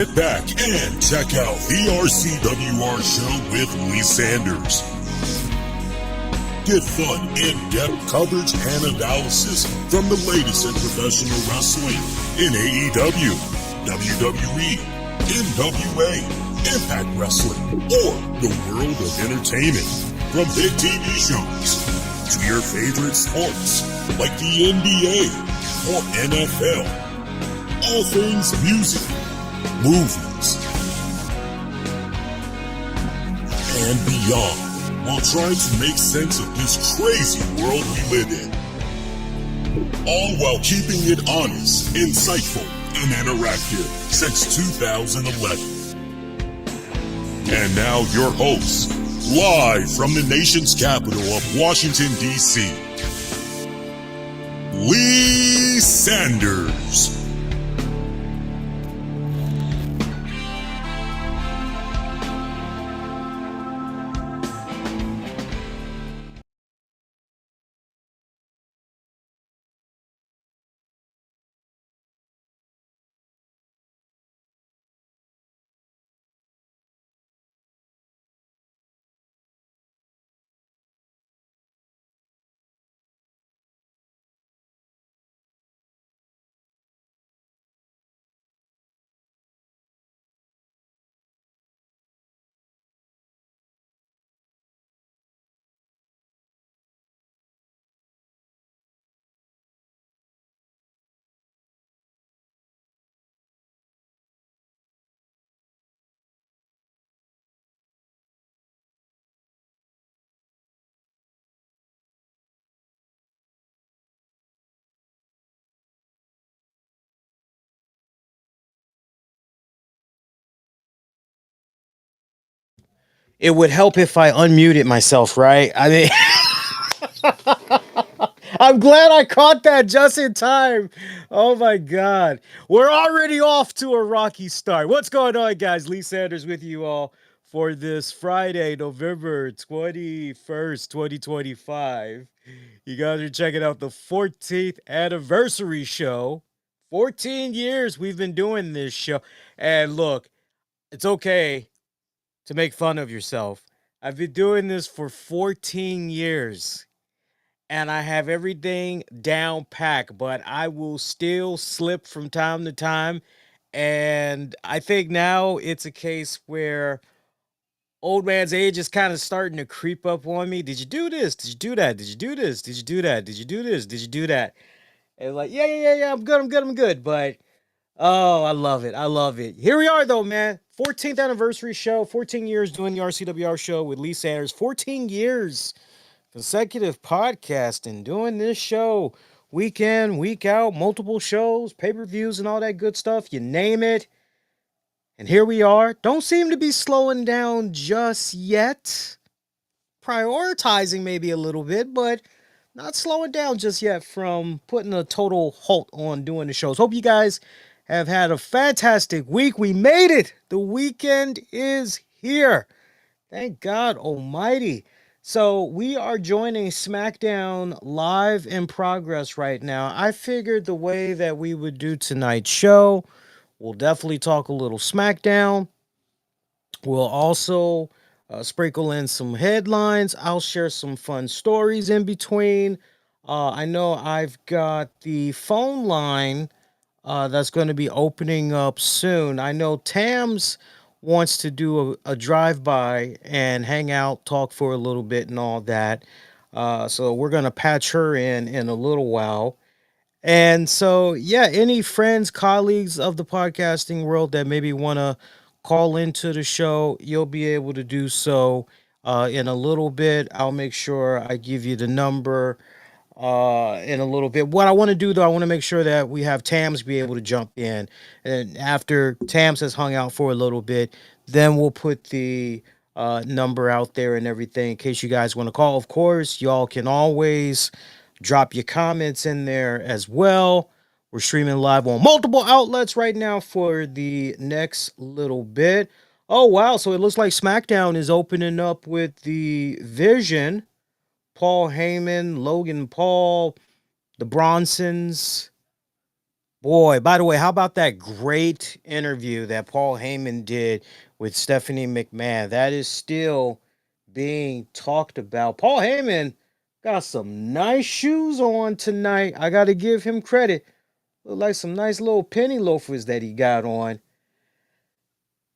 Get back and check out the RCWR Show with Lee Sanders. Get fun, in-depth coverage and analysis from the latest in professional wrestling in AEW, WWE, NWA, Impact Wrestling, or the world of entertainment. From big TV shows to your favorite sports like the NBA or NFL. All things music, movies, and beyond, while trying to make sense of this crazy world we live in. All while keeping it honest, insightful, and interactive since 2011. And now your host, live from the nation's capital of Washington, D.C., Lee Sanders. It would help if I unmuted myself, right? I mean, I'm glad I caught that just in time. Oh my God. We're already off to a rocky start. What's going on, guys? Lee Sanders with you all for this Friday, November 21st, 2025. You guys are checking out the 14th anniversary show. 14 years we've been doing this show. And look, it's okay to make fun of yourself. I've been doing this for 14 years and I have everything down pack, but I will still slip from time to time. And I think now it's a case where old man's age is kind of starting to creep up on me. Did you do this? Did you do that? Did you do this? Did you do that? Did you do this? Did you do that? And like, yeah, I'm good. But oh, I love it. I love it. Here we are, though, man. 14th anniversary show. 14 years doing the RCWR show with Lee Sanders. 14 years consecutive podcasting, doing this show week in, week out, multiple shows, pay-per-views, and all that good stuff. You name it. And here we are. Don't seem to be slowing down just yet. Prioritizing maybe a little bit, but not slowing down just yet from putting a total halt on doing the shows. Hope you guys have had a fantastic week. We made it. The weekend is here. Thank God Almighty. So we are joining SmackDown live in progress right now. I figured the way that we would do tonight's show, we'll definitely talk a little SmackDown. We'll also sprinkle in some headlines. I'll share some fun stories in between. I know I've got the phone line that's going to be opening up soon. I know Tams wants to do a drive-by and hang out, talk for a little bit and all that. So we're going to patch her in a little while. And so, yeah, any friends, colleagues of the podcasting world that maybe want to call into the show, you'll be able to do so in a little bit. I'll make sure I give you the number in a little bit. What I want to do, though, I want to make sure that we have Tams be able to jump in. And after Tams has hung out for a little bit, then we'll put the number out there and everything in case you guys want to call. Of course, y'all can always drop your comments in there as well. We're streaming live on multiple outlets right now for the next little bit. Oh, wow. So it looks like SmackDown is opening up with the Vision, Paul Heyman, Logan Paul, the Bronsons, Boy, by the way, how about that great interview that Paul Heyman did with Stephanie McMahon? That is still being talked about. Paul Heyman got some nice shoes on tonight. I got to give him credit. Look like some nice little penny loafers that he got on.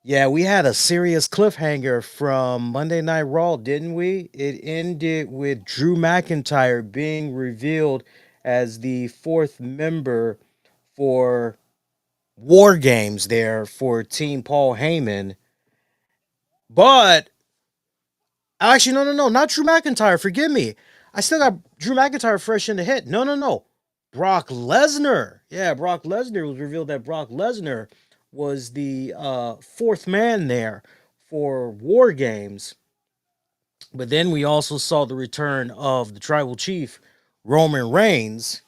Yeah, we had a serious cliffhanger from Monday Night Raw, didn't we? It ended with Drew McIntyre being revealed as the fourth member for War Games there for Team Paul Heyman. But actually, no, no, no, not Drew McIntyre. Forgive me. I still got Drew McIntyre fresh in the head. No, no, no. Brock Lesnar. Yeah, Brock Lesnar was revealed that Brock Lesnar was the fourth man there for War Games. But then we also saw the return of the tribal chief, Roman Reigns.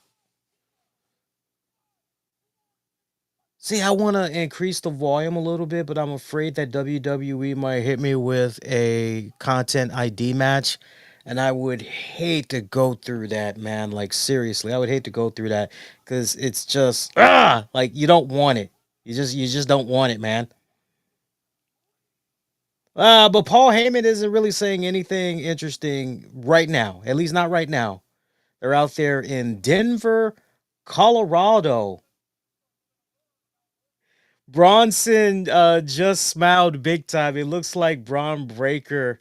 See, I want to increase the volume a little bit, but I'm afraid that WWE might hit me with a content ID match. And I would hate to go through that, man. Like, seriously, I would hate to go through that because it's just, like you don't want it. You just don't want it, man. But Paul Heyman isn't really saying anything interesting right now, at least not right now. They're out there in Denver, Colorado. Bronson just smiled big time. It looks like Braun Breaker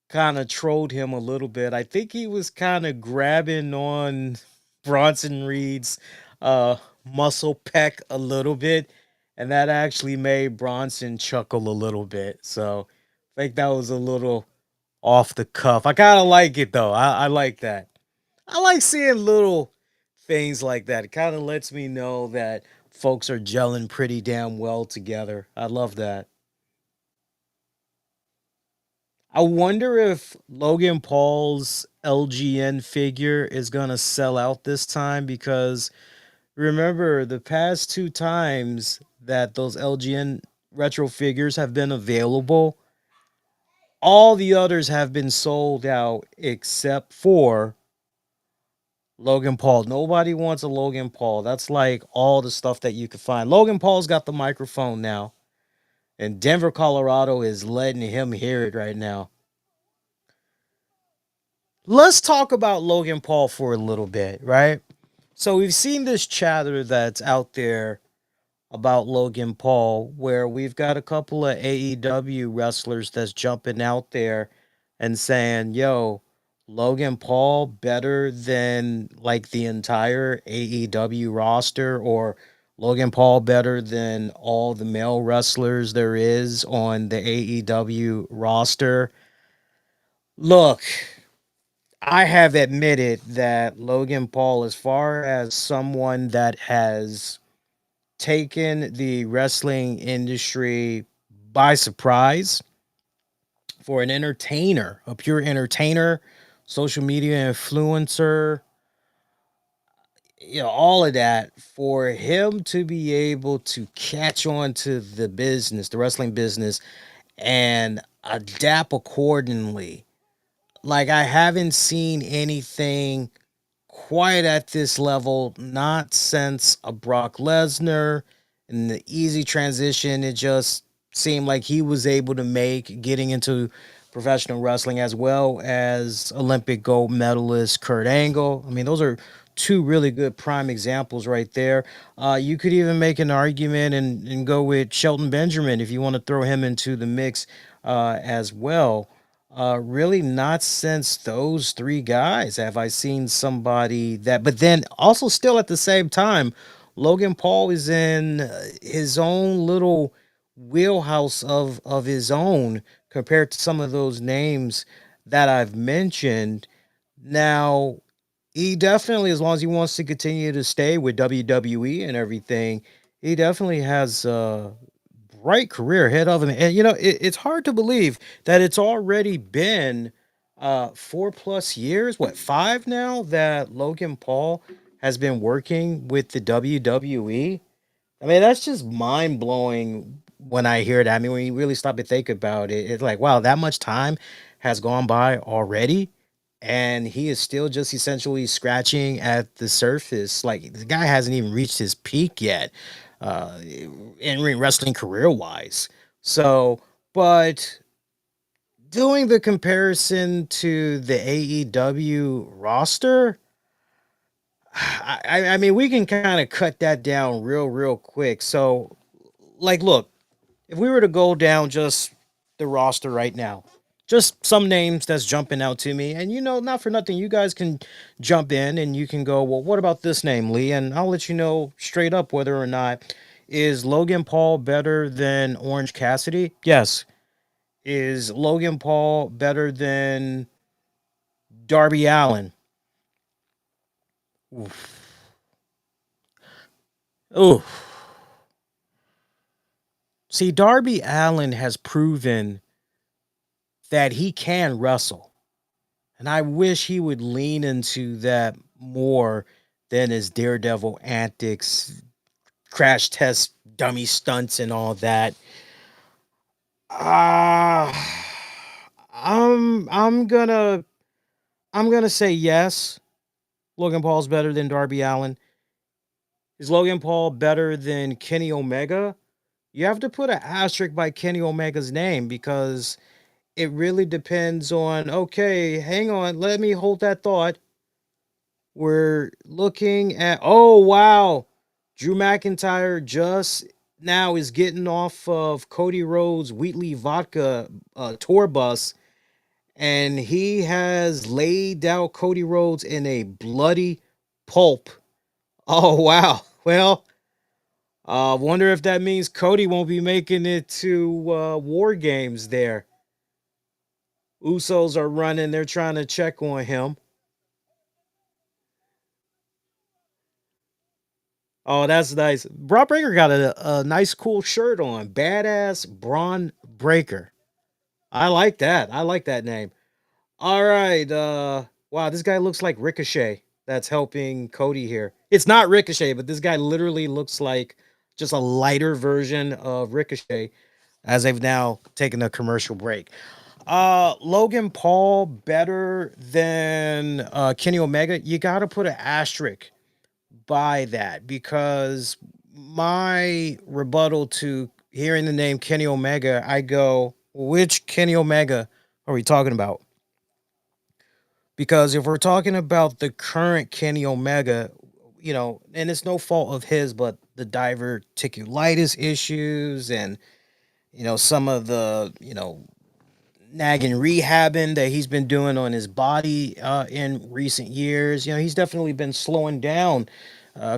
kind of trolled him a little bit. I think he was kind of grabbing on Bronson Reed's uh, muscle peck a little bit, and that actually made Bronson chuckle a little bit. So I think that was a little off the cuff. I kind of like it though. I like that. I like seeing little things like that. It kind of lets me know that folks are gelling pretty damn well together. I love that. I wonder if Logan Paul's LGN figure is going to sell out this time because remember the past two times that those LGN retro figures have been available, all the others have been sold out except for Logan Paul. Nobody wants a Logan Paul. That's like all the stuff that you could find. Logan Paul's got the microphone now, and Denver, Colorado is letting him hear it right now. Let's talk about Logan Paul for a little bit, right? So we've seen this chatter that's out there about Logan Paul, where we've got a couple of AEW wrestlers that's jumping out there and saying, yo, Logan Paul better than like the entire AEW roster, or Logan Paul better than all the male wrestlers there is on the AEW roster. Look, I have admitted that Logan Paul, as far as someone that has taken the wrestling industry by surprise, for an entertainer, a pure entertainer, social media influencer, all of that, for him to be able to catch on to the business, the wrestling business, and adapt accordingly. Like, I haven't seen anything quite at this level, not since a Brock Lesnar and the easy transition. It just seemed like he was able to make getting into professional wrestling, as well as Olympic gold medalist Kurt Angle. I mean, those are two really good prime examples right there. You could even make an argument and go with Shelton Benjamin if you want to throw him into the mix as well. Really, not since those three guys have I seen somebody that. But then also, still at the same time, Logan Paul is in his own little wheelhouse of his own compared to some of those names that I've mentioned. Now, he definitely, as long as he wants to continue to stay with WWE and everything, he definitely has bright career ahead of him. And it's hard to believe that it's already been 4 plus years, what, five now, that Logan Paul has been working with the WWE. I mean, that's just mind blowing when I hear that. I mean, when you really stop to think about it, it's like, wow, that much time has gone by already. and he is still just essentially scratching at the surface. Like the guy hasn't even reached his peak yet, in ring wrestling career wise. So, but doing the comparison to the AEW roster, I mean, we can kind of cut that down real quick. So, like, look, if we were to go down just the roster right now, just some names that's jumping out to me, and not for nothing, you guys can jump in and you can go, well, what about this name, Lee? And I'll let you know straight up whether or not is Logan Paul better than Orange Cassidy? Yes. Is Logan Paul better than Darby Allen? Oof. Ooh. See, Darby Allen has proven that he can wrestle. And I wish he would lean into that more than his daredevil antics, crash test dummy stunts and all that. Uh I'm gonna say yes. Logan Paul's better than Darby Allen. Is Logan Paul better than Kenny Omega? You have to put an asterisk by Kenny Omega's name because it really depends on, okay, hang on, let me hold that thought. We're looking at, oh, wow. Drew McIntyre just now is getting off of Cody Rhodes' Wheatley Vodka tour bus, and he has laid out Cody Rhodes in a bloody pulp. Oh, wow. Well, wonder if that means Cody won't be making it to War Games there. Usos are running. They're trying to check on him. Oh, that's nice. Braun Breaker got a nice, cool shirt on. Badass Braun Breaker. I like that. I like that name. All right. Wow, this guy looks like Ricochet. That's helping Cody here. It's not Ricochet, but this guy literally looks like just a lighter version of Ricochet as they've now taken a commercial break. Logan Paul better than Kenny Omega. You got to put an asterisk by that because my rebuttal to hearing the name Kenny Omega, I go, which Kenny Omega are we talking about? Because if we're talking about the current Kenny Omega, and it's no fault of his, but the diverticulitis issues and some of the nagging rehabbing that he's been doing on his body in recent years. He's definitely been slowing down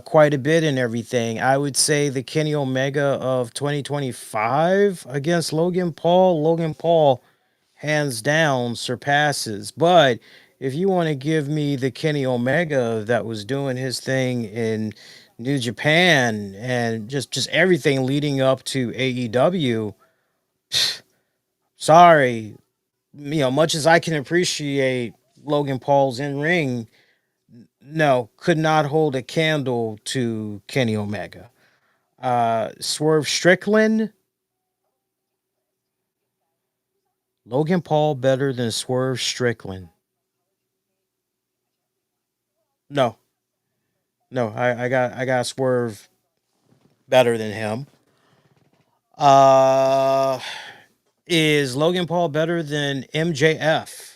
quite a bit and everything. I would say the Kenny Omega of 2025 against Logan Paul hands down surpasses. But if you want to give me the Kenny Omega that was doing his thing in New Japan and just everything leading up to AEW, sorry, much as I can appreciate Logan Paul's in ring, no, could not hold a candle to Kenny Omega. Swerve Strickland, Logan Paul better than Swerve Strickland. No, no, I got Swerve better than him. Uh, is Logan Paul better than MJF?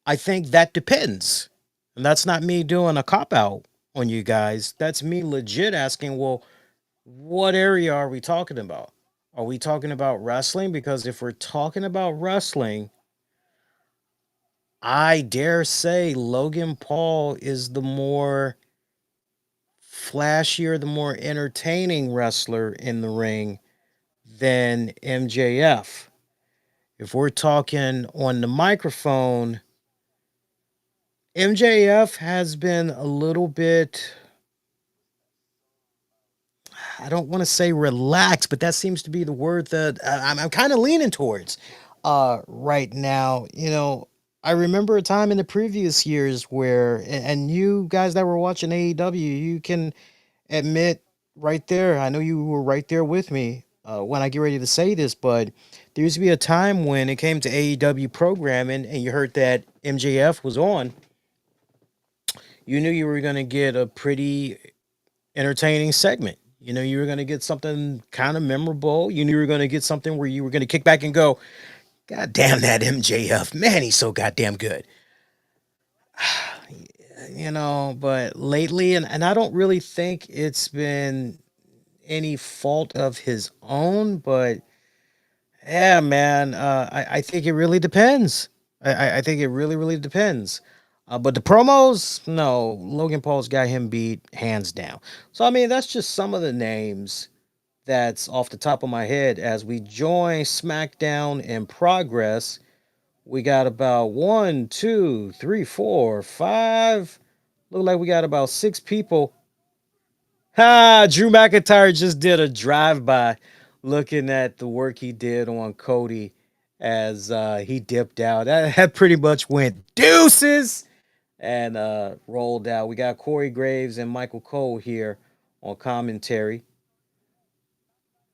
I think that depends. And that's not me doing a cop out on you guys. That's me legit asking, well, what area are we talking about? Are we talking about wrestling? Because if we're talking about wrestling, I dare say Logan Paul is the more flashier, the more entertaining wrestler in the ring than MJF. If we're talking on the microphone, MJF has been a little bit, I don't want to say relaxed, but that seems to be the word that I'm kind of leaning towards right now. I remember a time in the previous years where, and you guys that were watching AEW, you can admit right there, I know you were right there with me. when I get ready to say this, but there used to be a time when it came to AEW programming and you heard that MJF was on, you knew you were going to get a pretty entertaining segment. You know, you were going to get something kind of memorable. You knew you were going to get something where you were going to kick back and go, God damn that MJF. Man, he's so goddamn good. You know, but lately, and I don't really think it's been any fault of his own, but yeah, man, I think it really depends. I think it really, really depends. But the promos, no, Logan Paul's got him beat hands down. So, I mean, that's just some of the names that's off the top of my head as we join SmackDown in progress. We got about one, two, three, four, five. Look like we got about six people. Ha! Drew McIntyre just did a drive-by looking at the work he did on Cody as he dipped out. That pretty much went deuces and rolled out. We got Corey Graves and Michael Cole here on commentary.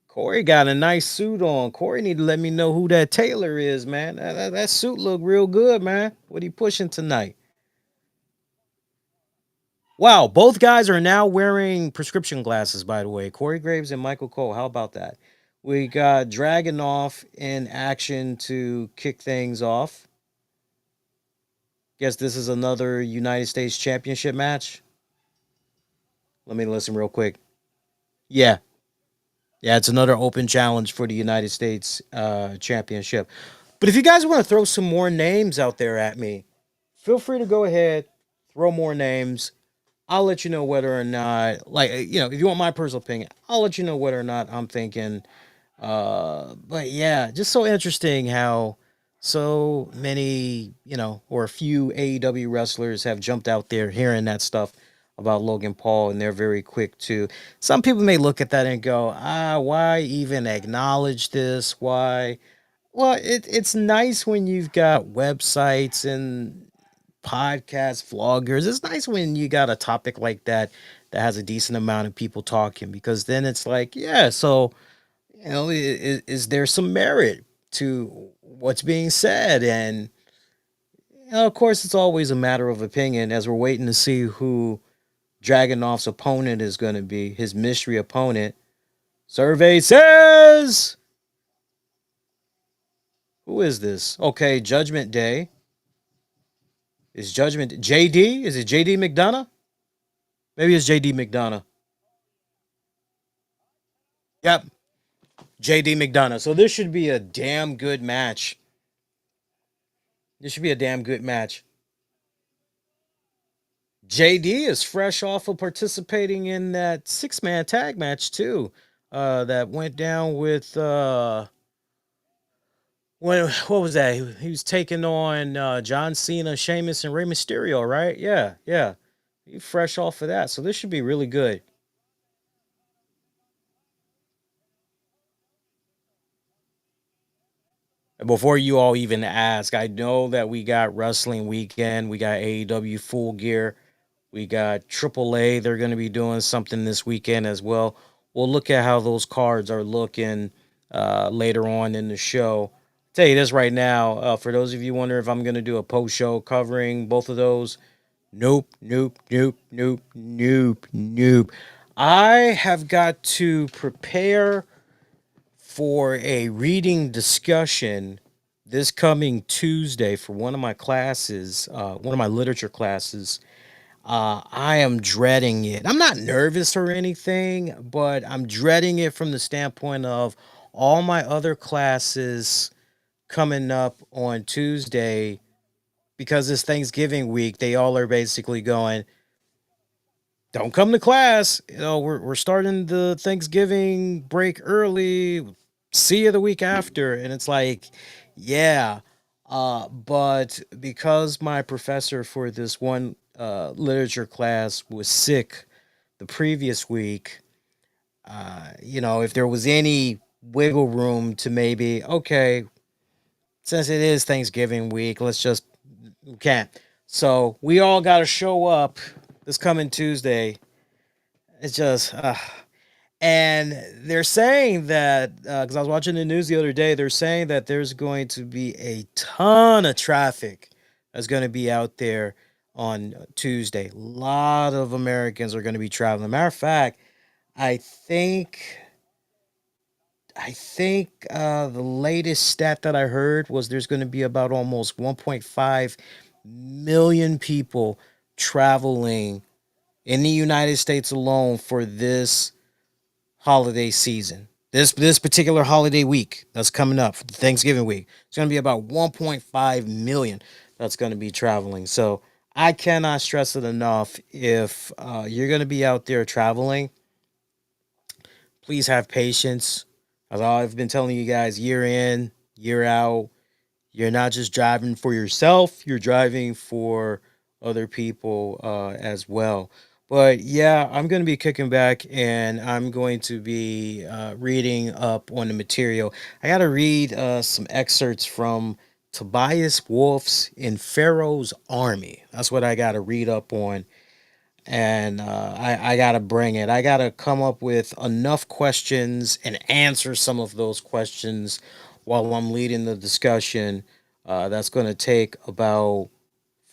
Corey got a nice suit on. Corey need to let me know who that tailor is, man. That suit look real good, man. What he pushing tonight? Wow, both guys are now wearing prescription glasses, by the way. Corey Graves and Michael Cole. How about that? We got Dragunov in action to kick things off. Guess this is another United States Championship match. Let me listen real quick. Yeah. Yeah, it's another open challenge for the United States Championship. But if you guys want to throw some more names out there at me, feel free to go ahead, throw more names. I'll let you know whether or not, like, if you want my personal opinion, I'll let you know whether or not I'm thinking. But yeah, just so interesting how so many, or a few AEW wrestlers have jumped out there hearing that stuff about Logan Paul, and they're very quick to. Some people may look at that and go, why even acknowledge this? Why? Well, it's nice when you've got websites and podcasts, vloggers. It's nice when you got a topic like that that has a decent amount of people talking because then it's like, yeah, so is there some merit to what's being said? And of course, it's always a matter of opinion as we're waiting to see who Dragonov's opponent is going to be, his mystery opponent. Survey says, who is this? Okay, Judgment Day. Is Judgment JD? Is it JD McDonough? Maybe it's JD McDonough. Yep, JD McDonough. So this should be a damn good match. This should be a damn good match. JD is fresh off of participating in that six-man tag match too. That went down with what was that? He was taking on John Cena, Sheamus, and Rey Mysterio, right? Yeah, yeah. He fresh off of that, so this should be really good. And before you all even ask, I know that we got Wrestling Weekend, we got AEW Full Gear, we got AAA. They're going to be doing something this weekend as well. We'll look at how those cards are looking later on in the show. Tell you this right now, for those of you wondering if I'm going to do a post show covering both of those, nope, nope, nope, nope, nope, nope. I have got to prepare for a reading discussion this coming Tuesday for one of my classes, one of my literature classes. I am dreading it. I'm not nervous or anything, but I'm dreading it from the standpoint of all my other classes coming up on Tuesday because it's Thanksgiving week. They all are basically going, don't come to class. We're starting the Thanksgiving break early. See you the week after. And it's like, yeah. But because my professor for this one literature class was sick the previous week, if there was any wiggle room to maybe, okay, since it is Thanksgiving week, let's just we can't. So we all got to show up this coming Tuesday. It's just, And they're saying that because I was watching the news the other day, they're saying that there's going to be a ton of traffic that's going to be out there on Tuesday. A lot of Americans are going to be traveling. Matter of fact, I think the latest stat that I heard was there's going to be about almost 1.5 million people traveling in the United States alone for this holiday season. This particular holiday week that's coming up, Thanksgiving week, it's going to be about 1.5 million that's going to be traveling. So I cannot stress it enough. If you're going to be out there traveling, please have patience. As I've been telling you guys, year in, year out, you're not just driving for yourself, you're driving for other people as well. But yeah, I'm going to be kicking back and I'm going to be reading up on the material. I got to read some excerpts from Tobias Wolff's In Pharaoh's Army. That's what I got to read up on. And I got to bring it. I got to come up with enough questions and answer some of those questions while I'm leading the discussion. That's going to take about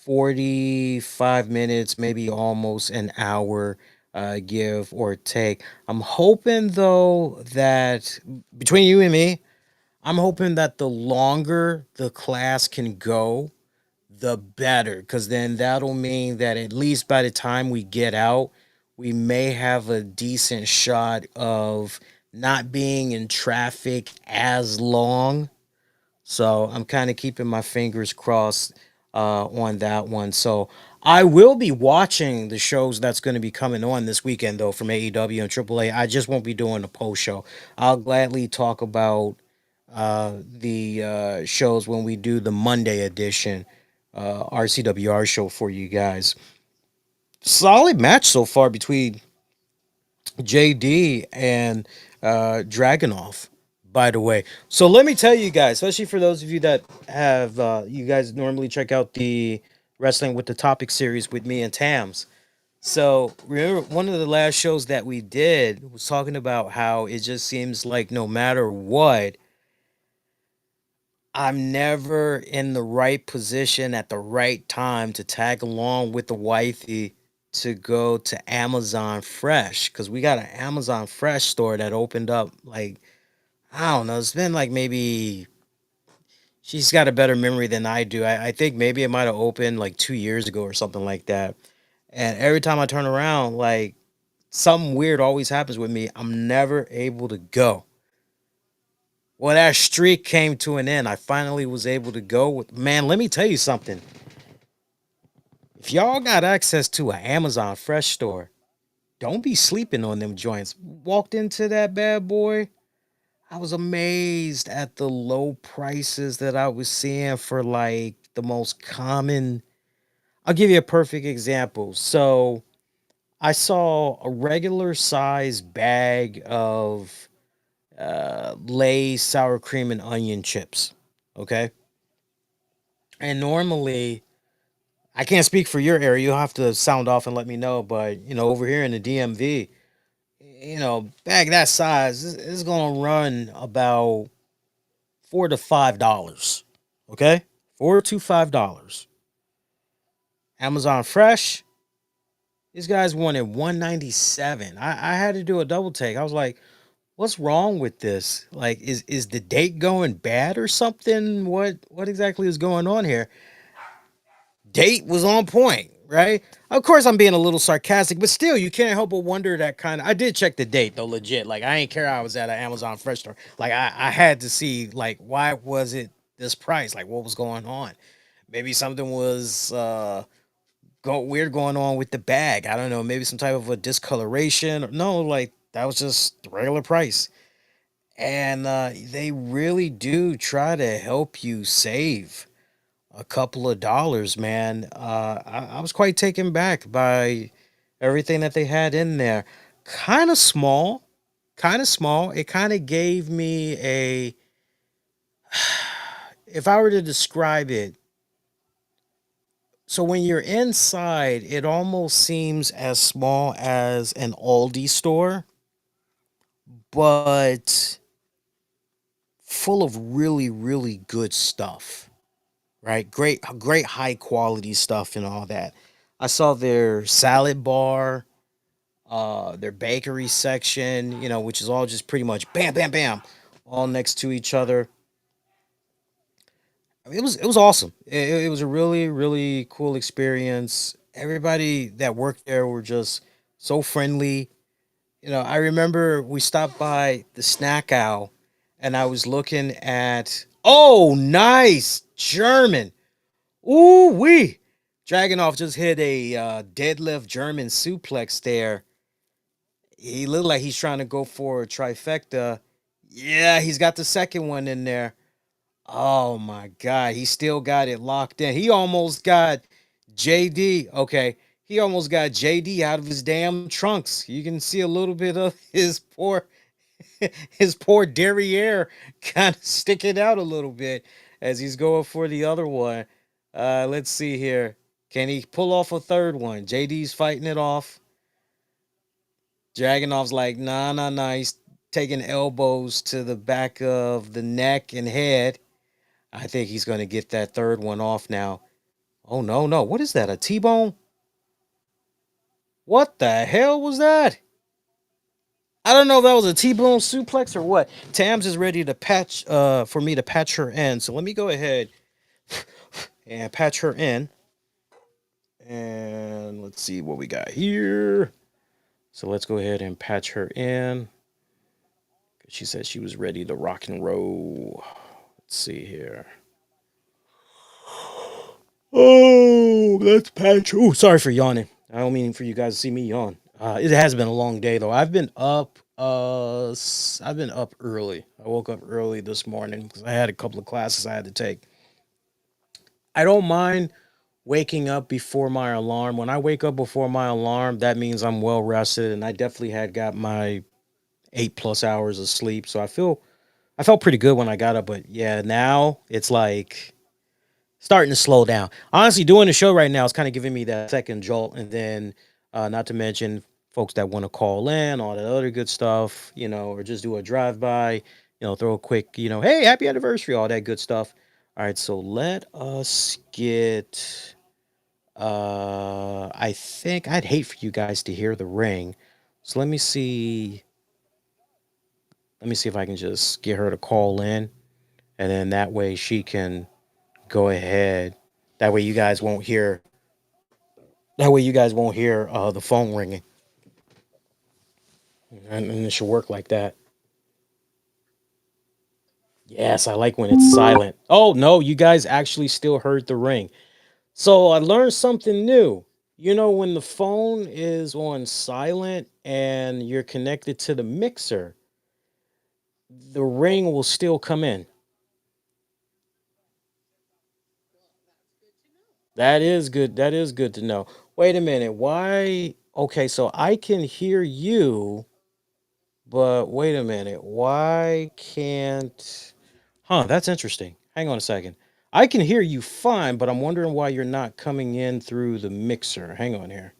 45 minutes, maybe almost an hour, give or take. I'm hoping, though, that between you and me, I'm hoping that the longer the class can go, the better, because then that'll mean that at least by the time we get out, we may have a decent shot of not being in traffic as long. So I'm kind of keeping my fingers crossed on that one. So I will be watching the shows that's going to be coming on this weekend, though, from AEW and AAA. I just won't be doing a post show. I'll gladly talk about the shows when we do the Monday edition RCWR show for you guys. Solid match so far between JD and Dragonoff, by the way. So let me tell you guys, especially for those of you that have, you guys normally check out the Wrestling with the Topic series with me and Tams. So remember, one of the last shows that we did was talking about how it just seems like no matter what, I'm never in the right position at the right time to tag along with the wifey to go to Amazon Fresh because we got an Amazon Fresh store that opened up like I don't know. It's been like maybe she's got a better memory than I do. I think maybe it might have opened like 2 years ago or something like that. And every time I turn around, like something weird always happens with me. I'm never able to go. Well, that streak came to an end. I finally was able to go with man, let me tell you something. If y'all got access to an Amazon Fresh store, don't be sleeping on them joints. Walked into that bad boy. I was amazed at the low prices that I was seeing for like the most common. I'll give you a perfect example. So I saw a regular size bag of Lay's sour cream and onion chips. Okay. And normally, I can't speak for your area. You'll have to sound off and let me know. But, over here in the DMV, bag that size is going to run about $4 to $5. Okay. $4 to $5. Amazon Fresh, these guys wanted 197. I had to do a double take. I was like, what's wrong with this? Like, is the date going bad or something? What exactly is going on here? Date was on point, right? Of course, I'm being a little sarcastic, but still, you can't help but wonder that kind of. I did check the date though, legit. Like, I ain't care. I was at an Amazon Fresh store. Like, I had to see like why was it this price? Like, what was going on? Maybe something was weird going on with the bag. I don't know. Maybe some type of a discoloration. No, like that was just the regular price. And they really do try to help you save a couple of dollars, man. I was quite taken back by everything that they had in there. Kind of small, kind of small. It kind of gave me a, if I were to describe it, so when you're inside, it almost seems as small as an Aldi store, but full of really, really good stuff. Right? Great high quality stuff and all that. I saw their salad bar, their bakery section, which is all just pretty much bam, bam, bam, all next to each other. I mean, it was awesome. It was a really, really cool experience. Everybody that worked there were just so friendly. I remember we stopped by the Snack Owl, and I was looking at, oh, nice German. Ooh wee! Dragunov just hit a deadlift German suplex there. He looked like he's trying to go for a trifecta. Yeah, he's got the second one in there. Oh my God, he still got it locked in. He almost got JD. Okay, he almost got JD out of his damn trunks. You can see a little bit of his poor derriere kind of sticking out a little bit as he's going for the other one. Let's see here. Can he pull off a third one? JD's fighting it off. Dragonov's like, nah, nah, nah. He's taking elbows to the back of the neck and head. I think he's going to get that third one off now. Oh, no, no. What is that? A T-bone? What the hell was that? I don't know if that was a T-bone suplex or what. Tams is ready to patch for me to patch her in. So let me go ahead and patch her in. And let's see what we got here. So let's go ahead and patch her in. She said she was ready to rock and roll. Let's see here. Oh, let's patch. Oh, sorry for yawning. I don't mean for you guys to see me yawn. It has been a long day though. I've been up. I've been up early. I woke up early this morning because I had a couple of classes I had to take. I don't mind waking up before my alarm. When I wake up before my alarm, that means I'm well rested, and I definitely had got my 8+ hours of sleep. So I felt pretty good when I got up. But yeah, now it's like starting to slow down. Honestly, doing the show right now is kind of giving me that second jolt, and then not to mention folks that want to call in, all that other good stuff, or just do a drive by, throw a quick, hey, happy anniversary, all that good stuff. All right, so let us get. I think I'd hate for you guys to hear the ring, so let me see. Let me see if I can just get her to call in, and then that way she can go ahead. That way you guys won't hear. That way you guys won't hear the phone ringing, and it should work like that. Yes, I like when it's silent. Oh no, you guys actually still heard the ring. So I learned something new. When the phone is on silent and you're connected to the mixer, the ring will still come in. That is good. That is good to know. Wait a minute. Why? Okay, so I can hear you, but wait a minute. Why can't. Huh, that's interesting. Hang on a second. I can hear you fine, but I'm wondering why you're not coming in through the mixer. Hang on here.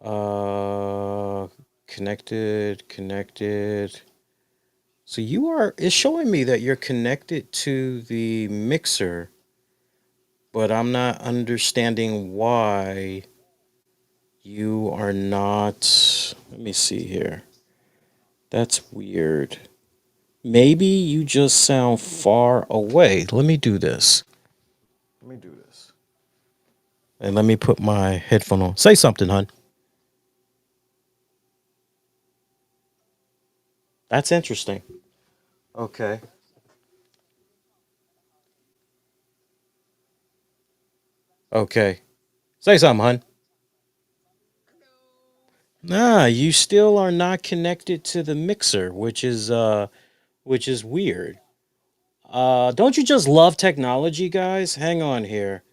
Uh, connected. So it's showing me that you're connected to the mixer, but I'm not understanding why you are not. Let me see here. That's weird. Maybe you just sound far away. Let me do this. Let me do this. And let me put my headphone on. Say something, hun. That's interesting. Okay. Okay. Say something, hun. Nah, you still are not connected to the mixer, which is weird. Don't you just love technology, guys? Hang on here.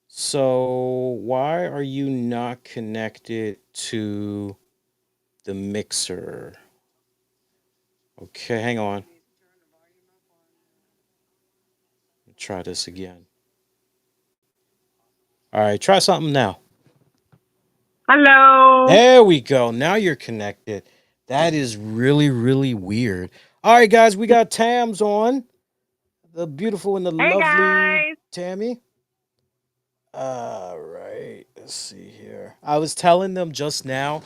So, why are you not connected to the mixer? Okay, hang on. Try this again. All right, try something now. Hello. There we go. Now you're connected. That is really, really weird. All right, guys, we got Tams on. The beautiful and the Hey lovely guys. Tammy. All right, let's see here. I was telling them just now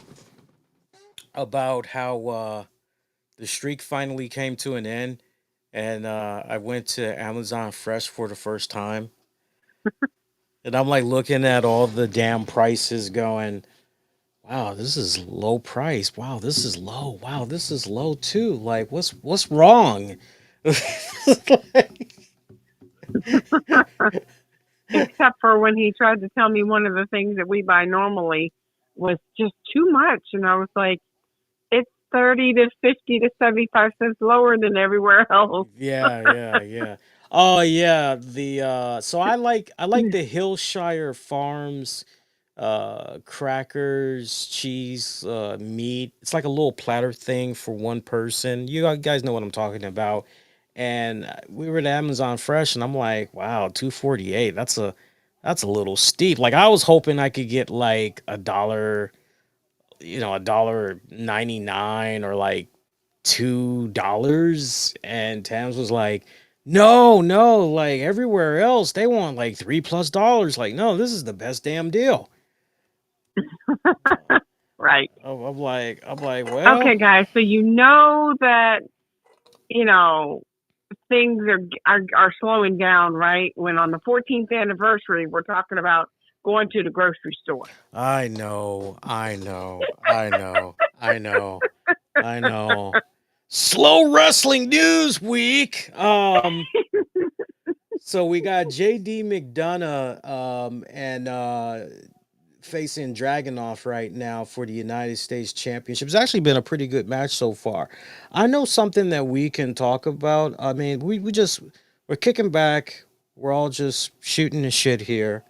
about how the streak finally came to an end, and I went to Amazon Fresh for the first time, and I'm like looking at all the damn prices, going, "Wow, this is low price. Wow, this is low. Wow, this is low too. Like, what's wrong?" Except for when he tried to tell me one of the things that we buy normally was just too much. And I was like, it's 30 to 50 to 75 cents lower than everywhere else. Yeah. Oh yeah, the so I like the Hillshire Farms crackers, cheese, meat. It's like a little platter thing for one person. You guys know what I'm talking about. And we were at Amazon Fresh and I'm like, wow, 248. That's a little steep. Like I was hoping I could get like a dollar, $1.99 or like $2, and Tams was like, no, like everywhere else they want like $3+ like, no, this is the best damn deal. Right. I'm like, well, Okay, guys. So you know that, you know, things are slowing down, right? When on the 14th anniversary, we're talking about going to the grocery store. I know. Slow wrestling news week. So we got JD McDonough and facing Dragonoff right now for the United States Championship. It's actually been a pretty good match so far. I know something that we can talk about. I mean, we're kicking back. We're all just shooting the shit here.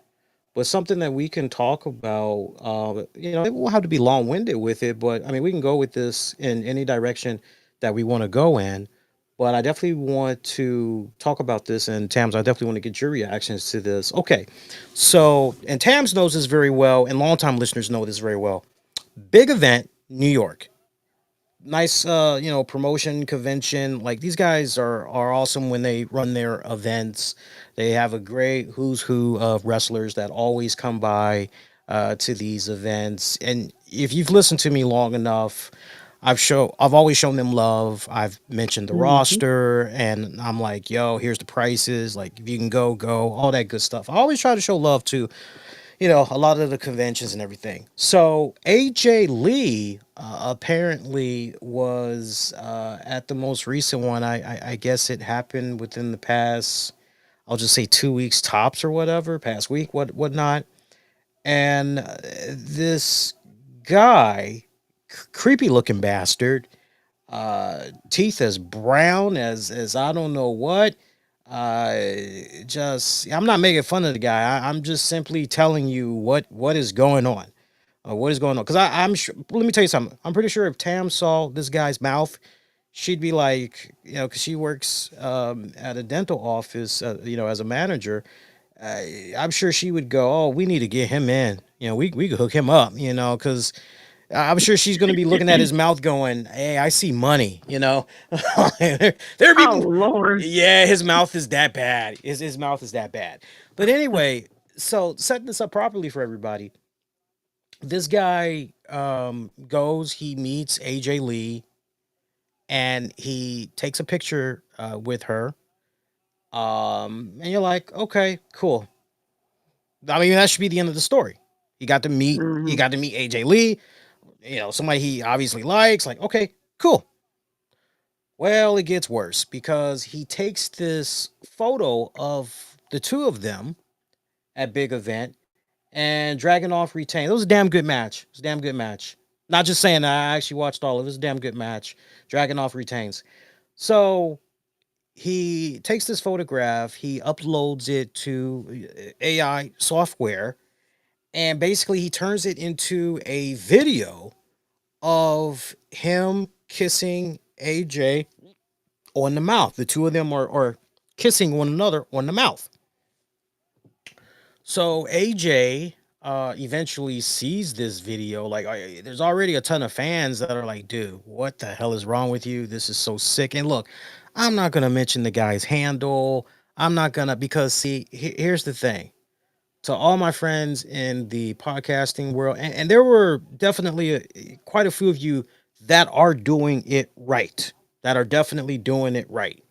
But something that we can talk about, it won't have to be long winded with it, but I mean, we can go with this in any direction that we want to go in. But I definitely want to talk about this, and Tams, I definitely want to get your reactions to this. Okay, so, and Tams knows this very well, and longtime listeners know this very well. Big event, New York. Nice, promotion convention. Like these guys are awesome when they run their events. They have a great who's who of wrestlers that always come by to these events. And if you've listened to me long enough, I've always shown them love. I've mentioned the Mm-hmm. roster, and I'm like, yo, here's the prices. Like if you can go, all that good stuff. I always try to show love to a lot of the conventions and everything. So AJ Lee apparently was at the most recent one. I guess it happened within the past, I'll just say 2 weeks tops or whatever, past week, whatnot. And this guy, creepy looking bastard, teeth as brown as I don't know what. Uh, just I'm not making fun of the guy. I'm just simply telling you what is going on. What is going on? Because I'm sure. Let me tell you something. I'm pretty sure if Tam saw this guy's mouth, she'd be like, because she works at a dental office, as a manager. I'm sure she would go, oh, we need to get him in. We could hook him up. Because I'm sure she's going to be looking at his mouth going, hey, I see money, there are Oh people, Lord. yeah, his mouth is that bad. His mouth is that bad. But anyway, so setting this up properly for everybody, this guy goes, he meets AJ Lee, and he takes a picture with her. And you're like, okay, cool. I mean, that should be the end of the story. You Mm-hmm. got to meet AJ Lee, somebody he obviously likes. Like, okay, cool. Well, it gets worse because he takes this photo of the two of them at big event, and Dragunov retained. It was a damn good match. It was a damn good match. Not just saying that, I actually watched all of it. It was a damn good match. Dragunov retains. So he takes this photograph, he uploads it to AI software, and basically he turns it into a video of him kissing AJ on the mouth. The two of them are kissing one another on the mouth. So AJ eventually sees this video, like there's already a ton of fans that are like, dude, what the hell is wrong with you? This is so sick. And look, I'm not gonna mention the guy's handle. I'm not gonna, because see, here's the thing. To all my friends in the podcasting world, and there were definitely quite a few of you that are doing it right, that are definitely doing it right.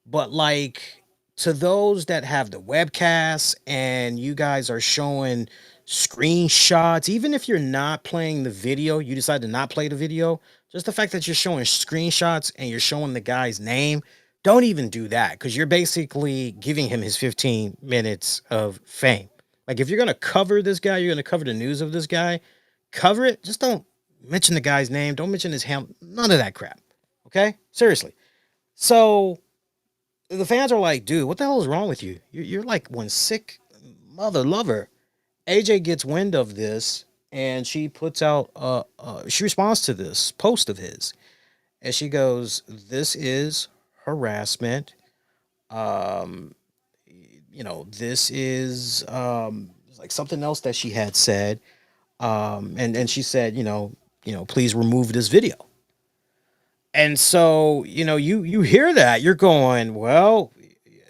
But like, to those that have the webcasts and you guys are showing screenshots, even if you're not playing the video, you decide to not play the video, just the fact that you're showing screenshots and you're showing the guy's name, don't even do that, because you're basically giving him his 15 minutes of fame. Like, if you're going to cover this guy, you're going to cover the news of this guy, cover it. Just don't mention the guy's name. Don't mention his hand. None of that crap. Okay? Seriously. So the fans are like, dude, what the hell is wrong with you? You're like one sick mother lover. AJ gets wind of this and she puts out, she responds to this post of his and she goes, this is harassment. Um, this is like something else that she had said. And she said, please remove this video. And so, you hear that, you're going, well,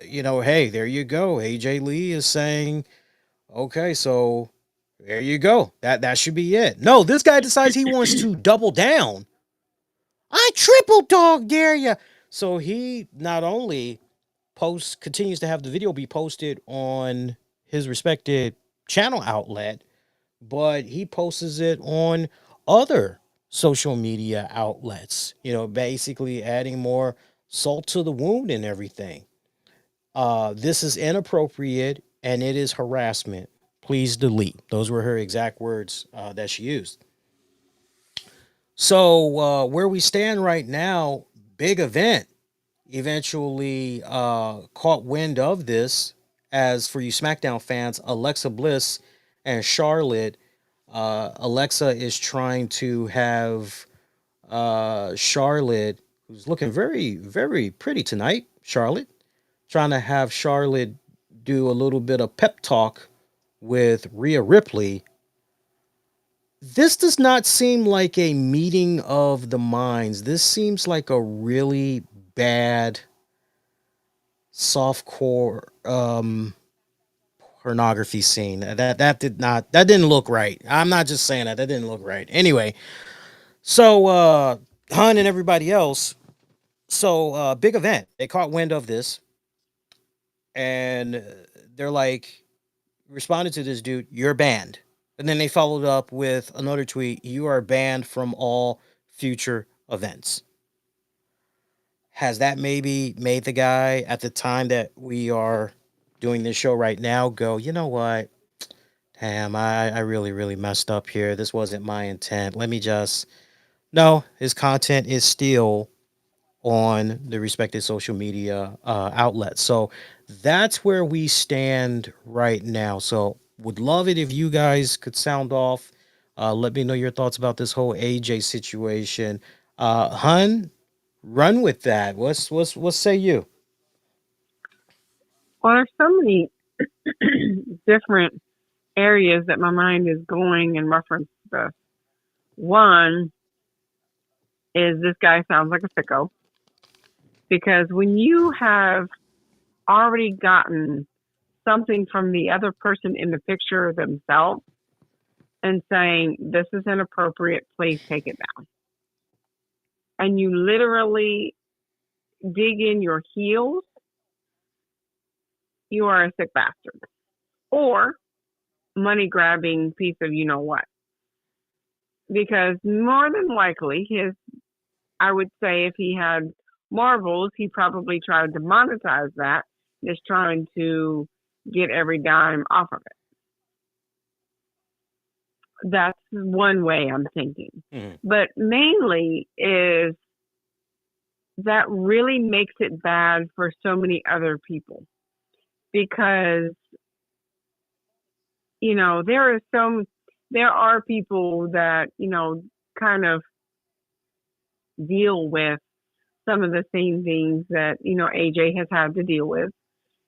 hey, there you go. AJ Lee is saying, okay, so there you go. That should be it. No, this guy decides he wants to double down. I triple dog dare you. So he not only continues to have the video be posted on his respected channel outlet, but he posts it on other social media outlets, basically adding more salt to the wound and everything. This is inappropriate and it is harassment. Please delete. Those were her exact words that she used. So where we stand right now, big event eventually caught wind of this. As for you SmackDown fans, Alexa Bliss and Charlotte, Alexa is trying to have Charlotte, who's looking very, very pretty tonight, Charlotte, trying to have Charlotte do a little bit of pep talk with Rhea Ripley. This does not seem like a meeting of the minds. This seems like a really bad softcore pornography scene. That didn't look right. I'm not just saying that didn't look right. Anyway, so Hun and everybody else, so big event. They caught wind of this and they're like, responded to this dude, you're banned. And then they followed up with another tweet, you are banned from all future events. Has that maybe made the guy at the time that we are doing this show right now go, you know what? Damn, I really, really messed up here. This wasn't my intent. Let me just. No, his content is still on the respected social media outlets. So that's where we stand right now. So would love it if you guys could sound off. Let me know your thoughts about this whole AJ situation. Hun, run with that. What say you? Well, there's so many different areas that my mind is going in reference to this. One is this guy sounds like a sicko, because when you have already gotten something from the other person in the picture themselves and saying, this is inappropriate, please take it down, and you literally dig in your heels, you are a sick bastard. Or money grabbing piece of you know what. Because more than likely, I would say if he had Marvels, he probably tried to monetize that, just trying to get every dime off of it. That's one way I'm thinking. Mm. But mainly is that really makes it bad for so many other people. Because, there are people that, kind of deal with some of the same things that, AJ has had to deal with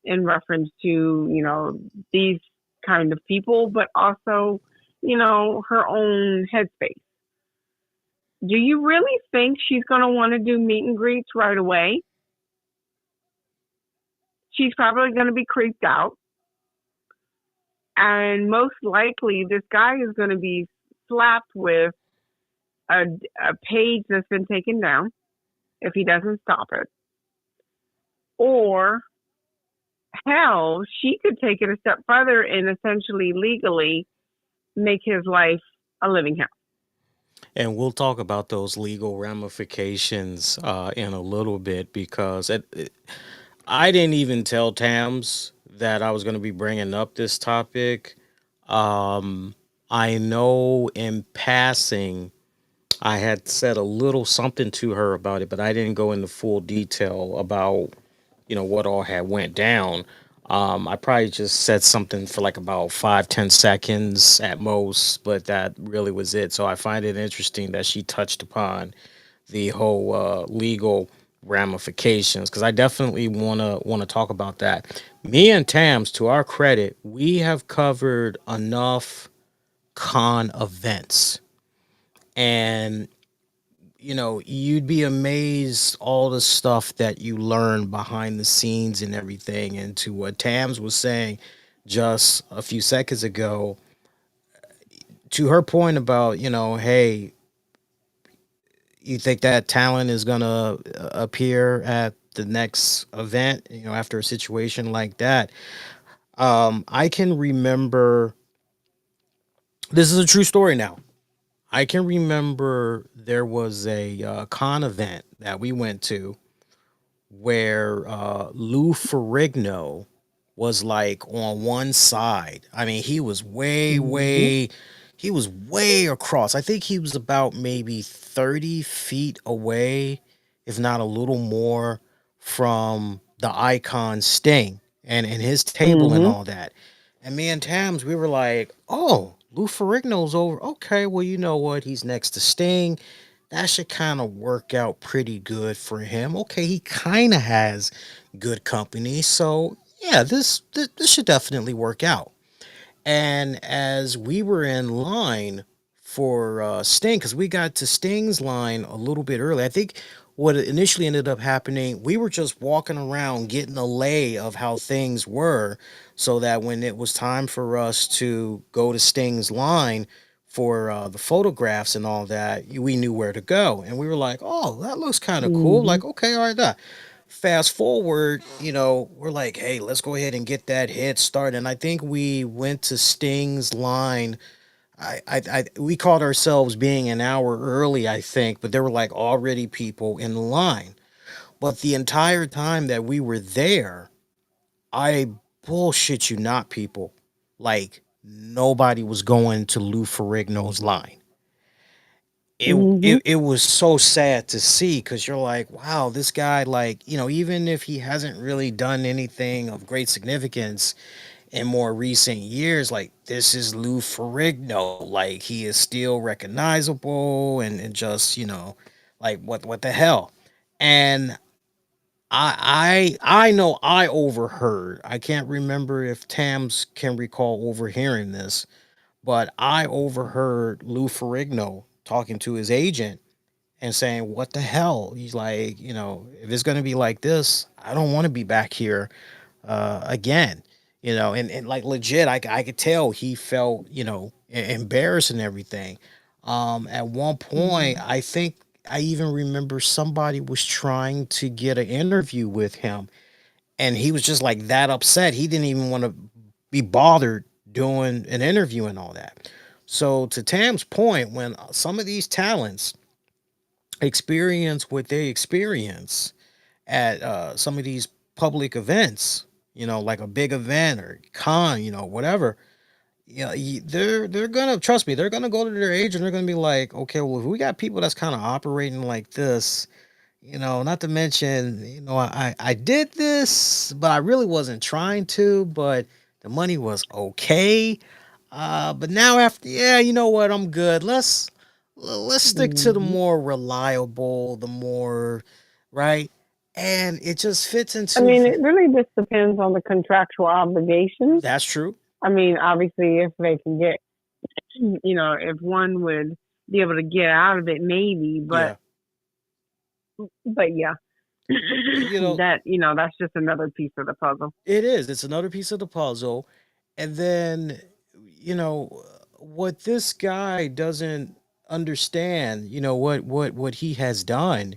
in reference to, these kind of people, but also, her own headspace. Do you really think she's going to want to do meet and greets right away? She's probably going to be creeped out. And most likely, this guy is going to be slapped with a page that's been taken down if he doesn't stop it. Or, hell, she could take it a step further and essentially legally make his life a living hell. And we'll talk about those legal ramifications in a little bit because I didn't even tell Tams that I was going to be bringing up this topic. I know in passing I had said a little something to her about it, but I didn't go into full detail about what all had went down. I probably just said something for like about 5-10 seconds at most, but that really was it. So I find it interesting that she touched upon the whole legal ramifications because I definitely wanna talk about that. Me and Tams, to our credit, we have covered enough con events, and you'd be amazed all the stuff that you learn behind the scenes and everything. And to what Tams was saying just a few seconds ago, to her point about, hey, you think that talent is going to appear at the next event, after a situation like that. I can remember, this is a true story now. I can remember there was a con event that we went to where Lou Ferrigno was like on one side. I mean, he was he was way across. I think he was about maybe 30 feet away, if not a little more, from the icon Sting and his table and all that. And me and Tams, we were like, oh, Lou Ferrigno's over. Okay, well, you know what? He's next to Sting. That should kind of work out pretty good for him. Okay, he kind of has good company. So, yeah, this should definitely work out. And as we were in line for Sting, because we got to Sting's line a little bit early, I think what initially ended up happening, we were just walking around getting a lay of how things were so that when it was time for us to go to Sting's line for the photographs and all that, we knew where to go. And we were like, oh, that looks kind of cool. Like, okay, all right, that. Fast forward, we're like, hey, let's go ahead and get that head started. And I think we went to Sting's line. We called ourselves being an hour early, I think, but there were like already people in the line. But the entire time that we were there, I bullshit you not, people. Like nobody was going to Lou Ferrigno's line. It was so sad to see because you're like, wow, this guy, like, even if he hasn't really done anything of great significance in more recent years, like this is Lou Ferrigno. Like he is still recognizable and just, like what the hell? And I know I overheard. I can't remember if Tams can recall overhearing this, but I overheard Lou Ferrigno talking to his agent and saying, "What the hell?" He's like, if it's gonna be like this, I don't want to be back here again. And like legit, I could tell he felt, embarrassed and everything. At one point, I think I even remember somebody was trying to get an interview with him, and he was just like that upset. He didn't even want to be bothered doing an interview and all that. So to Tam's point, when some of these talents experience what they experience at some of these public events, like a big event or con, whatever, they're gonna trust me. They're gonna go to their agent. They're gonna be like, okay, well, if we got people that's kind of operating like this, not to mention, I did this, but I really wasn't trying to, but the money was okay. But now after, yeah, you know what? I'm good. Let's stick to the more reliable, the more right, and it just fits I into. mean, it really just depends on the contractual obligations. That's true. I mean, obviously, if they can get, if one would be able to get out of it, maybe. Yeah. But yeah, You know, that's just another piece of the puzzle. it is. It's another piece of the puzzle. And then, what this guy doesn't understand, what he has done,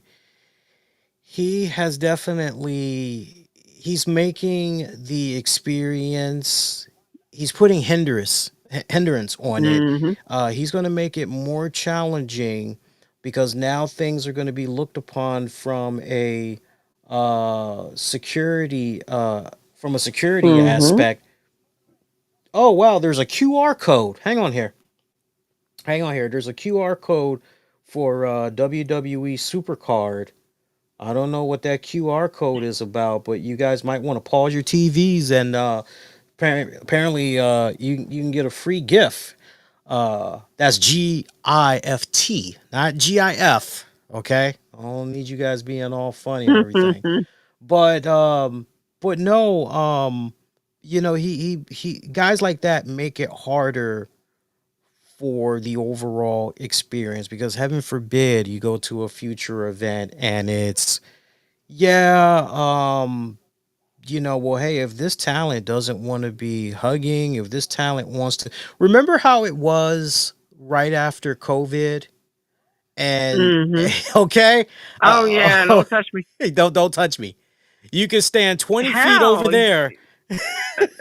he has definitely he's making the experience, he's putting hindrance on it. Hmm. He's going to make it more challenging because now things are going to be looked upon from a security Hmm. aspect. Oh wow, there's a QR code. Hang on here. There's a QR code for WWE Supercard. I don't know what that QR code is about, but you guys might want to pause your TVs and apparently you can get a free gift. That's GIFT, not GIF. Okay, I don't need you guys being all funny and everything. But no, he guys like that make it harder for the overall experience because heaven forbid you go to a future event and it's well, hey, if this talent doesn't want to be hugging, if this talent wants to remember how it was right after COVID and Hmm. okay, Oh yeah, uh, don't touch me. don't touch me. You can stand 20 feet over Hell, there.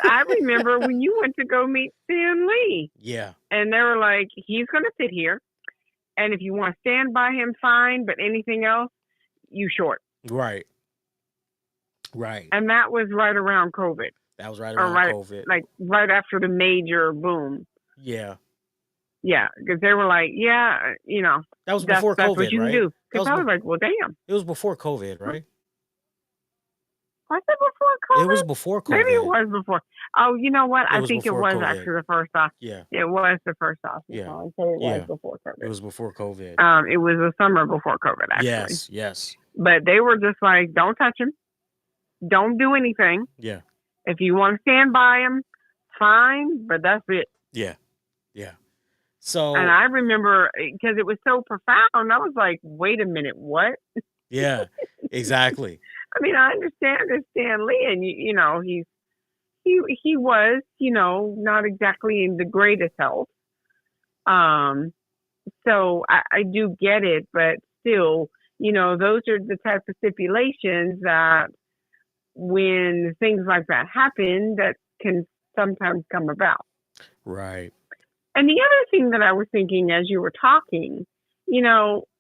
I remember when you went to go meet Stan Lee, Yeah, and they were like, "He's going to sit here, and if you want to stand by him, fine. But anything else, you short." right, right. And that was right around COVID, That was right or around right COVID. right after the major boom. Yeah, Yeah, because they were like, "Yeah, that was that's before what COVID, you can right? do." Because I was like, "Well, damn." It was before COVID, right? Was it before It was COVID? before Maybe it COVID. was before. Oh, you know what? It I was think it before was COVID. actually the first off. Yeah, It was the first off. yeah, So it was yeah. before It COVID. was before COVID. It was the summer before COVID, actually. Yes, yes. But they were just like, don't touch him. Don't do anything. Yeah, If you want to stand by him, fine, but that's it. yeah, yeah. And So, I remember because it was so profound, I was like, wait a minute, what? yeah, exactly. I mean, I understand it's Stan Lee, and he was, not exactly in the greatest health. So I do get it, but still, those are the type of stipulations that when things like that happen, that can sometimes come about. Right. And the other thing that I was thinking as you were talking,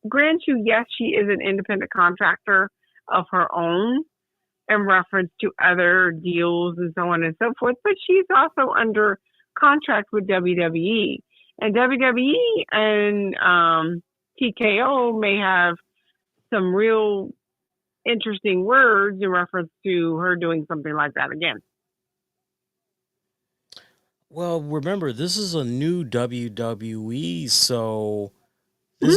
grant you, yes, she is an independent contractor of her own in reference to other deals and so on and so forth, but she's also under contract with WWE. And WWE and TKO may have some real interesting words in reference to her doing something like that again. Well, remember this is a new WWE, so this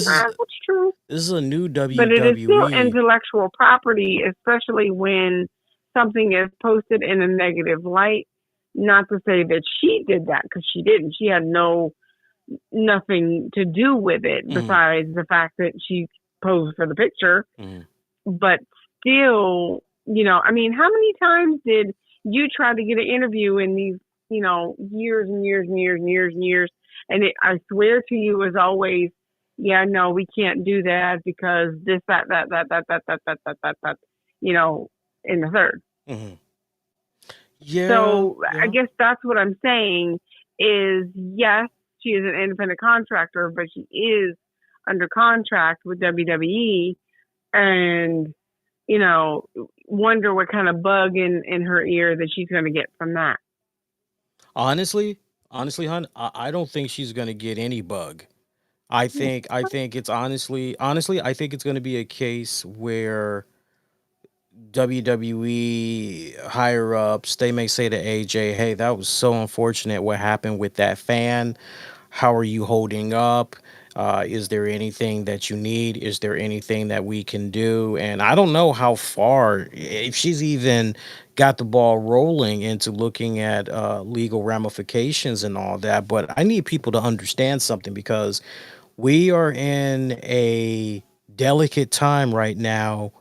That's true. is a new But it is still WWE. intellectual property, especially when something is posted in a negative light. Not to say that she did that, because she didn't. She had nothing to do with it besides the fact that she posed for the picture. But still, I mean, how many times did you try to get an interview in these, years and years and years and years and years? And I swear to you, as always, yeah, no, we can't do that because this, that, in the third. Yeah. So yeah. I guess that's what I'm saying is, yes, she is an independent contractor, but she is under contract with WWE, and, wonder what kind of bug in her ear that she's going to get from that. Honestly, hon, I don't think she's gonna get any bug. I think it's honestly, I think it's gonna be a case where WWE higher ups, they may say to AJ, hey, that was so unfortunate what happened with that fan. How are you holding up? Is there anything that you need? Is there anything that we can do? And I don't know how far, if she's even got the ball rolling into looking at legal ramifications and all that. But I need people to understand something, because we are in a delicate time right now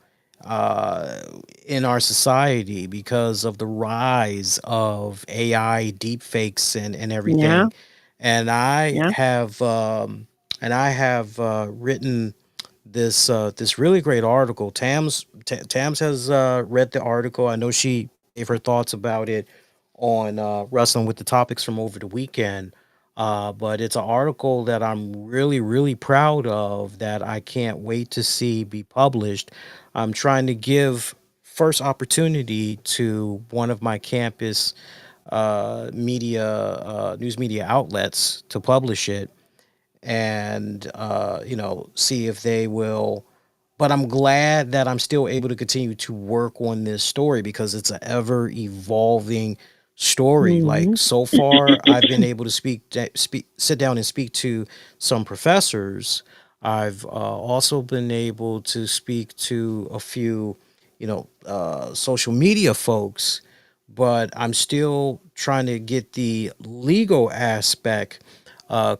uh, in our society because of the rise of AI deepfakes and Yeah, everything. And I yeah. have written this really great article. Tams has read the article. I know she gave her thoughts about it on wrestling with the topics from over the weekend. But it's an article that I'm really, really proud of, that I can't wait to see be published. I'm trying to give first opportunity to one of my campus news media outlets to publish it, and see if they will. But I'm glad that I'm still able to continue to work on this story, because it's an ever evolving story. Hmm. Like, so far I've been able to sit down and speak to some professors. I've also been able to speak to a few social media folks, but I'm still trying to get the legal aspect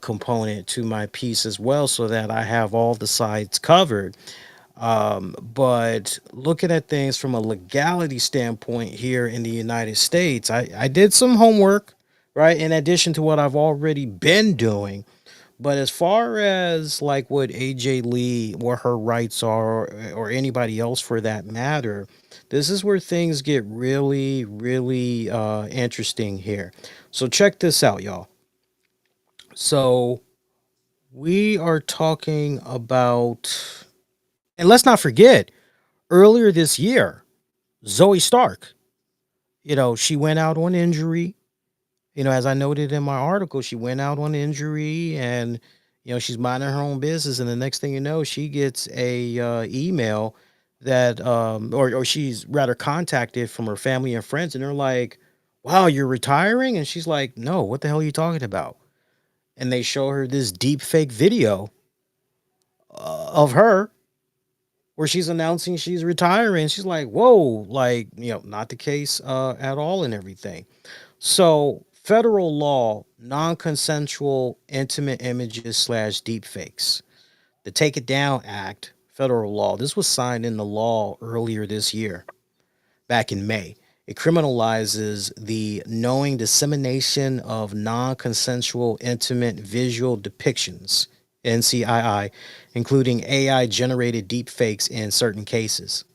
component to my piece as well, so that I have all the sides covered. But looking at things from a legality standpoint here in the United States, I did some homework, right? In addition to what I've already been doing. But as far as like what AJ Lee, what her rights are, or anybody else for that matter, this is where things get really, really interesting here. So check this out, y'all. So we are talking about, and let's not forget, earlier this year, Zoe Stark, she went out on injury. As I noted in my article, she went out on injury, and she's minding her own business, and the next thing you know, she gets a email that or she's rather contacted from her family and friends, and they're like, "Wow, you're retiring?" And she's like, "No, what the hell are you talking about?" And they show her this deep fake video of her where she's announcing she's retiring. She's like, "Whoa," like, not the case at all and everything. So, federal law, non-consensual intimate images slash deepfakes. The Take It Down Act, federal law. This was signed into law earlier this year, back in May. It criminalizes the knowing dissemination of non-consensual intimate visual depictions, NCII, including AI generated deepfakes in certain cases.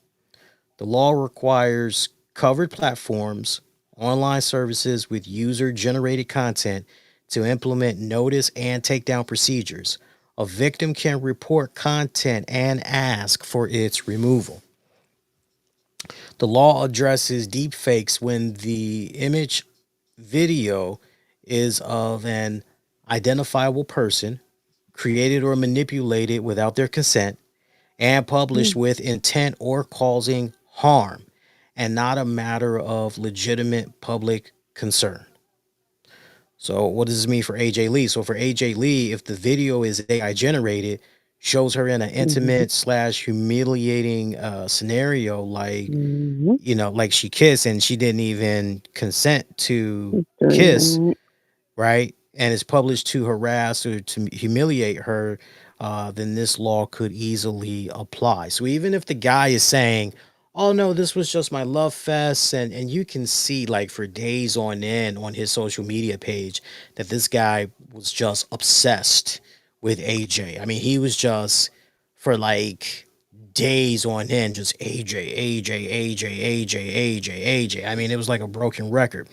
The law requires covered platforms, online services with user generated content to implement notice and takedown procedures. A victim can report content and ask for its removal. The law addresses deepfakes when the image video is of an identifiable person, created or manipulated without their consent, and published with intent or causing harm, and not a matter of legitimate public concern. So, what does this mean for AJ Lee? So, for AJ Lee, if the video is AI generated, shows her in an Hmm. intimate slash humiliating scenario, like, Hmm. like she kissed and she didn't even consent to kiss, Hmm. right? And it's published to harass or to humiliate her, then this law could easily apply. So even if the guy is saying, "Oh no, this was just my love fest," and you can see like for days on end on his social media page that this guy was just obsessed with AJ. I mean, he was just for like days on end, just AJ, AJ, AJ, AJ, AJ, AJ. I mean, it was like a broken record.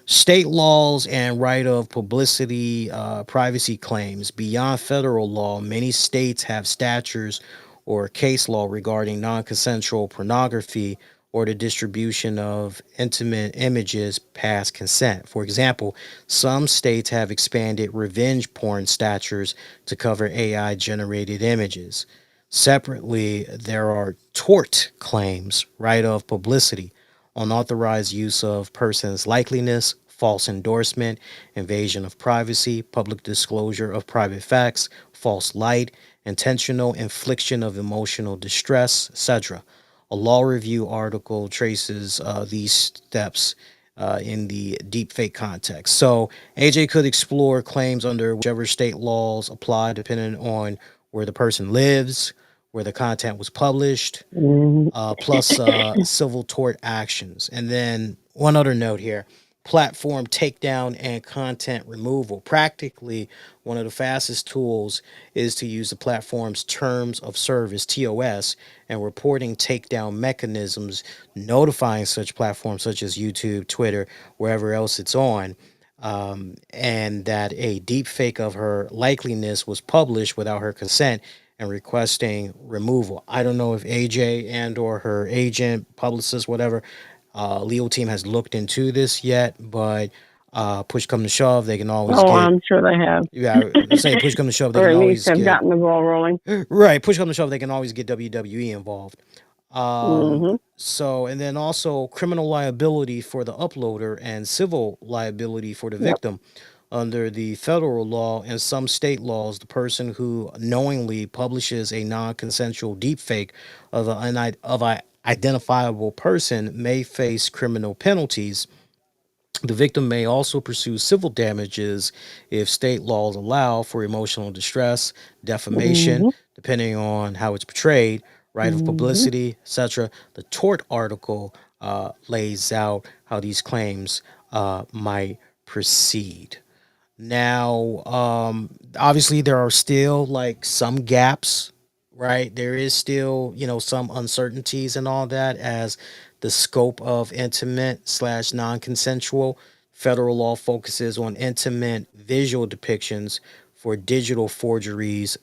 State laws and right of publicity privacy claims. Beyond federal law, many states have statutes or case law regarding non-consensual pornography or the distribution of intimate images past consent. For example, some states have expanded revenge porn statutes to cover AI generated images. Separately, there are tort claims, right of publicity, unauthorized use of person's likeliness, false endorsement, invasion of privacy, public disclosure of private facts, false light, intentional infliction of emotional distress, etc. A law review article traces these steps in the deepfake context. So AJ could explore claims under whichever state laws apply, depending on where the person lives, where the content was published, plus civil tort actions. And then one other note here: platform takedown and content removal. Practically, one of the fastest tools is to use the platform's terms of service, TOS, and reporting takedown mechanisms, notifying such platforms such as YouTube, Twitter, wherever else it's on. And that a deep fake of her likeliness was published without her consent and requesting removal. I don't know if AJ and or her agent, publicist, whatever, legal team has looked into this yet, but push come to shove, they can always get. I'm sure they have. Yeah, say push come to shove, they Or can at always least have get. gotten the ball rolling. Right, push come to shove, they can always get WWE involved. Mm-hmm. So, and then also criminal liability for the uploader and civil liability for the Yep. victim. Under the federal law and some state laws, the person who knowingly publishes a non-consensual deepfake of a identifiable person may face criminal penalties. The victim may also pursue civil damages if state laws allow for emotional distress, defamation, Mm-hmm. depending on how it's portrayed, right of Mm-hmm. publicity, etc. The tort article lays out how these claims might proceed. Now, obviously, there are still like some gaps, right? There is still, some uncertainties and all that as the scope of intimate slash non consensual. Federal law focuses on intimate visual depictions for digital forgeries,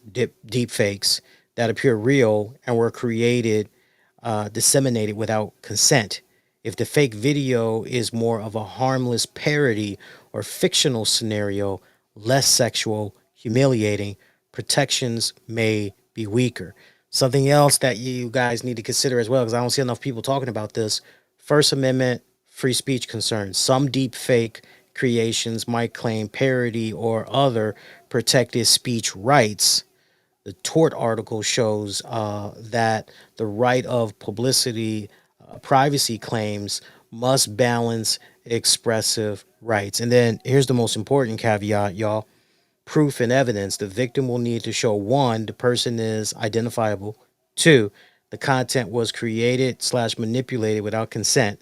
deep fakes that appear real and were created, disseminated without consent. If the fake video is more of a harmless parody or fictional scenario, less sexual, humiliating, protections may be weaker. Something else that you guys need to consider as well, because I don't see enough people talking about this: First Amendment free speech concerns. Some deep fake creations might claim parody or other protected speech rights. The tort article shows that the right of publicity, privacy claims must balance expressive rights. And then here's the most important caveat, y'all: proof and evidence. The victim will need to show: one, the person is identifiable; two, the content was created slash manipulated without consent;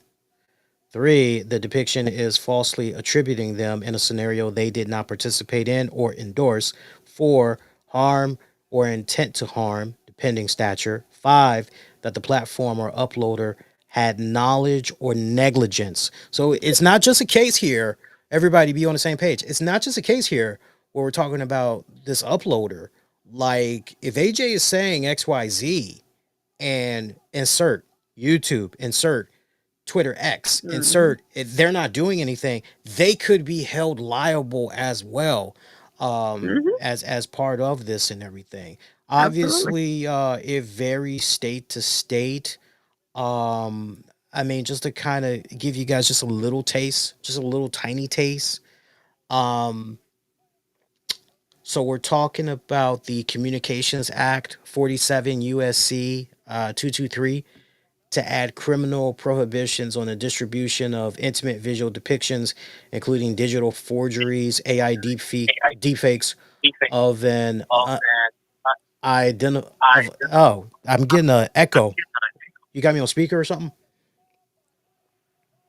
three, the depiction is falsely attributing them in a scenario they did not participate in or endorse; four, harm or intent to harm, depending stature; five, that the platform or uploader had knowledge or negligence. So it's not just a case here. Everybody be on the same page. It's not just a case here where we're talking about this uploader. Like if AJ is saying XYZ and insert YouTube, insert Twitter X, Mm-hmm. insert if they're not doing anything, they could be held liable as well, Mm-hmm. as part of this and everything. Absolutely. Obviously, it varies state to state. I mean, just to kind of give you guys just a little taste, just a little tiny taste. Um, so we're talking about the Communications Act 47 USC 223 to add criminal prohibitions on the distribution of intimate visual depictions, including digital forgeries, AI deepfakes of an of. Oh, I'm getting a echo. You got me on speaker or something?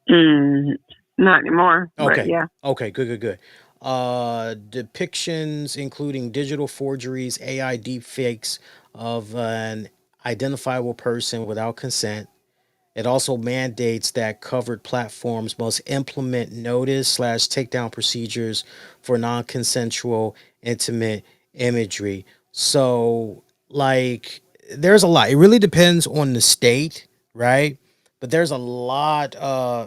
Mm, not anymore, but Okay. yeah. Okay. Good. Good. Good. Depictions including digital forgeries, AI deepfakes of an identifiable person without consent. It also mandates that covered platforms must implement notice slash takedown procedures for non-consensual intimate imagery. So, like, there's a lot. It really depends on the state, right? But there's a lot.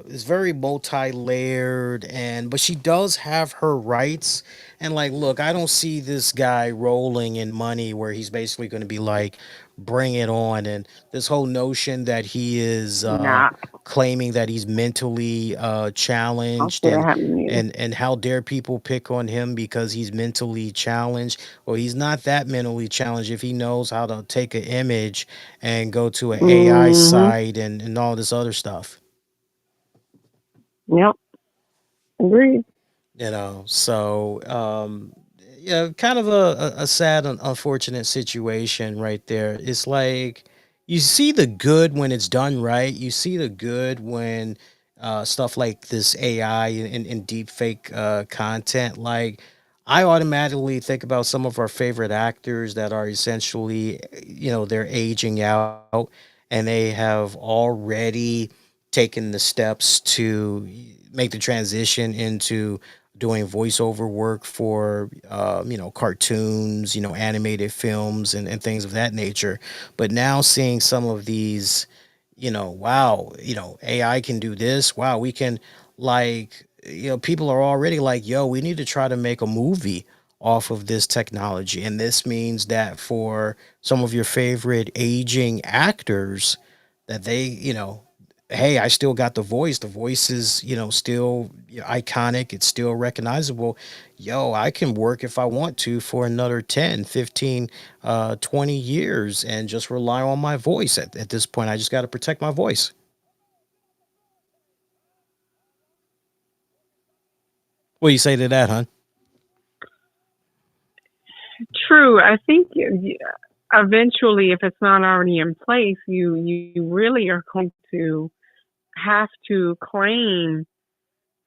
It's very multi-layered, and but she does have her rights, And like, look, I don't see this guy rolling in money where he's basically going to be like, bring it on. And this whole notion that he is Nah, claiming that he's mentally I don't challenged, see that happening either. and how dare people pick on him because he's mentally challenged. Well, he's not that mentally challenged if he knows how to take an image and go to an AI Mm-hmm. site and all this other stuff. Yep. Agreed. So yeah, kind of a sad and unfortunate situation right there. It's like you see the good when it's done right. You see the good when stuff like this AI and deep fake content. Like, I automatically think about some of our favorite actors that are essentially, they're aging out, and they have already taken the steps to make the transition into doing voiceover work for cartoons, animated films and things of that nature. But now seeing some of these, wow, AI can do this. Wow, we can, like, people are already like, yo, we need to try to make a movie off of this technology. And this means that for some of your favorite aging actors, that they, hey, I still got the voice. The voice is, still iconic. It's still recognizable. Yo, I can work if I want to for another 10, 15, 20 years and just rely on my voice. At this point, I just got to protect my voice. What do you say to that, huh? True. I think eventually, if it's not already in place, you really are going to have to claim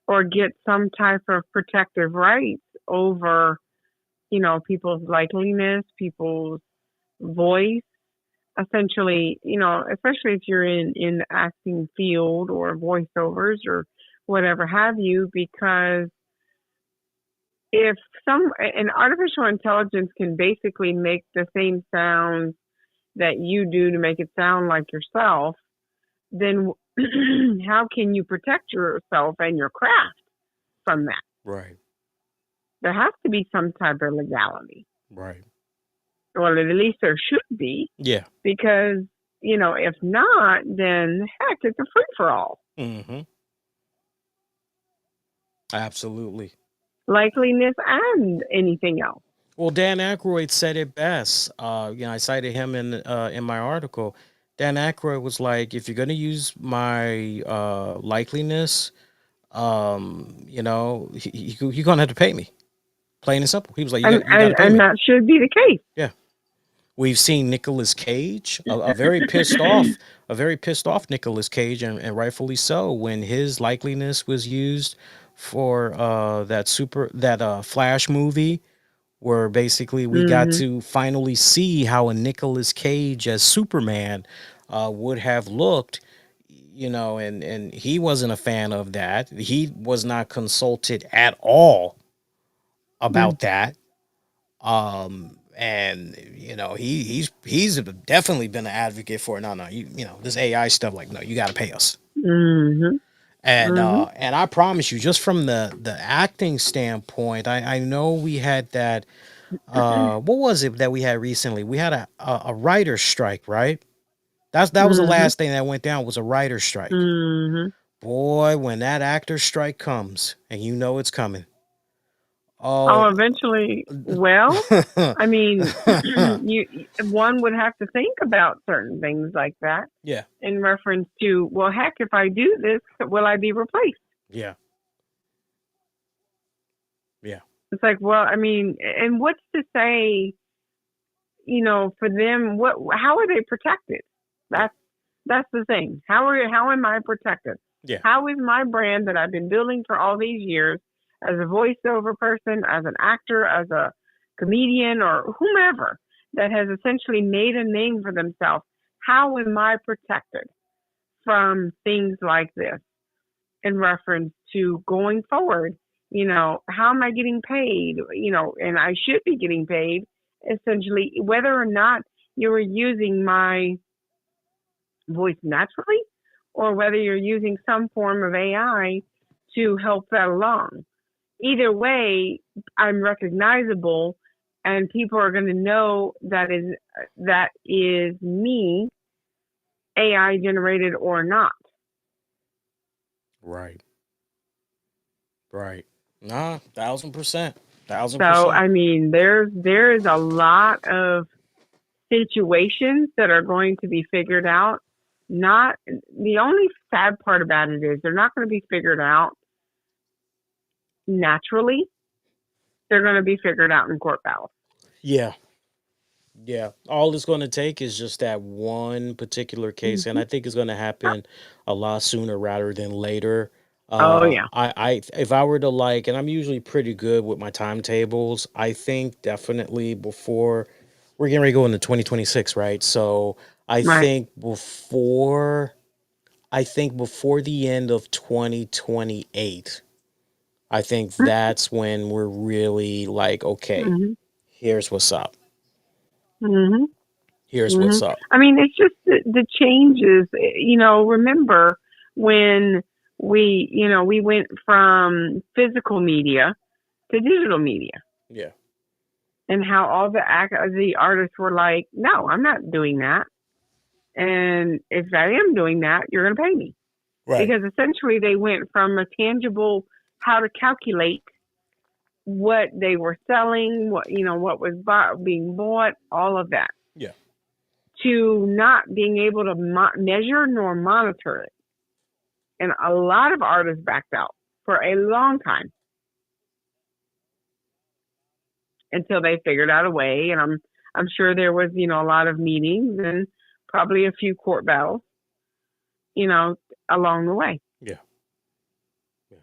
or get some type of protective rights over, people's likeliness, people's voice. Essentially, especially if you're in the acting field or voiceovers or whatever have you, because if an artificial intelligence can basically make the same sounds that you do to make it sound like yourself, then how can you protect yourself and your craft from that? Right, There has to be some type of legality. right. Well, at least there should be, Yeah. because, if not, then heck, it's a free for all. Mm-hmm. Absolutely. Likeliness and anything else. Well, Dan Aykroyd said it best. I cited him in my article. Dan Aykroyd was like, if you're gonna use my likeliness, you're gonna have to pay me. Plain and simple. He was like, And, you got to and, pay and me. that should be the case. Yeah. We've seen Nicolas Cage, a very pissed off, Nicolas Cage, and rightfully so, when his likeliness was used for that Flash movie, where basically we got Hmm. to finally see how a Nicolas Cage as Superman would have looked, and he wasn't a fan of that. He was not consulted at all about that. And he's definitely been an advocate for, no, this AI stuff, like, no, you got to pay us. Hmm. Hmm. And I promise you, just from the acting standpoint, I know we had that. What was it that we had recently? We had a writer's strike, right? That was the Hmm. last thing that went down, was a writer's strike. Hmm. Boy, when that actor's strike comes, and you know it's coming. Oh, Oh, eventually, well, I mean, one would have to think about certain things like that yeah, in reference to, well, heck, if I do this, will I be replaced? yeah, yeah, It's like, well, I mean, and what's to say, for them, how are they protected? yeah, That's the thing. How am I protected? yeah. How is my brand that I've been building for all these years as a voiceover person, as an actor, as a comedian, or whomever that has essentially made a name for themselves? How am I protected from things like this in reference to going forward? How am I getting paid? And I should be getting paid essentially, whether or not you're using my voice naturally, or whether you're using some form of AI to help that along. either way, I'm recognizable, and people are going to know that is me, AI generated or not. Right. Right. Nah, 1,000%. 1,000%. So I mean, there is a lot of situations that are going to be figured out. Not the only sad part about it is they're not going to be figured out naturally. They're going to be figured out in court battles. Yeah. Yeah. All it's going to take is just that one particular case. And I think it's going to happen a lot sooner rather than later. Oh yeah. If I were to like, and I'm usually pretty good with my timetables, I think definitely before we're getting ready to go into 2026, right? So I Right. think before the end of 2028, I think that's when we're really like, okay, Mm-hmm. here's what's up. Mm-hmm. Here's Mm-hmm. what's up. I mean, it's just the changes. You know, remember when we went from physical media to digital media, Yeah. and how all the artists were like, "No, I'm not doing that." And if I am doing that, you're going to pay me. Right. Because essentially they went from a tangible, how to calculate what they were selling, what was being bought, all of that, Yeah. to not being able to measure nor monitor it. And a lot of artists backed out for a long time until they figured out a way. And I'm sure there was, a lot of meetings and probably a few court battles, along the way. Yeah. Yeah.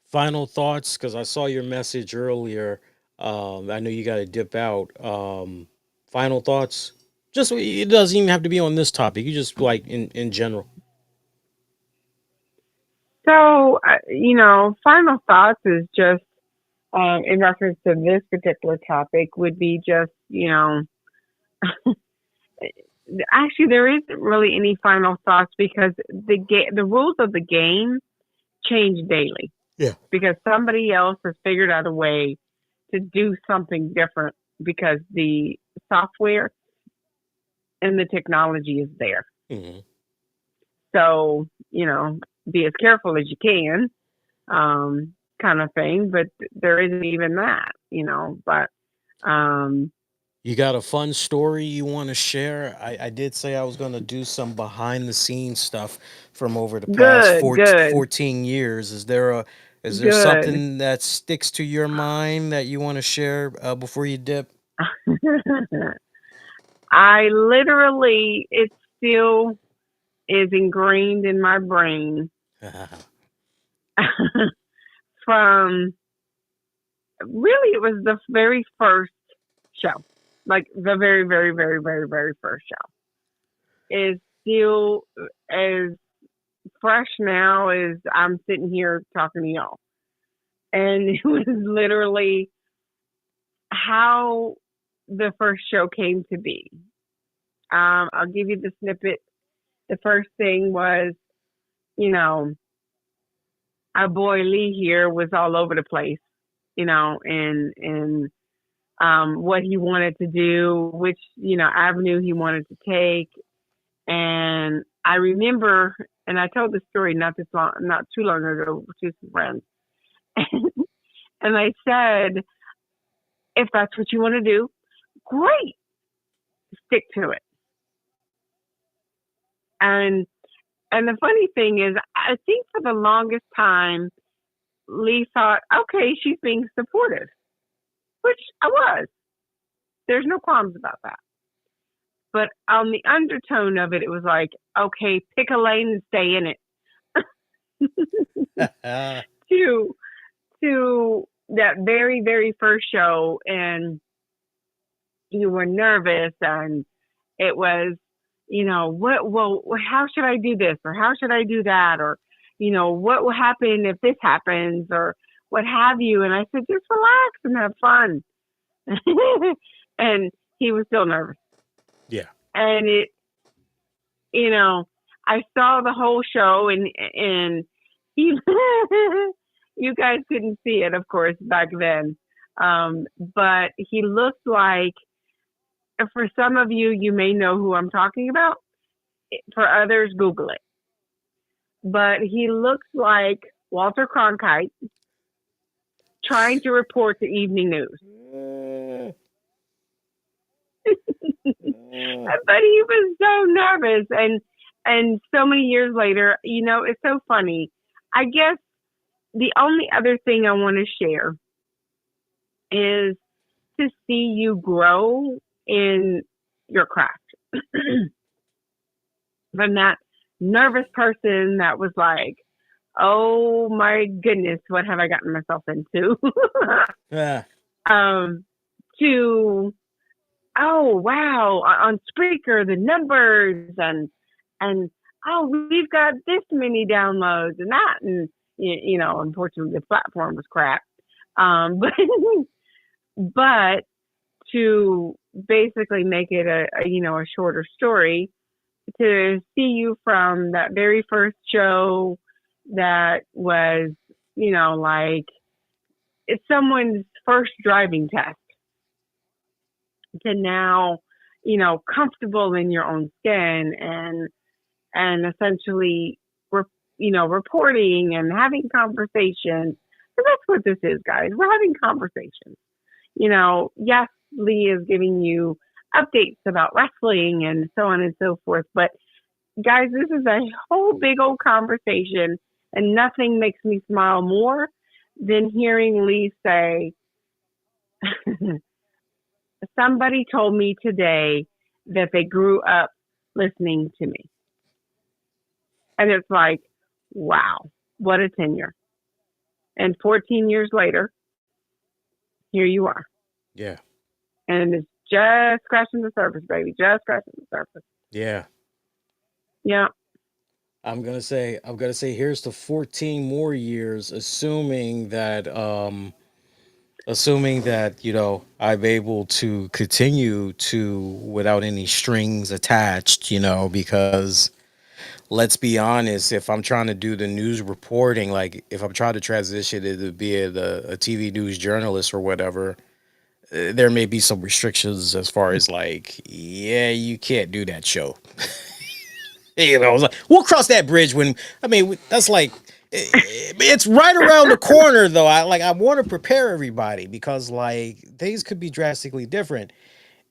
Final thoughts, because I saw your message earlier. I know you got to dip out. Final thoughts. Just it doesn't even have to be on this topic. You just like in general. So, final thoughts is just, in reference to this particular topic, would be just, actually, there isn't really any final thoughts because the rules of the game change daily. Yeah. Because somebody else has figured out a way to do something different because the software and the technology is there. Mm-hmm. So, be as careful as you can, kind of thing. But there isn't even that, but, You got a fun story you want to share? I did say I was going to do some behind the scenes stuff from over the past good. 14 years. Is there Good. something that sticks to your mind that you want to share before you dip? I literally, it still is ingrained in my brain from, really, it was the very first show. Like the very, very, very, very, very first show is still as fresh now as I'm sitting here talking to y'all. And it was literally how the first show came to be. I'll give you the snippet. The first thing was, our boy Lee here was all over the place, and what he wanted to do, which, avenue he wanted to take. And I remember, and I told the story not too long ago to some friends. And I said, if that's what you want to do, great, stick to it. And the funny thing is, I think for the longest time, Lee thought, okay, she's being supportive, which I was. There's no qualms about that. But on the undertone of it, it was like, okay, pick a lane and stay in it. to that very, very first show, and you were nervous, and it was, how should I do this, or how should I do that, or, what will happen if this happens, or what have you. And I said, just relax and have fun. And he was still nervous. Yeah. And I saw the whole show, and he, You guys couldn't see it, of course, back then. But he looked like, for some of you, you may know who I'm talking about. For others, Google it. But he looks like Walter Cronkite trying to report the evening news. But he was so nervous, and so many years later, it's so funny. I guess the only other thing I want to share is to see you grow in your craft. From that nervous person that was like, oh my goodness, what have I gotten myself into? Yeah. To, oh wow, on Spreaker, the numbers and oh, we've got this many downloads and that, and unfortunately the platform was crap. But to basically make it a shorter story, to see you from that very first show that was, like it's someone's first driving test, to now, comfortable in your own skin and essentially, reporting and having conversations. So that's what this is, guys. We're having conversations. Yes, Lee is giving you updates about wrestling and so on and so forth. But guys, this is a whole big old conversation, and nothing makes me smile more than hearing Lee say, somebody told me today that they grew up listening to me. And it's like, wow, what a tenure. And 14 years later, here you are. Yeah. And it's just scratching the surface, baby. Just scratching the surface. Yeah. Yeah. I'm gonna say here's to 14 more years, assuming that I'm able to continue to without any strings attached, because let's be honest, if I'm trying to do the news reporting, like if I'm trying to transition it to be a TV news journalist or whatever, there may be some restrictions as far as like, yeah, you can't do that show. We'll cross that bridge that's like, it's right around the corner though. I want to prepare everybody because like things could be drastically different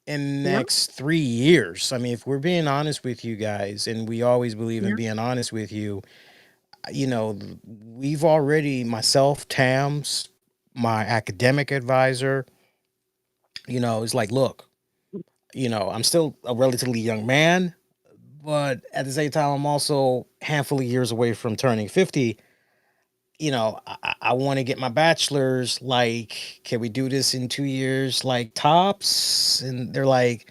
in the next 3 years. I mean, if we're being honest with you guys, and we always believe in being honest with you, we've already, myself, Tams, my academic advisor, it's like, look, I'm still a relatively young man, but at the same time, I'm also a handful of years away from turning 50. I want to get my bachelor's. Like, can we do this in 2 years, like tops? And they're like,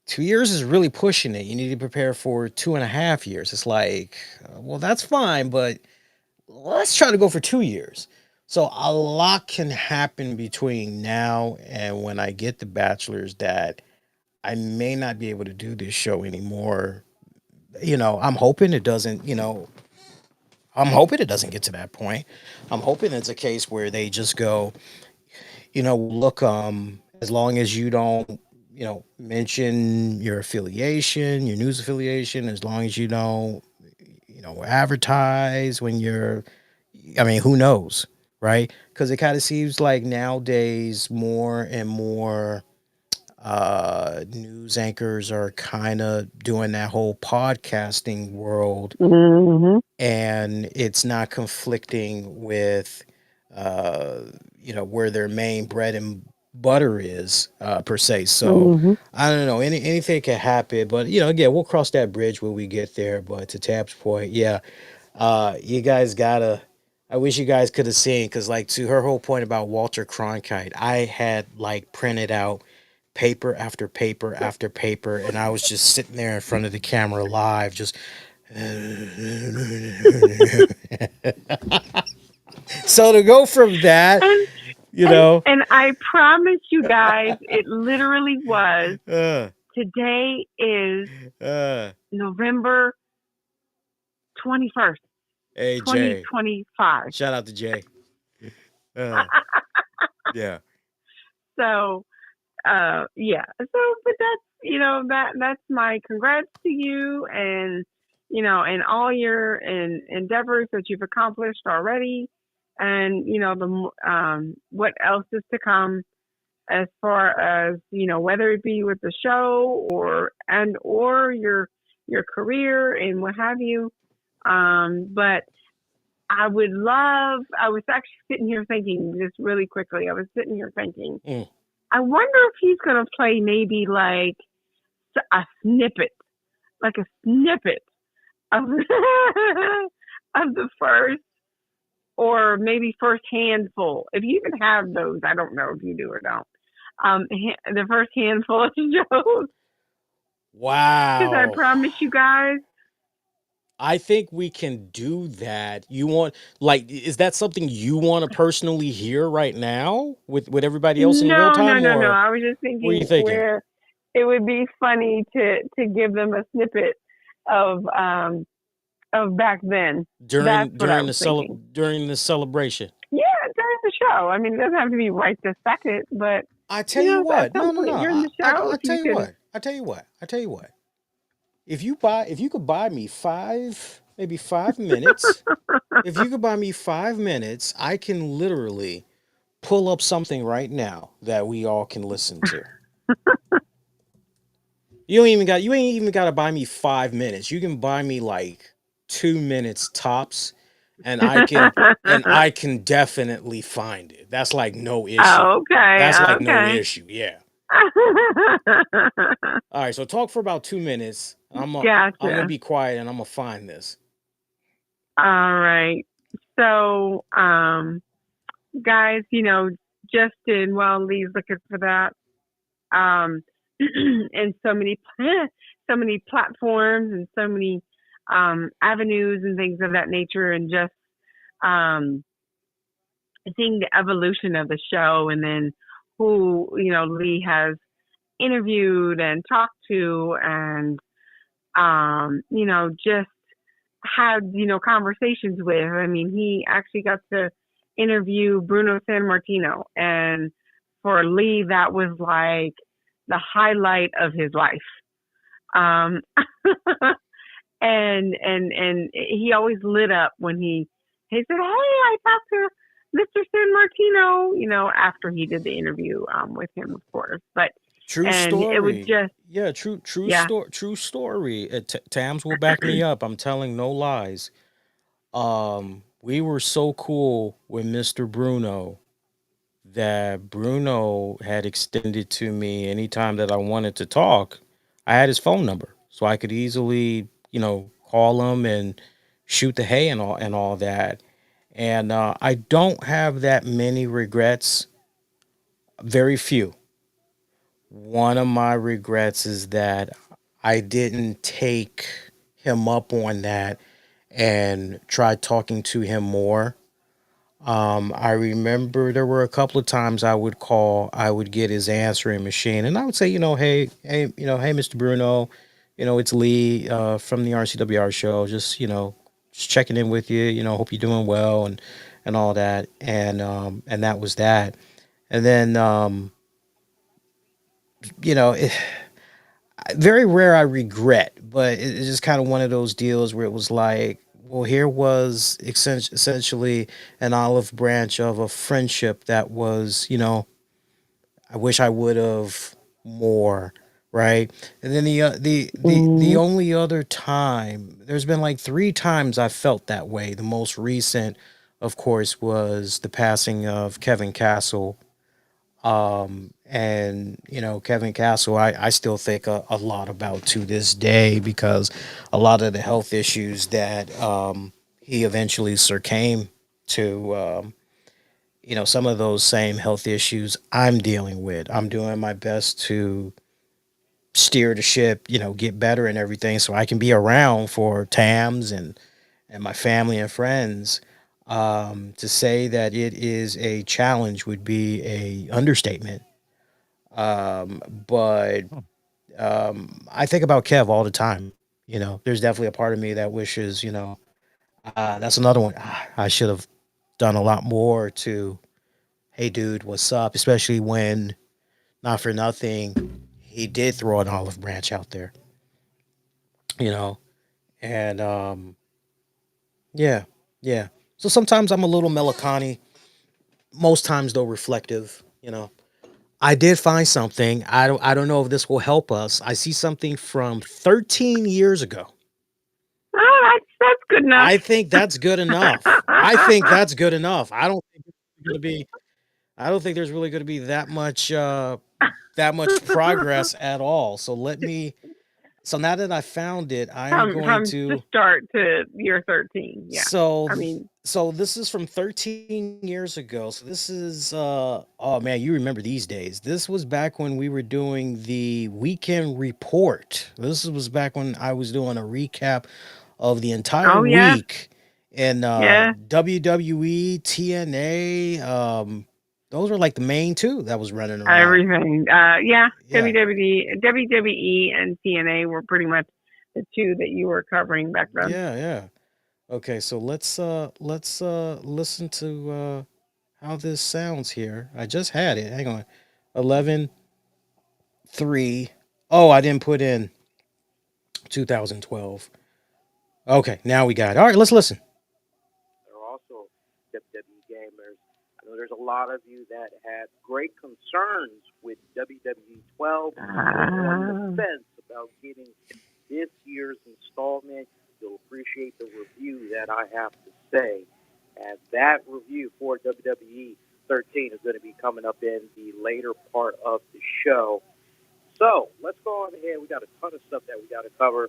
2 years is really pushing it. You need to prepare for 2.5 years. It's like, well, that's fine, but let's try to go for 2 years. So a lot can happen between now and when I get the bachelor's that I may not be able to do this show anymore. I'm hoping it doesn't, get to that point. I'm hoping it's a case where they just go, look, as long as you don't, mention your affiliation, your news affiliation, as long as you don't, advertise when who knows, right? Because it kind of seems like nowadays more and more news anchors are kind of doing that whole podcasting world, and it's not conflicting with where their main bread and butter is per se. So I don't know, anything can happen, but again, we'll cross that bridge when we get there. But to Tap's point, you guys gotta, I wish you guys could have seen, because like to her whole point about Walter Cronkite, I had like printed out paper after paper after paper, and I was just sitting there in front of the camera live, just so to go from that, and I promise you guys, it literally was. Today is November 21st, hey, 2025. Shout out to Jay. Yeah. So, yeah. So, but that's, that's my congrats to you, and, and all your endeavors that you've accomplished already. And, what else is to come as far as, whether it be with the show or your career and what have you. But I was actually sitting here thinking, just really quickly, I was sitting here thinking, I wonder if he's going to play maybe like a snippet, of, of the first, or maybe first handful. If you even have those, I don't know if you do or don't. The first handful of shows. Because I Wow. promise you guys, I think we can do that. You want, like, is that something you want to personally hear right now with everybody else in real no, no, time, no, no. or I was just what are you thinking thinking? where it would be funny to give them a snippet of back then. That's what I was thinking. During the celebration? Yeah, during the show. I mean, it doesn't have to be right this second, but I tell you at what. some No, no, point no. during the show, I if tell you you can. what. I tell you what. I tell you what. If you could buy me maybe 5 minutes, if you could buy me 5 minutes, I can literally pull up something right now that we all can listen to. You ain't even got to buy me 5 minutes. You can buy me like 2 minutes tops, and I can definitely find it. That's like no issue. Oh, okay, That's like no okay. issue. Yeah. All right. So talk for about 2 minutes. I'm gonna Gotcha. be quiet and I'm gonna find this. All right. So, guys, Justin, while Lee's looking for that, and so many platforms and so many avenues and things of that nature, and just um, seeing the evolution of the show, and then who Lee has interviewed and talked to, and just had conversations with. I mean, he actually got to interview Bruno San Martino, and for Lee, that was like the highlight of his life. Um, and he always lit up when he said, "Hey, I talked to Mr. San Martino," after he did the interview with him, of course. But True and it was story. just, Yeah, yeah. true story. Tams will back me up. I'm telling no lies. We were so cool with Mr. Bruno that Bruno had extended to me anytime that I wanted to talk. I had his phone number, so I could easily, call him and shoot the hay and all that. And I don't have that many regrets. Very few. One of my regrets is that I didn't take him up on that and try talking to him more. I remember there were a couple of times I would get his answering machine, and I would say, hey, Mr. Bruno, it's Lee from the RCWR show. Just checking in with you. Hope you're doing well and all that, and that was that. And then, you know, it, very rare I regret, but it's just kind of one of those deals where it was like, well, here was essentially an olive branch of a friendship that was, I wish I would have more, right? And then the Mhm. only other time, there's been like three times I felt that way. The most recent, of course, was the passing of Kevin Castle. And Kevin Castle, I still think a lot about to this day, because a lot of the health issues that he eventually succumbed to, some of those same health issues I'm dealing with. I'm doing my best to steer the ship, get better and everything, so I can be around for Tams and my family and friends. To say that it is a challenge would be a understatement. But I think about Kev all the time. There's definitely a part of me that wishes, that's another one. I should have done a lot more to hey, dude, what's up? Especially when, not for nothing, he did throw an olive branch out there, you know? And yeah, yeah. So sometimes I'm a little melancholy, most times, though, reflective, you know? I did find something. I don't know if this will help us. I see something from 13 years ago. Oh, that's good enough. I think that's good enough. I think that's good enough. I don't think there's really going to be that much progress at all. So now that I found it, I'm going From the to start to year 13. Yeah. so I th- mean, so this is from 13 years ago. So this is oh man, you remember these days. This was back when we were doing the weekend report. This was back when I was doing a recap of the entire oh yeah, week in yeah, WWE, TNA. Those were like the main two that was running around. everything. Yeah, Yeah. WWE and TNA were pretty much the two that you were covering back then. Yeah, yeah. Okay, so let's listen to how this sounds here. I just had it. Hang on. 11/3. Oh, I didn't put in 2012. Okay, now we got it. All right, let's listen. Are also WWE gamers. I know there's a lot of you that had great concerns with WWE 12 on the fence about getting this year's installment. You'll appreciate the review that I have to say. And that review for WWE 13 is going to be coming up in the later part of the show. So let's go on ahead. We got a ton of stuff that we got to cover.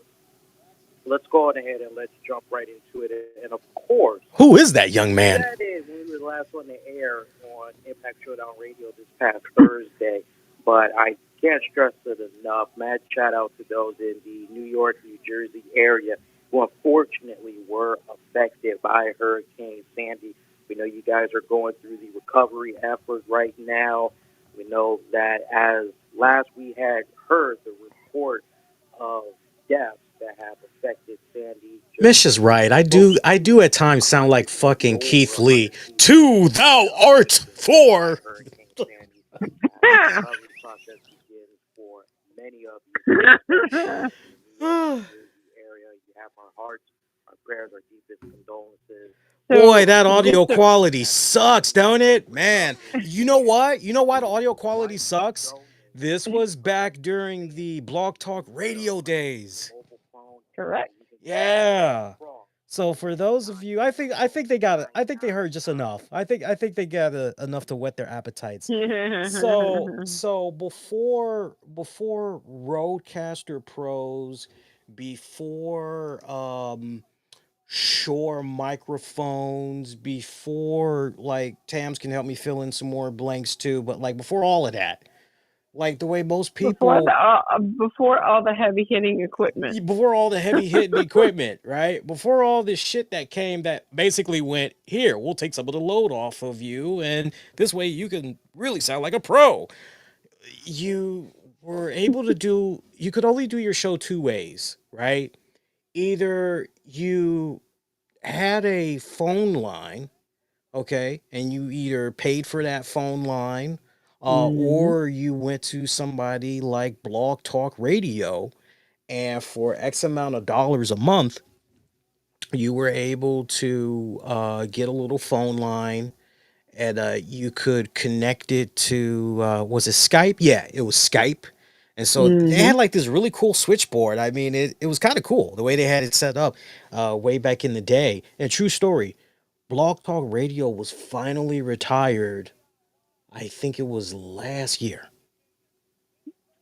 Let's go on ahead and let's jump right into it. And of course, Who is that young man? that is, we were the last one to air on Impact Showdown Radio this past Thursday. But I can't stress it enough. Mad shout out to those in the New York, New Jersey area who unfortunately were affected by Hurricane Sandy. We know you guys are going through the recovery effort right now. We know that as last we had heard the report of deaths that have affected Sandy. Mish is right. I do at times sound like fucking Keith Lee. Two thou art for. Hurricane Sandy. The recovery process begins for many of you. In the New York, New Jersey area, you have our hearts, our prayers, our deepest condolences. Boy, that audio quality sucks, don't it? Man, you know what? You know why the audio quality sucks? This was back during the Blog Talk Radio days. Correct. Yeah. So for those of you, I think they heard just enough. I think they got enough to whet their appetites. So before Roadcaster Pros, before Shure microphones, before like Tams can help me fill in some more blanks too, but like before all of that, like the way most people before all the heavy hitting equipment. before all the heavy hitting equipment, right? Before all this shit that came that basically went, here, we'll take some of the load off of you, and this way you can really sound like a pro. You were able to you could only do your show two ways, right? Either you had a phone line, okay, and you either paid for that phone line, or you went to somebody like Blog Talk Radio, and for X amount of dollars a month, you were able to get a little phone line, and you could connect it to was it Skype? Yeah, it was Skype. And so they had like this really cool switchboard. I mean, it was kind of cool the way they had it set up way back in the day. And true story, Blog Talk Radio was finally retired. I think it was last year.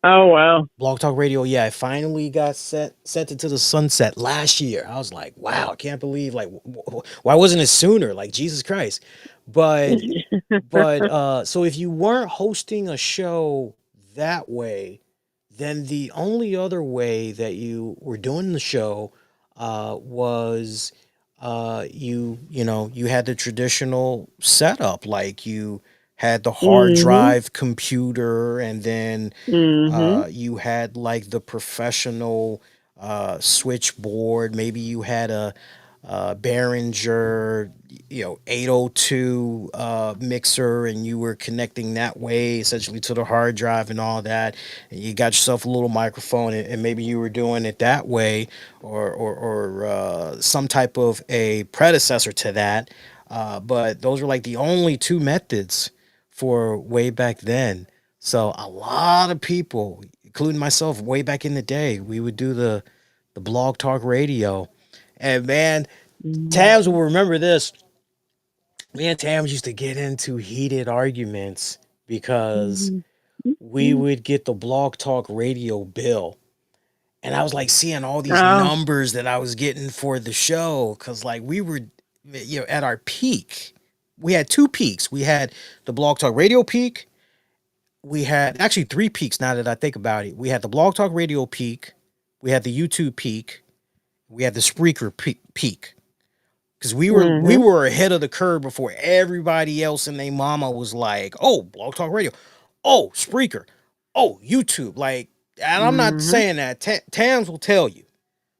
Oh wow. Blog Talk Radio, yeah, it finally got sent into the sunset last year. I was like, wow, I can't believe, like, why wasn't it sooner? Like, Jesus Christ. But so if you weren't hosting a show that way, then the only other way that you were doing the show was you had the traditional setup, like you had the hard drive computer, and then you had like the professional switchboard. Maybe you had Behringer, 802 mixer, and you were connecting that way essentially to the hard drive and all that. And you got yourself a little microphone, and maybe you were doing it that way, or some type of a predecessor to that. But those were like the only two methods for way back then. So a lot of people, including myself, way back in the day, we would do the blog talk radio. And man, Tams will remember this. Me and Tams used to get into heated arguments because we would get the blog talk radio bill. And I was like seeing all these Oh. numbers that I was getting for the show. Cause like we were, at our peak. We had two peaks. We had the blog talk radio peak. We had actually three peaks now that I think about it. We had the blog talk radio peak. We had the YouTube peak. We had the Spreaker peak. Because we were ahead of the curve before everybody else and their mama was like, oh, Blog Talk Radio, oh, Spreaker, oh, YouTube. Like, and I'm not saying that. Tams will tell you.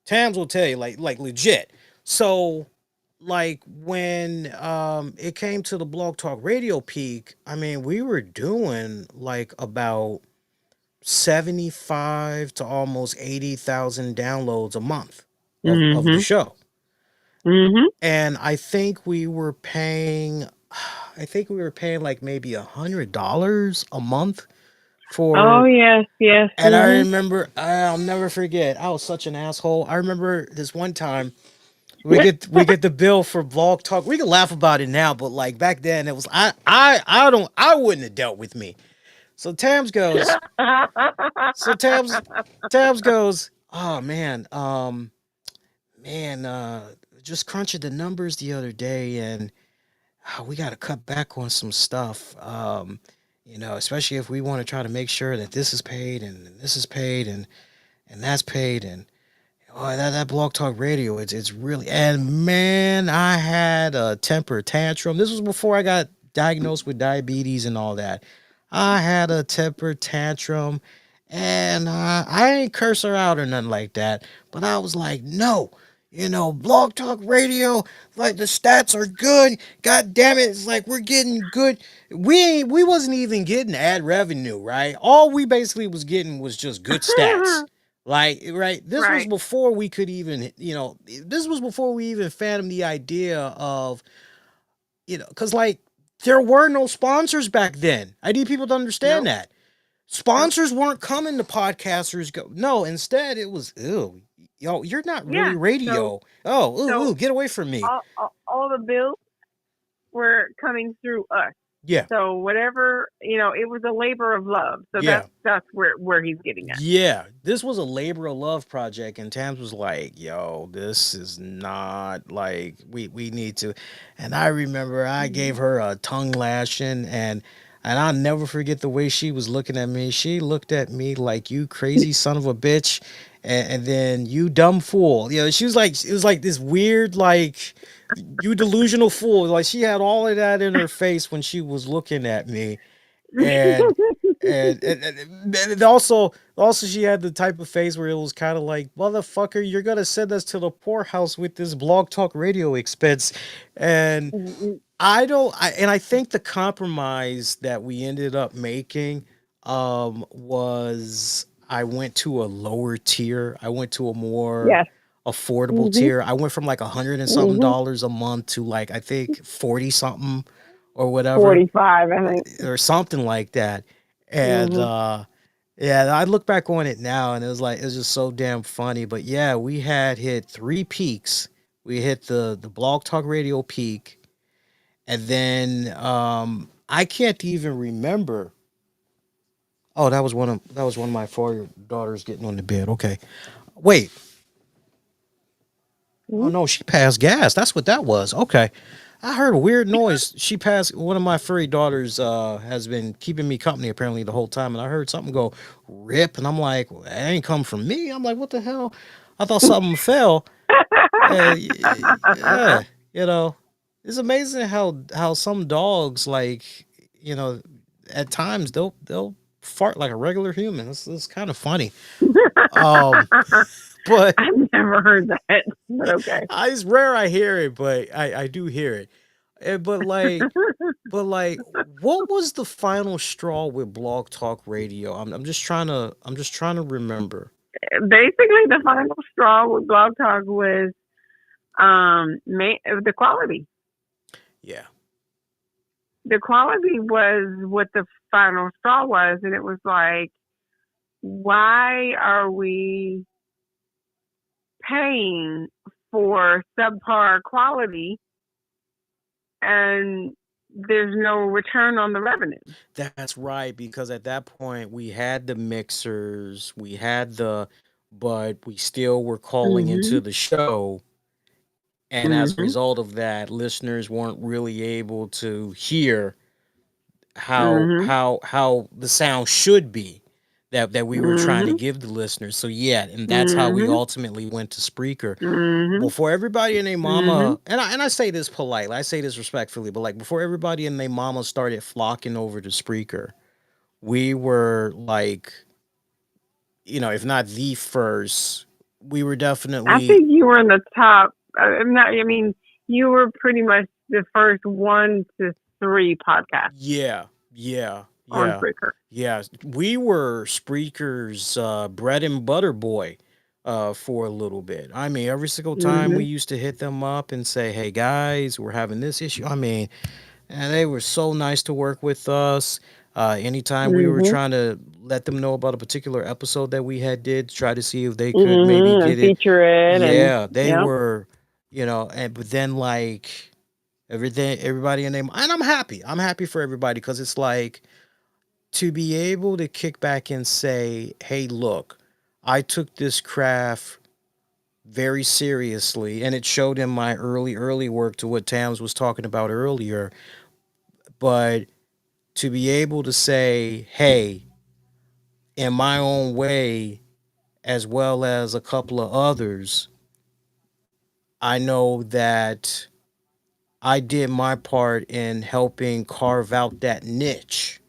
Tams will tell you, like legit. So, like when it came to the Blog Talk Radio peak, I mean, we were doing like about 75 to almost 80,000 downloads a month of the show. And I think we were paying like maybe $100 a month for. Oh yes. And I remember, I'll never forget. I was such an asshole. I remember this one time we get the bill for Blog Talk. We can laugh about it now, but like back then it was I wouldn't have dealt with me. So Tams goes. Tams goes. Oh man, just crunching the numbers the other day, and we got to cut back on some stuff. Especially if we want to try to make sure that this is paid and this is paid and that's paid, and that Blog Talk Radio, it's really. And man, I had a temper tantrum. This was before I got diagnosed with diabetes and all that. I had a temper tantrum, and I ain't curse her out or nothing like that, but I was like, no. Blog Talk Radio, like the stats are good. God damn it, it's like we're getting good. We wasn't even getting ad revenue, right? All we basically was getting was just good stats. Like, right? This was before we could even, this was before we even fathomed the idea of, because like there were no sponsors back then. I need people to understand that. Sponsors weren't coming to podcasters. No, instead it was, ew. Yo, you're not really radio. Get away from me. All the bills were coming through us. Yeah. So whatever, it was a labor of love. So that's where he's getting at. Yeah. This was a labor of love project, and Tams was like, yo, this is not like we need to. And I remember I gave her a tongue lashing, and I'll never forget the way she was looking at me. She looked at me like, you crazy son of a bitch. And then you dumb fool. She was like, it was like this weird, like, you delusional fool. Like she had all of that in her face when she was looking at me. And also she had the type of face where it was kind of like, motherfucker, you're going to send us to the poorhouse with this Blog Talk Radio expense. And I think the compromise that we ended up making was I went to a lower tier. I went to a more affordable tier. I went from like $100 and something dollars a month to like, I think 40 something or whatever. 45, I think. Or something like that. And I look back on it now and it was just so damn funny. But yeah, we had hit three peaks. We hit the Blog Talk Radio peak. And then I can't even remember. Oh, that was one of my four daughters getting on the bed. Okay. Wait. Oh no, she passed gas. That's what that was. Okay. I heard a weird noise. She passed. One of my furry daughters has been keeping me company apparently the whole time, and I heard something go rip, and I'm like, well, that ain't come from me. I'm like, what the hell? I thought something fell. Yeah, it's amazing how some dogs, like, at times they'll fart like a regular human. It's kind of funny. But I've never heard that. But okay. it's rare I hear it, but I do hear it. But like, what was the final straw with Blog Talk Radio? I'm just trying to remember. Basically, the final straw with Blog Talk was the quality. Yeah. The quality was what the final straw was, and it was like, why are we paying for subpar quality and there's no return on the revenue? That's right, because at that point we had the mixers, but we still were calling into Mhm. the show, and as a Mhm. result of that, listeners weren't really able to hear Mhm. how the sound should be that we were trying to Mhm. give the listeners. So yeah, and that's how we Mhm. ultimately went to Spreaker. Mhm. Before everybody and their Mhm. mama, and I say this politely, I say this respectfully, but like before everybody and their mama started flocking over to Spreaker, we were like, if not the first, we were I definitely. think you were in the top. I'm not. I mean, you were pretty much the first 1 to 3 podcasts Yeah, yeah, on yeah, Spreaker. yeah. We were Spreaker's bread and butter boy for a little bit. I mean, every single time we Mhm. used to hit them up and say, "Hey guys, we're having this issue." I mean, and they were so nice to work with us. Anytime we were Mhm. trying to let them know about a particular episode that we had did, try to see if they could maybe Mhm. get And it. feature it, and Yeah, they yeah. were, and but then like everybody in them, and I'm happy. I'm happy for everybody because it's like to be able to kick back and say, "Hey, look, I took this craft very seriously," and it showed in my early work to what Tams was talking about earlier. But to be able to say, "Hey, in my own way, as well as a couple of others, I know that I did my part in helping carve out that niche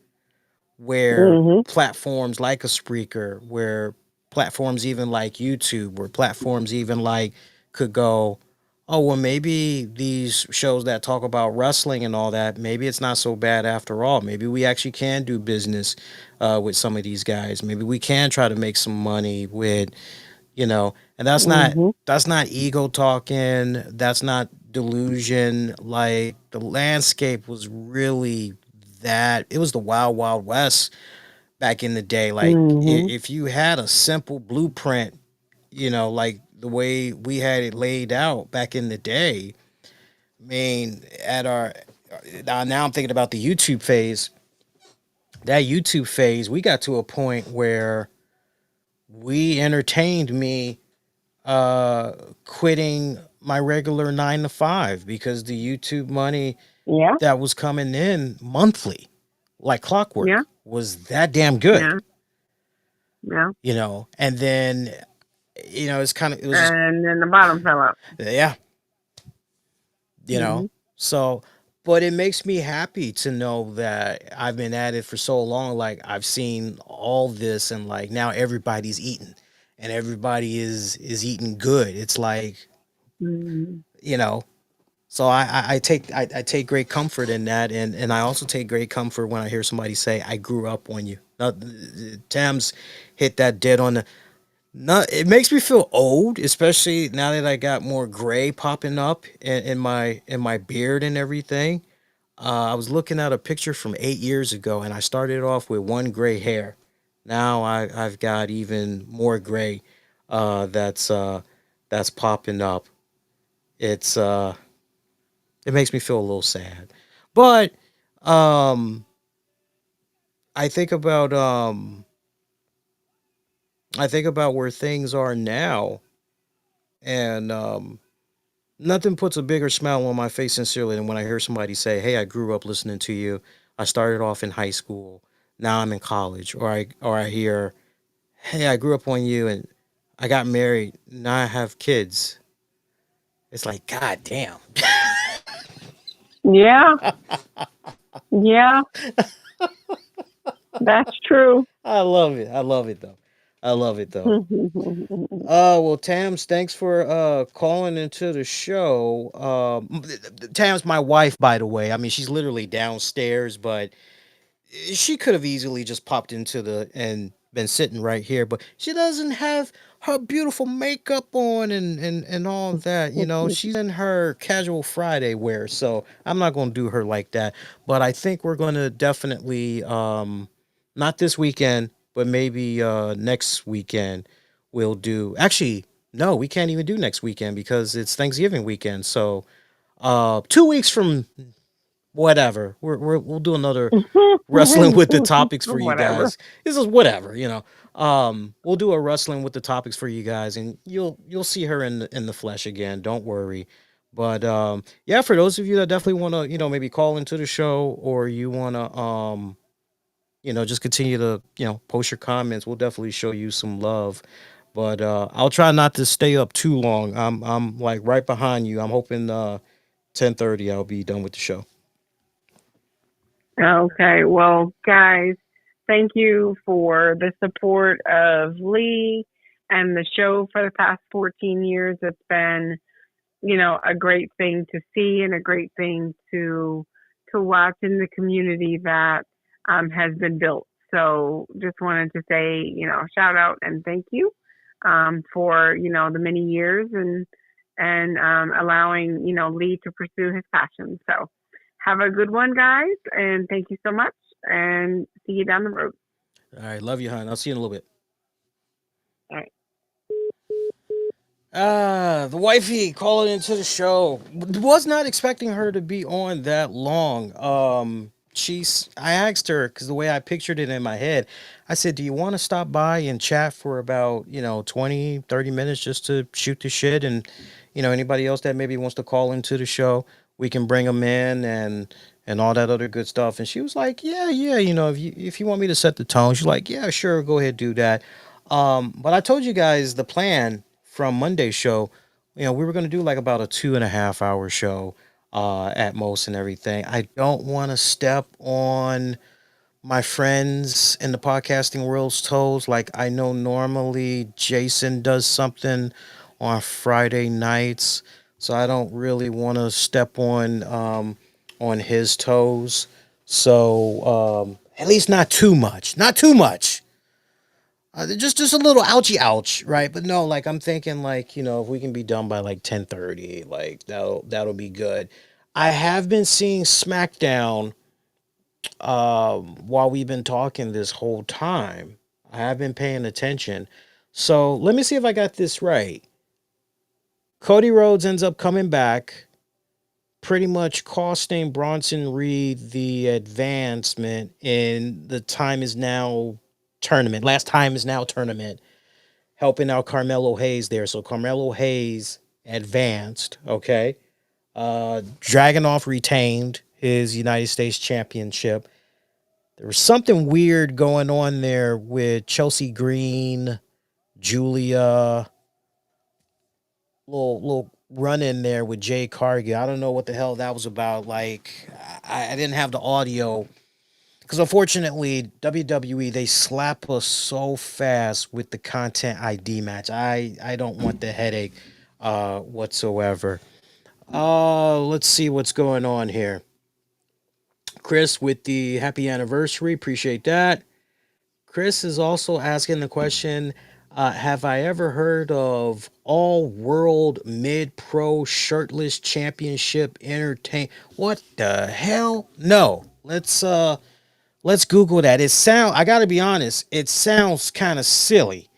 where Mhm. platforms like a Spreaker, where platforms even like YouTube, where platforms even like could go, oh, well, maybe these shows that talk about wrestling and all that, maybe it's not so bad after all. Maybe we actually can do business with some of these guys. Maybe we can try to make some money with, and Mhm. that's not ego talking. That's not delusion. Like the landscape was really that it was the wild wild west back in the day. Like Mhm. if you had a simple blueprint, like the way we had it laid out back in the day. I mean, at our now I'm thinking about the YouTube phase. That YouTube phase, we got to a point where we entertained me uh quitting my regular 9 to 5 because the YouTube money Yeah. that was coming in monthly, like Yeah. clockwork, was that damn good, Yeah. Yeah. and then it was just And then the bottom fell out. yeah, you know. Mhm. So, but it makes me happy to know that I've been at it for so long. Like I've seen all this, and like now everybody's eating, and everybody is eating good. It's like Mhm. you know. So I take great comfort in that, and I also take great comfort when I hear somebody say, "I grew up on you." Now, Tams hit that dead on the. Not, it makes me feel old, especially now that I got more gray popping up in my beard and everything. I was looking at a picture from 8 years ago, and I started off with one gray hair. Now I've got even more gray that's popping up. It's it makes me feel a little sad, but um, I think about um, I think about where things are now, and nothing puts a bigger smile on my face sincerely than when I hear somebody say, "Hey, I grew up listening to you. I started off in high school. Now I'm in college." Or I hear, "Hey, I grew up on you and I got married. Now I have kids." It's like, God damn. Yeah. Yeah. That's true. I love it. I love it though. I love it though. Well, Tams, thanks for calling into the show. Tam's my wife, by the way. I mean, she's literally downstairs, but she could have easily just popped into the and been sitting right here, but she doesn't have her beautiful makeup on and all that. You know, she's in her casual Friday wear, so I'm not going to do her like that. But I think we're going to definitely not this weekend, but maybe next weekend we'll do. Actually, no, we can't even do next weekend because it's Thanksgiving weekend. So 2 weeks from whatever. We'll do another wrestling with the topics for you Whatever. guys. This is whatever, you know. We'll do a wrestling with the topics for you guys, and you'll see her in the flesh again. Don't worry. But yeah, for those of you that definitely want to, maybe call into the show, or you want to, just continue to, post your comments. We'll definitely show you some love. But I'll try not to stay up too long. I'm like right behind you. I'm hoping 10:30 I'll be done with the show. Okay, well, guys, thank you for the support of Lee and the show for the past 14 years. It's been, a great thing to see and a great thing to watch in the community that has been built. So just wanted to say, shout out and thank you for, the many years and allowing, Lee to pursue his passion. So have a good one, guys, and thank you so much, and see you down the road. All right, love you, hon. I'll see you in a little bit. All right. The wifey calling into the show. Was not expecting her to be on that long. I asked her because the way I pictured it in my head, I said, "Do you want to stop by and chat for about 20, 30 minutes just to shoot the shit?" And anybody else that maybe wants to call into the show, we can bring them in and all that other good stuff. And she was like, "Yeah, yeah, if you want me to set the tone," she's like, "Yeah, sure, go ahead, do that." But I told you guys the plan from Monday's show. We were gonna do like about a 2.5 hour show, at most and everything. I don't want to step on my friends in the podcasting world's toes. Like I know normally Jason does something on Friday nights, so I don't really want to step on his toes. So at least not too much. Not too much. Just a little ouchy ouch, right? But no, like I'm thinking like, if we can be done by like 10:30, like that'll be good. I have been seeing SmackDown while we've been talking this whole time. I have been paying attention. So let me see if I got this right. Cody Rhodes ends up coming back, pretty much costing Bronson Reed the advancement in the time is now tournament. Last time is now tournament, helping out Carmelo Hayes there. So Carmelo Hayes advanced. Okay. Dragunov retained his United States Championship. There was something weird going on there with Chelsea Green, Julia, little run in there with Jay Cargill. I don't know what the hell that was about. Like, I didn't have the audio because unfortunately WWE they slap us so fast with the content ID match. I don't want the headache whatsoever. Let's see what's going on here. Chris with the happy anniversary. Appreciate that. Chris is also asking the question, have I ever heard of All World Mid Pro Shirtless Championship Entertain? What the hell? No. Let's Google that. I gotta be honest, it sounds kind of silly.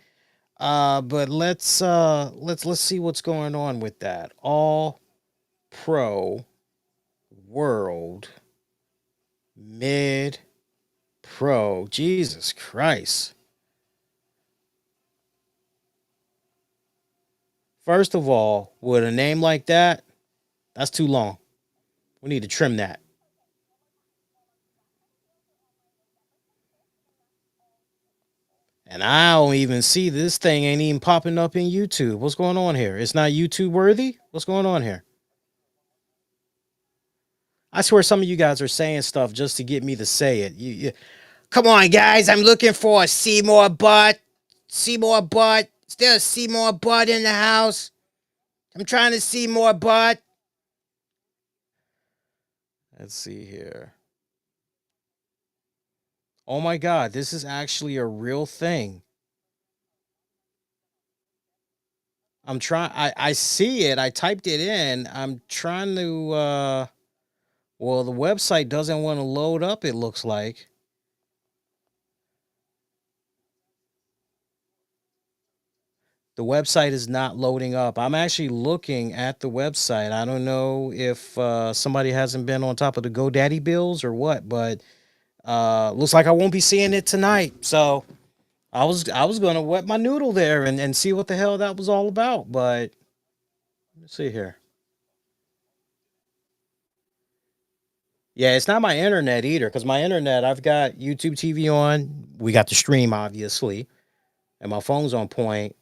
But let's see what's going on with that. All Pro World Mid Pro. Jesus Christ. First of all, with a name like that, that's too long. We need to trim that. And I don't even see this thing ain't even popping up in YouTube. What's going on here? It's not YouTube worthy? What's going on here? I swear some of you guys are saying stuff just to get me to say it. Come on, guys. I'm looking for a Seymour butt. see more butt. Still see more butt in the house. I'm trying to see more butt. Let's see here. Oh my God, this is actually a real thing. I'm trying. I see it. I typed it in. I'm trying to. Well, the website doesn't want to load up. It looks like. The website is not loading up. I'm actually looking at the website. I don't know if somebody hasn't been on top of the GoDaddy bills or what, but looks like I won't be seeing it tonight. So I was gonna wet my noodle there and see what the hell that was all about. But let's see here. Yeah, it's not my internet either, because my internet, I've got YouTube TV on. We got the stream, obviously, and my phone's on point.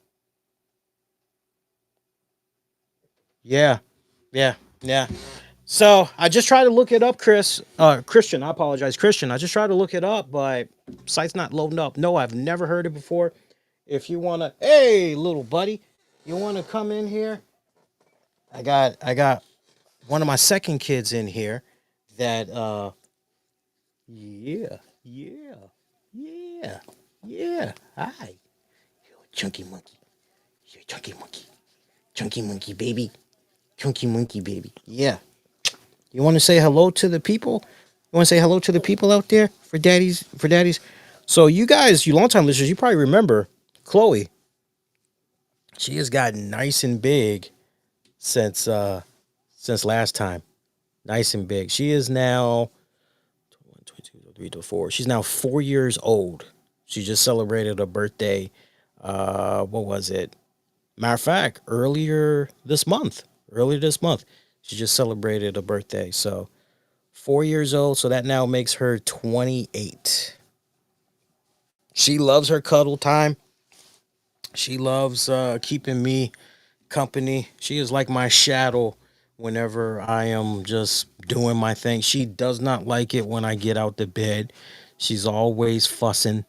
Yeah, yeah, yeah. So I just tried to look it up, Christian. I apologize, Christian. I just tried to look it up, but site's not loading up. No, I've never heard it before. If you wanna, hey, little buddy, you wanna come in here? I got one of my second kids in here. That yeah, yeah, yeah, yeah. Hi, you chunky monkey. You chunky monkey. Chunky monkey baby. Chunky monkey baby. Yeah. You want to say hello to the people? You want to say hello to the people out there for daddies? For daddies. So you guys, you longtime listeners, you probably remember Chloe. She has gotten nice and big since last time. Nice and big. She is now 22, 23, 24. She's now 4 years old. She just celebrated a birthday. What was it? Matter of fact, earlier this month, she just celebrated a birthday. So 4 years old. So that now makes her 28. She loves her cuddle time. She loves keeping me company. She is like my shadow whenever I am just doing my thing. She does not like it when I get out the bed. She's always fussing.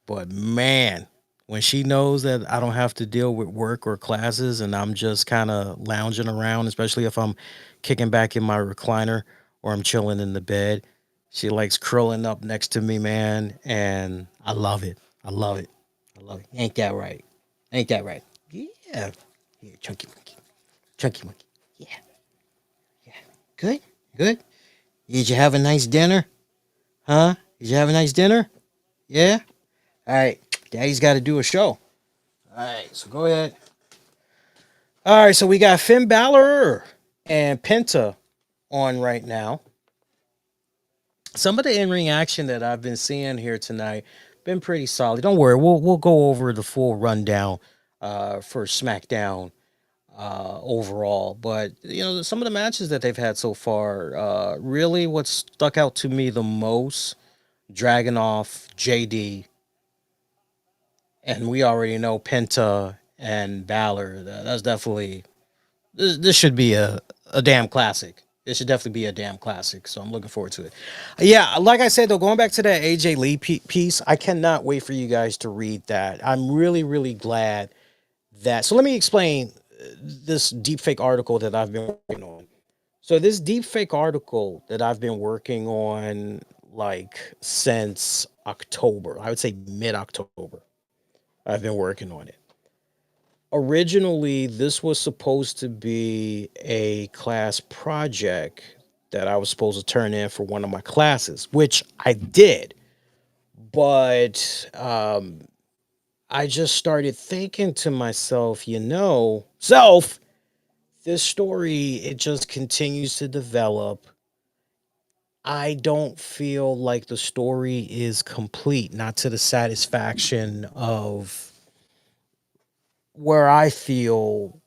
But man, when she knows that I don't have to deal with work or classes and I'm just kind of lounging around, especially if I'm kicking back in my recliner or I'm chilling in the bed, she likes curling up next to me, man. And I love it. I love it. I love it. Ain't that right? Ain't that right? Yeah. Yeah, chunky monkey. Chunky monkey. Yeah. Yeah. Good. Good. Did you have a nice dinner? Huh? Did you have a nice dinner? Yeah. All right. Daddy's got to do a show. All right. So go ahead. All right. So we got Finn Bálor and Penta on right now. Some of the in-ring action that I've been seeing here tonight been pretty solid. Don't worry. We'll go over the full rundown for SmackDown overall. But some of the matches that they've had so far, really what stuck out to me the most, Dragunov, JD, and we already know Penta and Bálor. That's definitely this should be a damn classic. This should definitely be a damn classic. So I'm looking forward to it. Yeah, like I said though, going back to that AJ Lee piece, I cannot wait for you guys to read that. I'm really really glad that. So let me explain this deepfake article that I've been working on. So this deepfake article that I've been working on like since October, I would say mid-October. I've been working on it. Originally, this was supposed to be a class project that I was supposed to turn in for one of my classes, which I did. But I just started thinking to myself, this story, it just continues to develop. I don't feel like the story is complete, not to the satisfaction of where I feel,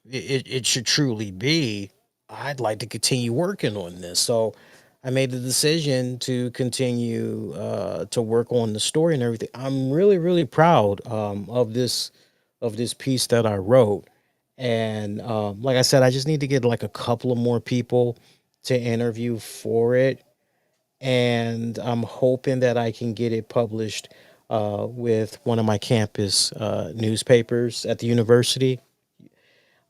it should truly be. I'd like to continue working on this. So I made the decision to continue to work on the story and everything. I'm really, really proud of this piece that I wrote. And like I said, I just need to get like a couple of more people to interview for it. And I'm hoping that I can get it published with one of my campus newspapers at the university.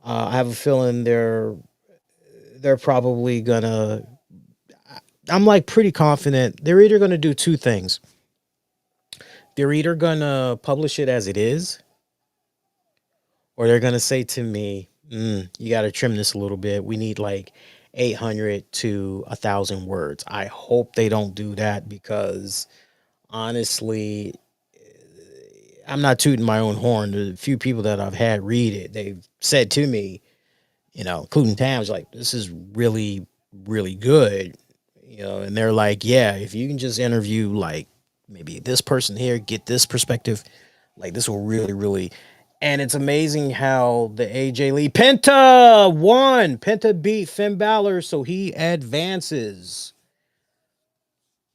I have a feeling they're probably gonna. I'm like pretty confident they're either gonna do two things. They're either gonna publish it as it is, or they're gonna say to me, "You got to trim this a little bit. We need like 800 to 1,000 words." I hope they don't do that because honestly, I'm not tooting my own horn. The few people that I've had read it, they've said to me, including Tam's, like, this is really, really good. And they're like, yeah, if you can just interview like maybe this person here, get this perspective, like this will really, really. And it's amazing how the AJ Lee Penta won. Penta beat Finn Balor, so he advances.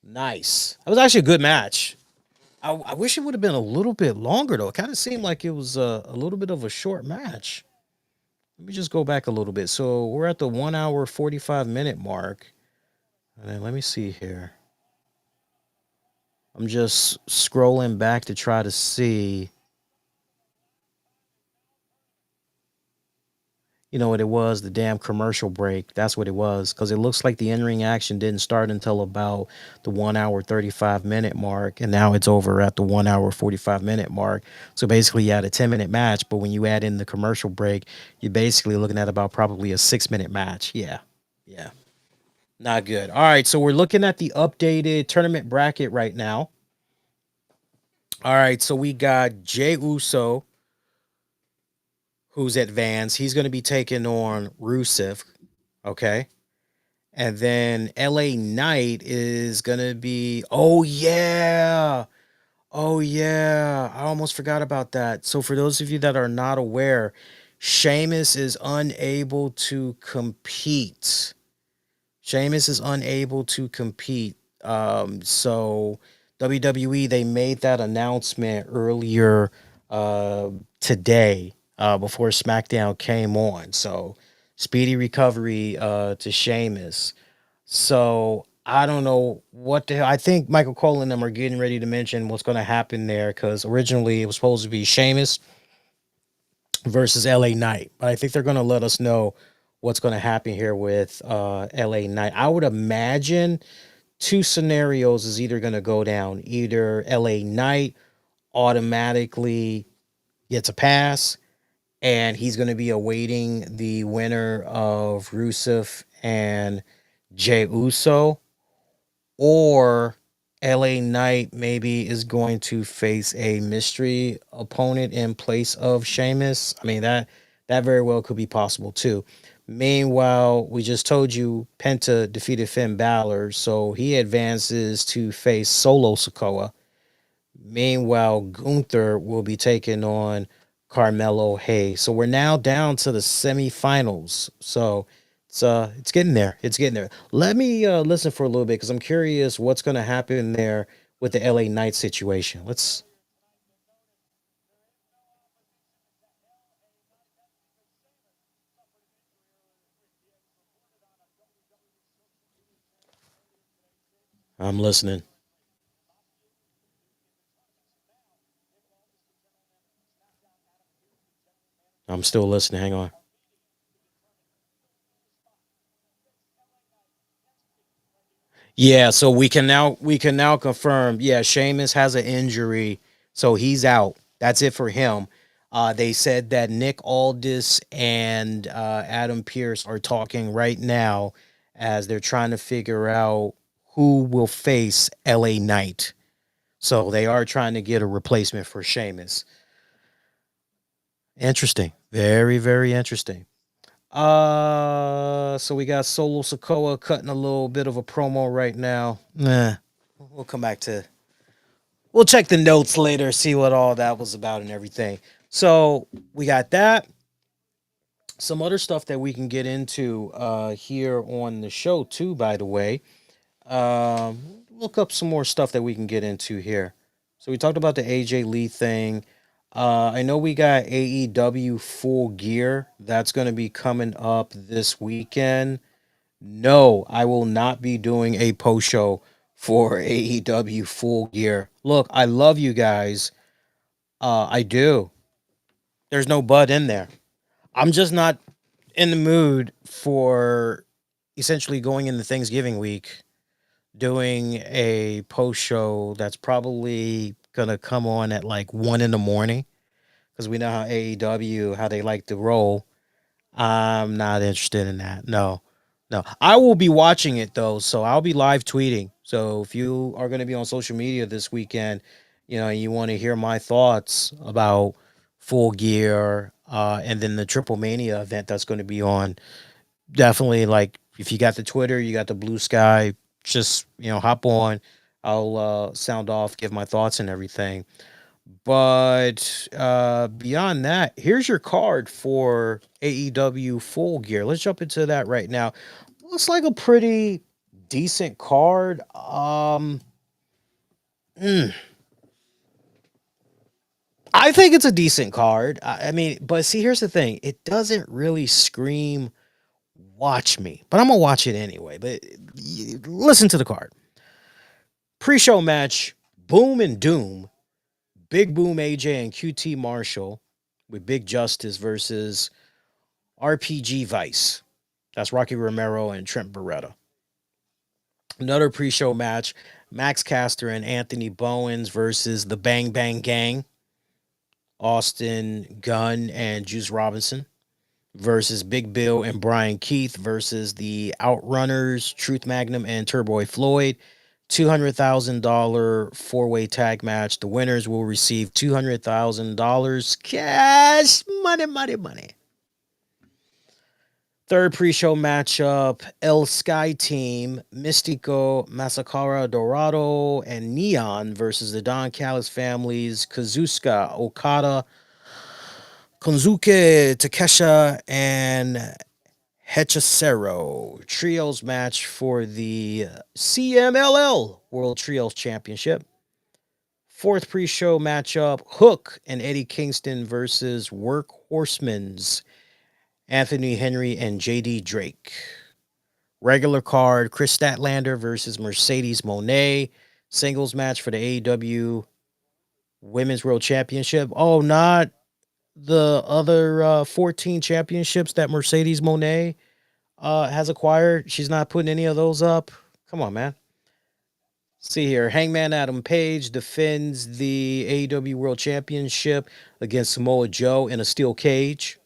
Nice. That was actually a good match. I wish it would have been a little bit longer though. It kind of seemed like it was a little bit of a short match. Let me just go back a little bit. So we're at the 1 hour 45 minute mark. And then let me see here. I'm just scrolling back to try to see. You know what it was? The damn commercial break. That's what it was. Because it looks like the in-ring action didn't start until about the 1 hour 35 minute mark. And now it's over at the 1 hour 45 minute mark. So basically you had a 10-minute match. But when you add in the commercial break, you're basically looking at about probably a 6-minute match. Yeah. Yeah. Not good. All right. So we're looking at the updated tournament bracket right now. All right. So we got Jey Uso, who's advanced. He's going to be taking on Rusev. Okay. And then LA Knight is going to be, oh, yeah. Oh, yeah. I almost forgot about that. So, for those of you that are not aware, Sheamus is unable to compete. Sheamus is unable to compete. So, WWE, they made that announcement earlier today before SmackDown came on. So, speedy recovery to Sheamus. So I don't know what the hell. I think Michael Cole and them are getting ready to mention what's going to happen there because originally it was supposed to be Sheamus versus LA Knight, but I think they're going to let us know what's going to happen here with LA Knight. I would imagine two scenarios is either going to go down. Either LA Knight automatically gets a pass and he's going to be awaiting the winner of Rusev and Jey Uso, or LA Knight maybe is going to face a mystery opponent in place of Sheamus. I mean, that very well could be possible too. Meanwhile, we just told you Penta defeated Finn Balor, so he advances to face Solo Sikoa. Meanwhile, Gunther will be taking on Carmelo Hayes. So we're now down to the semifinals. So it's getting there. It's getting there. Let me listen for a little bit because I'm curious what's going to happen there with the LA Knight situation. I'm listening. I'm still listening. Hang on. Yeah, so we can now confirm. Yeah, Sheamus has an injury, so he's out. That's it for him. They said that Nick Aldis and Adam Pierce are talking right now as they're trying to figure out who will face LA Knight. So they are trying to get a replacement for Sheamus. Interesting. Very, very interesting. So we got Solo Sokoa cutting a little bit of a promo right now. Nah, we'll come back to. We'll check the notes later, see what all that was about and everything. So we got that. Some other stuff that we can get into here on the show too. By the way, look up some more stuff that we can get into here. So we talked about the AJ Lee thing. I know we got AEW Full Gear. That's going to be coming up this weekend. No, I will not be doing a post show for AEW Full Gear. Look, I love you guys. I do. There's no but in there. I'm just not in the mood for essentially going into Thanksgiving week doing a post show that's probably gonna come on at like 1 in the morning because we know how AEW how they like to roll. I'm not interested in that. No, no. I will be watching it though, so I'll be live tweeting. So if you are going to be on social media this weekend, you want to hear my thoughts about Full Gear, and then the Triple Mania event that's going to be on. Definitely, like if you got the Twitter, you got the Blue Sky, just hop on. I'll sound off, give my thoughts and everything. But beyond that, here's your card for AEW Full Gear. Let's jump into that right now. Looks like a pretty decent card. I think it's a decent card. I mean, but see, here's the thing: it doesn't really scream "watch me," but I'm gonna watch it anyway. But listen to the card. Pre-show match: Boom and Doom, Big Boom AJ and QT Marshall with Big Justice versus RPG Vice. That's Rocky Romero and Trent Beretta. Another pre-show match: Max Caster and Anthony Bowens versus the Bang Bang Gang, Austin Gunn and Juice Robinson versus Big Bill and Brian Keith versus the Outrunners, Truth Magnum and Turboy Floyd. $200,000 four-way tag match. The winners will receive $200,000 cash money, money, money. Third pre-show matchup: El Sky Team, Mystico, Masakara Dorado, and Neon versus the Don Callis families, Kazuchika Okada, Konzuke Takesha, and Hechicero. Trios match for the CMLL World Trios Championship. Fourth pre-show matchup: Hook and Eddie Kingston versus Workhorsemen's Anthony Henry and JD Drake. Regular card: Chris Statlander versus Mercedes Moné. Singles match for the AEW Women's World Championship. Oh, not the other 14 championships that Mercedes Moné has acquired. She's not putting any of those up. Come on, man. See here. Hangman Adam Page defends the AEW World Championship against Samoa Joe in a steel cage.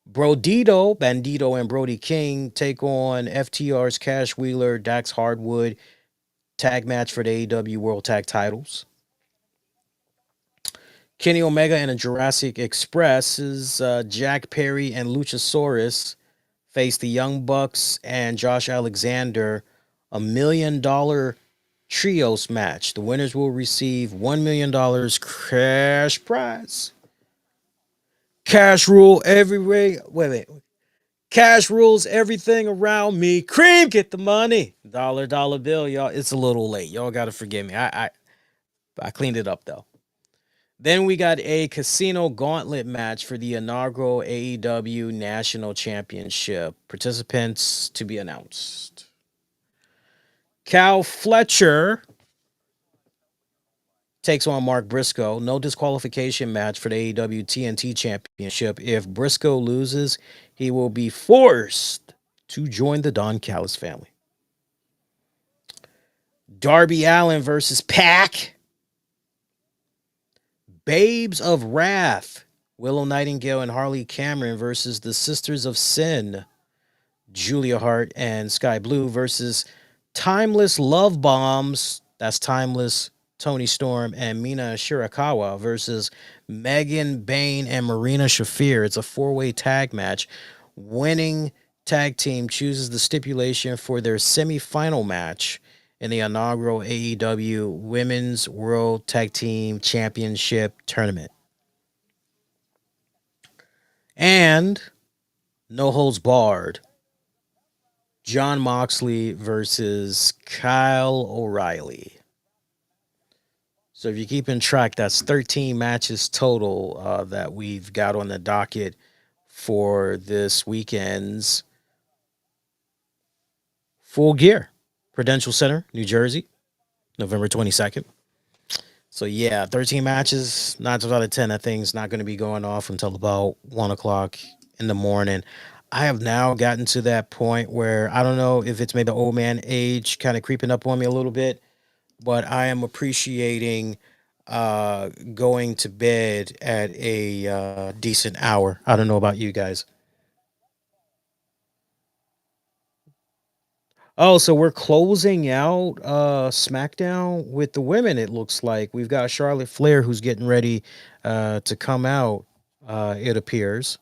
Bandito, and Brody King take on FTR's Cash Wheeler, Dax Hardwood, tag match for the AEW World Tag Titles. Kenny Omega and the Jurassic Express's Jack Perry and Luchasaurus face the Young Bucks and Josh Alexander, a $1 million trios match. The winners will receive $1 million cash prize. Cash rule everywhere. Wait. Cash rules everything around me. Cream, get the money. Dollar bill, y'all. It's a little late. Y'all gotta forgive me. I cleaned it up though. Then we got a casino gauntlet match for the inaugural AEW National Championship. Participants to be announced: Cal Fletcher takes on Mark Briscoe. No disqualification match for the AEW TNT Championship. If Briscoe loses, he will be forced to join the Don Callis family. Darby Allin versus Pac. Babes of Wrath, Willow Nightingale and Harley Cameron versus the Sisters of Sin, Julia Hart and Sky Blue versus Timeless Love Bombs. That's Timeless, Tony Storm, and Mina Shirakawa versus Megan Bain and Marina Shafir. It's a four-way tag match. Winning tag team chooses the stipulation for their semifinal match in the inaugural AEW Women's World Tag Team Championship Tournament. And no holds barred: Jon Moxley versus Kyle O'Reilly. So if you're keeping track, that's 13 matches total that we've got on the docket for this weekend's Full Gear. Prudential Center, New Jersey, November 22nd. So yeah, 13 matches, 9 times out of 10, that thing's not going to be going off until about 1 o'clock in the morning. I have now gotten to that point where I don't know if it's maybe the old man age kind of creeping up on me a little bit, but I am appreciating going to bed at a decent hour. I don't know about you guys. Oh, so we're closing out SmackDown with the women, it looks like. We've got Charlotte Flair who's getting ready to come out, it appears.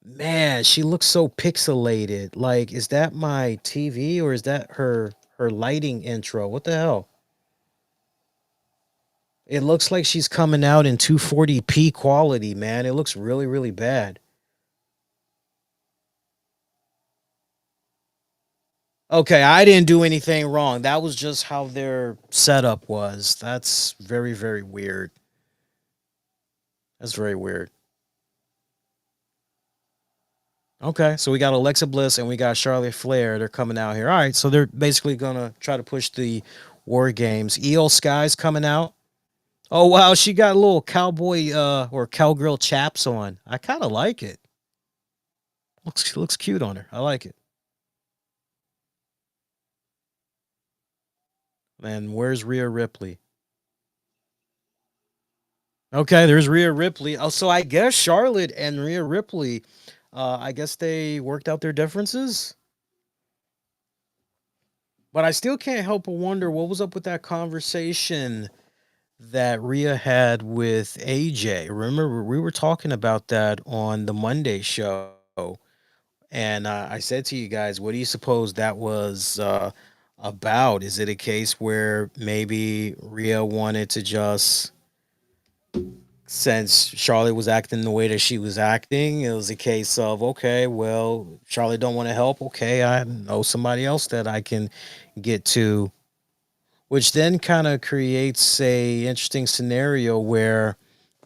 Man, she looks so pixelated. Like, is that my TV or is that her lighting intro? What the hell? It looks like she's coming out in 240p quality, man. It looks really, really bad. Okay, I didn't do anything wrong. That was just how their setup was. That's very, very weird. That's very weird. Okay, so we got Alexa Bliss and we got Charlotte Flair. They're coming out here. All right, so they're basically gonna try to push the War Games. EO Sky's coming out. Oh wow, she got a little cowboy or cowgirl chaps on. I kind of like it. Looks cute on her. I like it. And where's Rhea Ripley? Okay, there's Rhea Ripley. Oh, so I guess Charlotte and Rhea Ripley, I guess they worked out their differences. But I still can't help but wonder what was up with that conversation that Rhea had with AJ. Remember, we were talking about that on the Monday show. And I said to you guys, what do you suppose that was about? Is it a case where maybe Rhea wanted to just, since Charlotte was acting the way that she was acting, it was a case of, okay, well, Charlotte don't want to help. Okay, I know somebody else that I can get to, which then kind of creates a interesting scenario where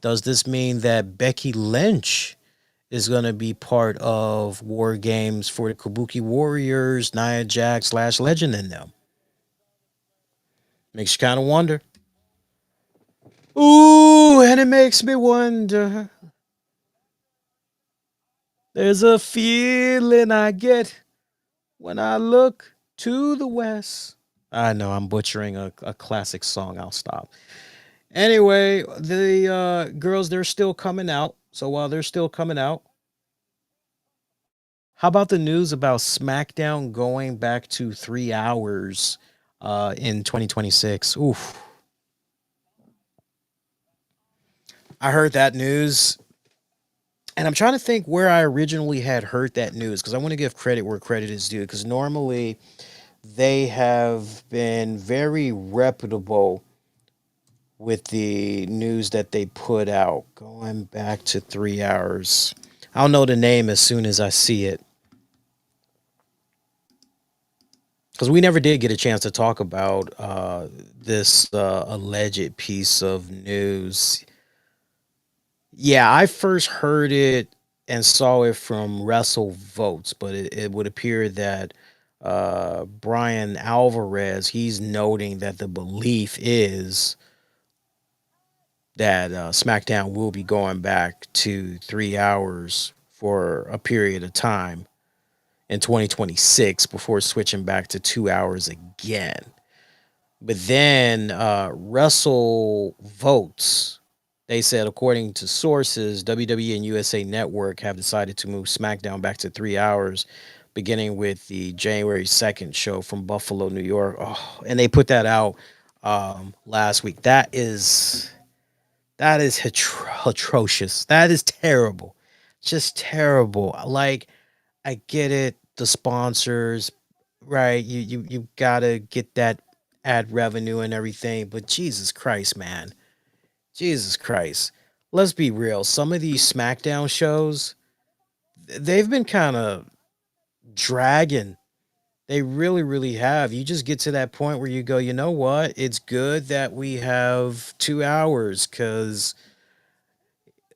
does this mean that Becky Lynch is going to be part of War Games for the Kabuki Warriors, Nia Jax slash Legend in them? Makes you kind of wonder. Ooh, and it makes me wonder. There's a feeling I get when I look to the west. I know I'm butchering a classic song. I'll stop. Anyway, the girls, they're still coming out. So while they're still coming out, how about the news about SmackDown going back to 3 hours in 2026? Oof. I heard that news and I'm trying to think where I originally had heard that news because I want to give credit where credit is due because normally they have been very reputable with the news that they put out going back to 3 hours. I'll know the name as soon as I see it. Because we never did get a chance to talk about this alleged piece of news. Yeah, I first heard it and saw it from Wrestle Votes, but it would appear that Brian Alvarez, he's noting that the belief is that SmackDown will be going back to 3 hours for a period of time in 2026 before switching back to 2 hours again. But then Wrestle Votes, they said, according to sources, WWE and USA Network have decided to move SmackDown back to 3 hours, beginning with the January 2nd show from Buffalo, New York. Oh, and they put that out last week. That is atrocious. That is terrible. Just terrible. Like, I get it, the sponsors, right? You gotta get that ad revenue and everything, but Jesus Christ, man. Jesus Christ. Let's be real. Some of these SmackDown shows, they've been kind of dragging. They really, really have. You just get to that point where you go, you know what? It's good that we have 2 hours because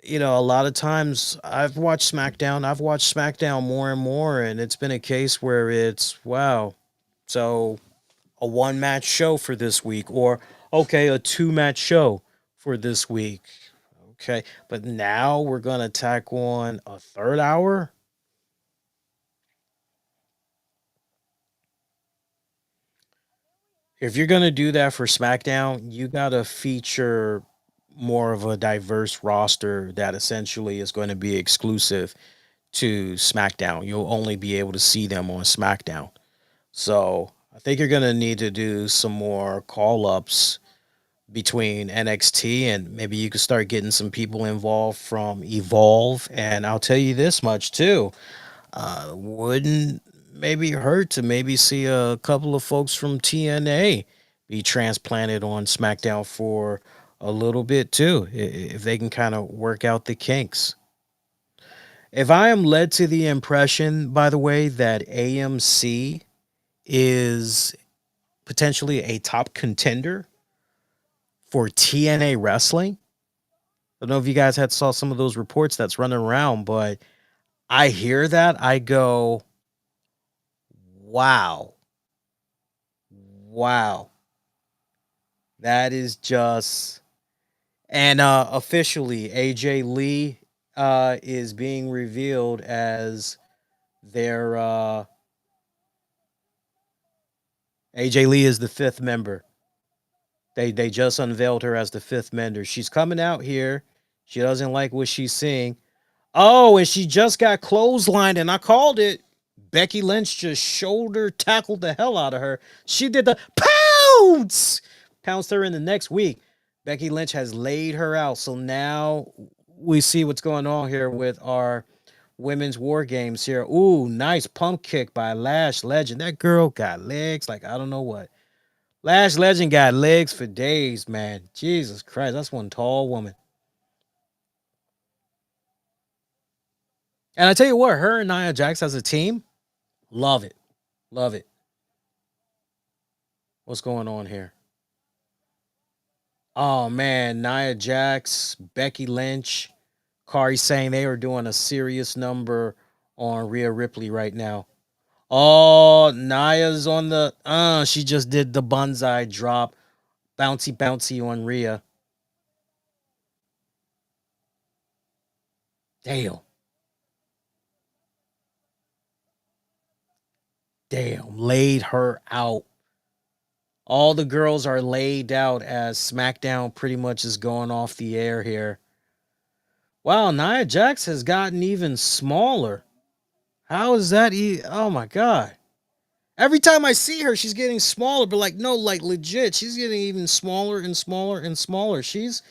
a lot of times I've watched SmackDown more and more, and it's been a case where it's wow. So a one match show for this week, or okay, a two match show for this week. Okay, but now we're gonna tack on a third hour. If you're gonna do that for SmackDown, you gotta feature more of a diverse roster that essentially is going to be exclusive to SmackDown. You'll only be able to see them on SmackDown. So I think you're going to need to do some more call ups between NXT, and maybe you could start getting some people involved from Evolve. And I'll tell you this much too. Wouldn't maybe hurt to maybe see a couple of folks from TNA be transplanted on SmackDown for a little bit too, if they can kind of work out the kinks. If I am led to the impression, by the way, that AMC is potentially a top contender for TNA wrestling, I don't know if you guys had saw some of those reports that's running around, but I hear that, I go, wow. Wow. That is just, and officially AJ Lee is being revealed as their AJ Lee is the fifth member. They just unveiled her as the fifth member. She's coming out here. She doesn't like what she's seeing. Oh, and she just got clotheslined, and I called it. Becky Lynch just shoulder tackled the hell out of her. She did the pounce, pounced her in the next week. Becky Lynch has laid her out. So now we see what's going on here with our women's war games here. Ooh, nice pump kick by Lash Legend. That girl got legs like I don't know what. Lash Legend got legs for days, man. Jesus Christ, that's one tall woman. And I tell you what, her and Nia Jax as a team, love it. Love it. What's going on here? Oh, man. Nia Jax, Becky Lynch, Kari saying they are doing a serious number on Rhea Ripley right now. Oh, Nia's on the, she just did the bonsai drop. Bouncy, bouncy on Rhea. Damn. Damn. Laid her out. All the girls are laid out as SmackDown pretty much is going off the air here. Wow, Nia Jax has gotten even smaller. How is that? Oh my God. Every time I see her, she's getting smaller, but like, no, like legit, she's getting even smaller and smaller and smaller. She's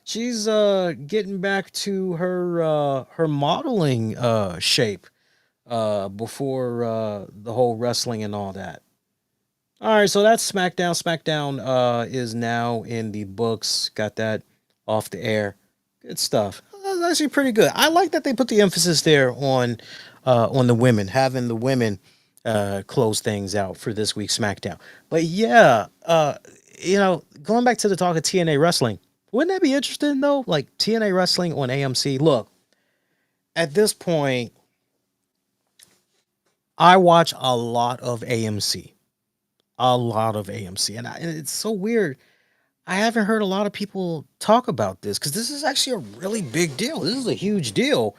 getting back to her modeling shape before the whole wrestling and all that. All right, so that's SmackDown. SmackDown is now in the books. Got that off the air. Good stuff. That's actually pretty good. I like that they put the emphasis there on the women, having the women close things out for this week's SmackDown. But yeah, going back to the talk of TNA wrestling, wouldn't that be interesting though? Like TNA wrestling on AMC. Look, at this point, I watch a lot of AMC. And it's so weird. I haven't heard a lot of people talk about this because this is actually a really big deal. This is a huge deal.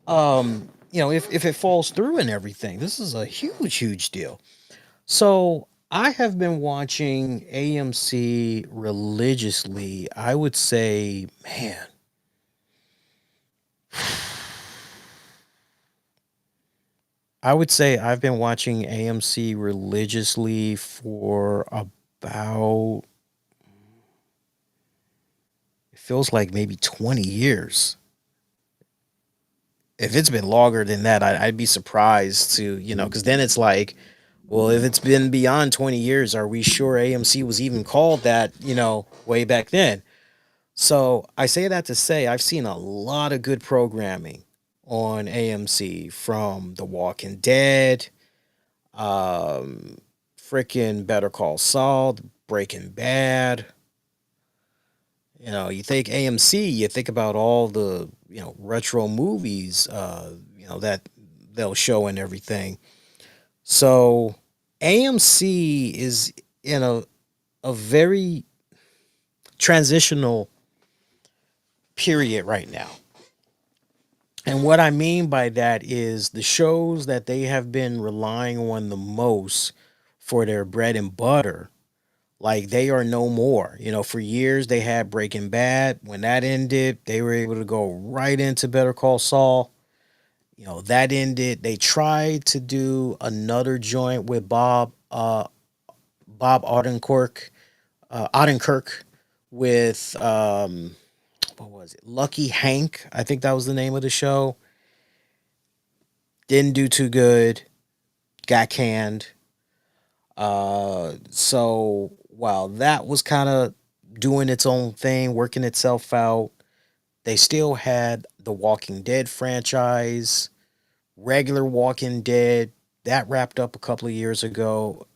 If it falls through and everything, this is a huge deal. So I have been watching AMC religiously. I would say, man, I would say I've been watching AMC religiously for about, it feels like maybe 20 years. If it's been longer than that, I'd be surprised to, because then it's like, well, if it's been beyond 20 years, are we sure AMC was even called that, way back then? So I say that to say I've seen a lot of good programming on AMC, from The Walking Dead, freaking Better Call Saul, Breaking Bad. You think AMC, you think about all the, retro movies, that they'll show and everything. So AMC in a very transitional period right now. And what I mean by that is the shows that they have been relying on the most for their bread and butter, like they are no more. For years they had Breaking Bad. When that ended, they were able to go right into Better Call Saul. That ended. They tried to do another joint with Bob Odenkirk with what was it? Lucky Hank, I think that was the name of the show. Didn't do too good. Got canned. So while that was kind of doing its own thing, working itself out, they still had the Walking Dead franchise, regular Walking Dead. That wrapped up a couple of years ago.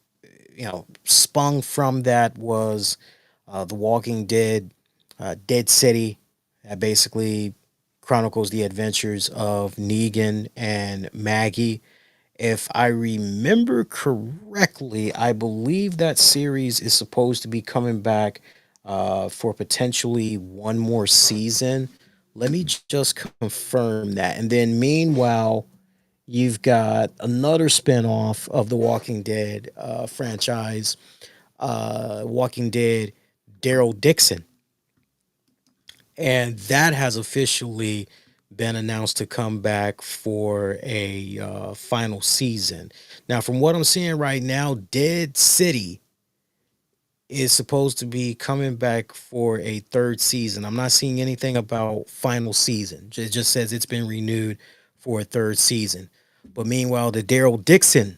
Spun from that was the Walking Dead, Dead City. That basically chronicles the adventures of Negan and Maggie. If I remember correctly, I believe that series is supposed to be coming back for potentially one more season. Let me just confirm that. And then meanwhile, you've got another spinoff of the Walking Dead franchise, Walking Dead Daryl Dixon. And that has officially been announced to come back for a final season. Now, from what I'm seeing right now, Dead City is supposed to be coming back for a third season. I'm not seeing anything about final season. It just says it's been renewed for a third season. But meanwhile, the Daryl Dixon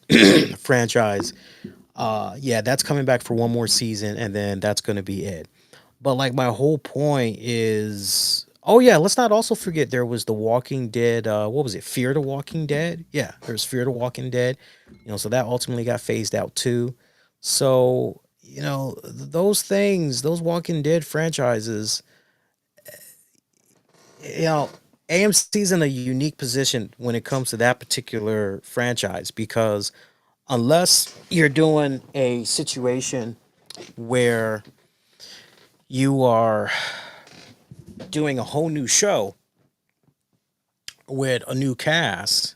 franchise, yeah, that's coming back for one more season, and then that's going to be it. But like my whole point is, oh yeah, let's not also forget there was the Walking Dead. What was it? Fear the Walking Dead. Yeah, there's Fear the Walking Dead. So that ultimately got phased out too. So those things, those Walking Dead franchises, you know, AMC's in a unique position when it comes to that particular franchise because unless you're doing a situation where you are doing a whole new show with a new cast,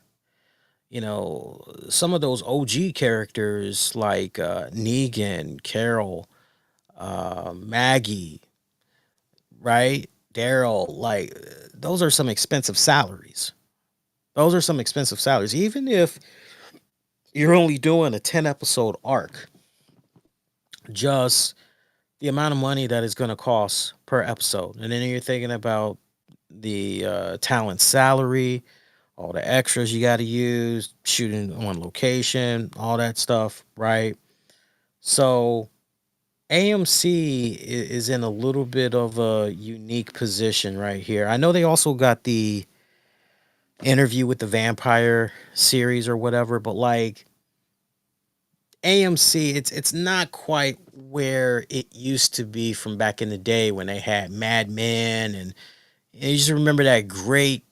some of those OG characters like Negan, Carol, Maggie, right? Daryl, like those are some expensive salaries. Those are some expensive salaries. Even if you're only doing a 10 episode arc, just the amount of money that it's going to cost per episode. And then you're thinking about the talent salary, all the extras you got to use, shooting on location, all that stuff, right? So AMC is in a little bit of a unique position right here. I know they also got the Interview with the Vampire series or whatever, but like AMC, it's not quite where it used to be from back in the day when they had Mad Men and you just remember that great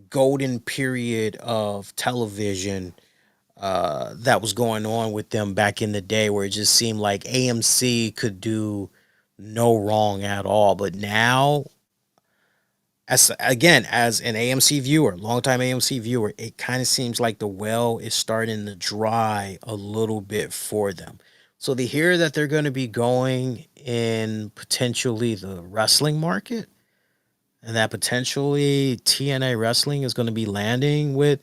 golden period of television that was going on with them back in the day where it just seemed like AMC could do no wrong at all. But now, as an AMC viewer, longtime AMC viewer, it kind of seems like the well is starting to dry a little bit for them. So they hear that they're going to be going in potentially the wrestling market and that potentially TNA wrestling is going to be landing with.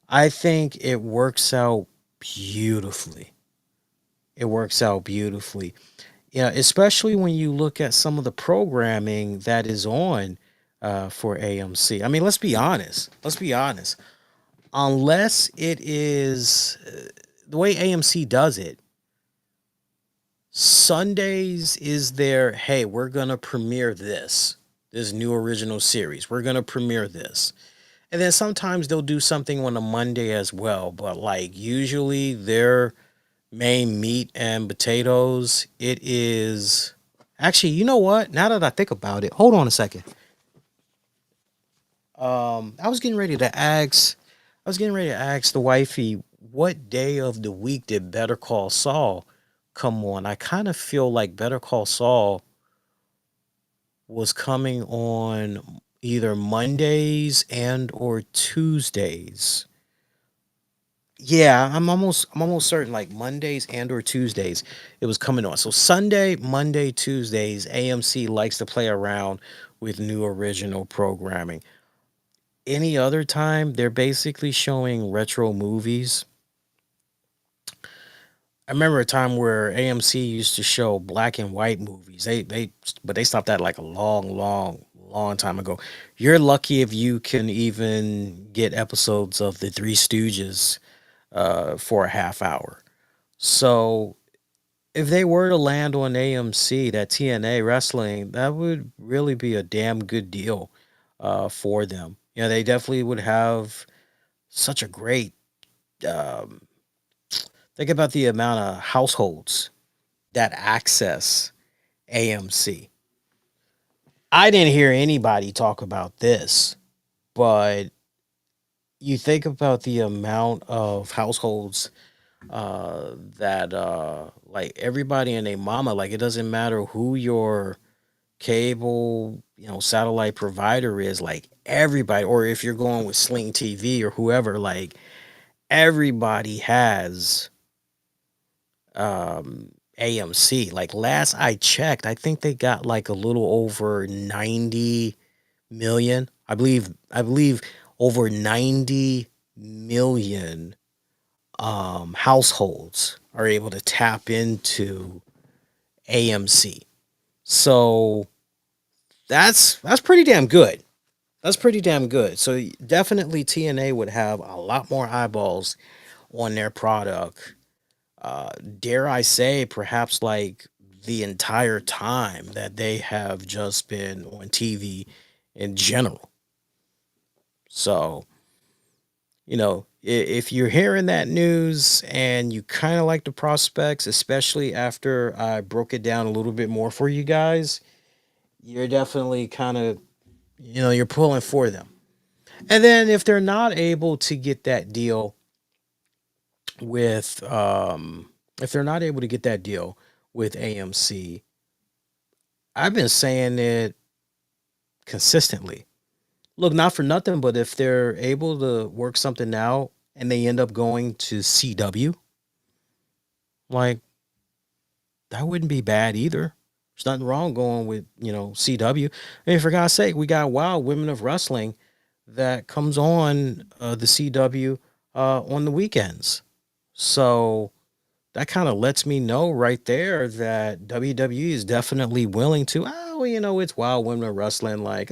I think it works out beautifully. It works out beautifully. Especially when you look at some of the programming that is on for AMC. I mean, let's be honest. Let's be honest. Unless it is the way AMC does it, Sundays is their, hey, we're going to premiere this new original series. We're going to premiere this. And then sometimes they'll do something on a Monday as well. But like usually their main meat and potatoes, it is actually, you know what? Now that I think about it, hold on a second. I was getting ready to ask the wifey what day of the week did Better Call Saul come on. I kind of feel like Better Call Saul was coming on either Mondays and or Tuesdays. Yeah, I'm almost certain like Mondays and or Tuesdays it was coming on. So Sunday, Monday, Tuesdays, AMC likes to play around with new original programming. Any other time they're basically showing retro movies. I remember a time where AMC used to show black and white movies. But they stopped that like a long time ago. You're lucky if you can even get episodes of the Three Stooges for a half hour. So if they were to land on AMC, that TNA wrestling, that would really be a damn good deal for them. You know, they definitely would have such a great. Um, think about the amount of households that access AMC. I didn't hear anybody talk about this, but you think about the amount of households that like everybody and their mama, like it doesn't matter who your cable, satellite provider is, like everybody, or if you're going with Sling TV or whoever, like everybody has AMC. Like last I checked, I think they got like a little over 90 million. I believe over 90 million households are able to tap into AMC. So that's pretty damn good. That's pretty damn good. So definitely TNA would have a lot more eyeballs on their product. Dare I say, perhaps like the entire time that they have just been on TV in general. So, if you're hearing that news and you kind of like the prospects, especially after I broke it down a little bit more for you guys, you're definitely kind of, you're pulling for them. And then if they're not able to get that deal with, if they're not able to get that deal with AMC, I've been saying it consistently. Look, not for nothing, but if they're able to work something out and they end up going to CW, like that wouldn't be bad either. There's nothing wrong going with, CW. I mean, for God's sake, we got Wild Women of Wrestling that comes on the CW on the weekends. So that kind of lets me know right there that WWE is definitely willing to, it's Wild Women of Wrestling. Like,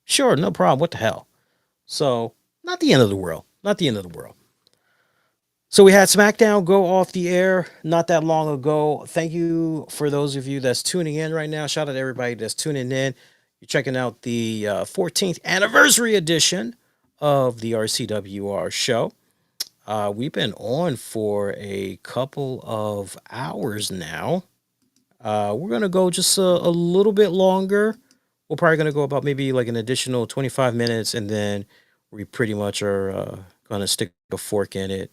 sure, no problem. What the hell? So, not the end of the world. Not the end of the world. So we had SmackDown go off the air not that long ago. Thank you for those of you that's tuning in right now. Shout out to everybody that's tuning in. You're checking out the 14th anniversary edition of the RCWR show. We've been on for a couple of hours now. We're going to go just a little bit longer. We're probably going to go about maybe like an additional 25 minutes, and then we pretty much are going to stick a fork in it,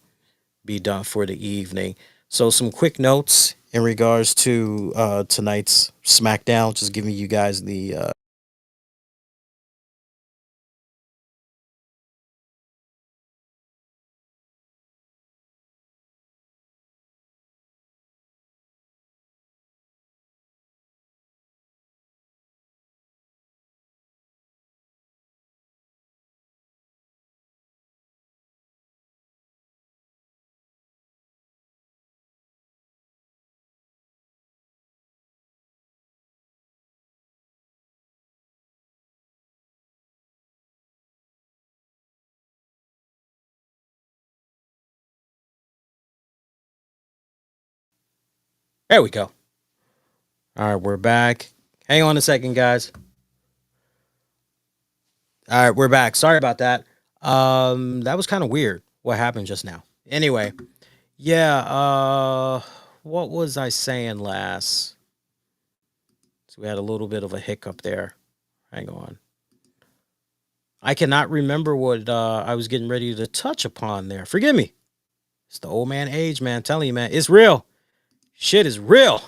be done for the evening. So some quick notes in regards to tonight's SmackDown, just giving you guys the there we go. All right, we're back. Hang on a second, guys. All right, we're back. Sorry about that. That was kind of weird what happened just now. Anyway, yeah, what was I saying last? So we had a little bit of a hiccup there. Hang on. I cannot remember what I was getting ready to touch upon there. Forgive me. It's the old man age, man. I'm telling you, man, it's real. shit is real.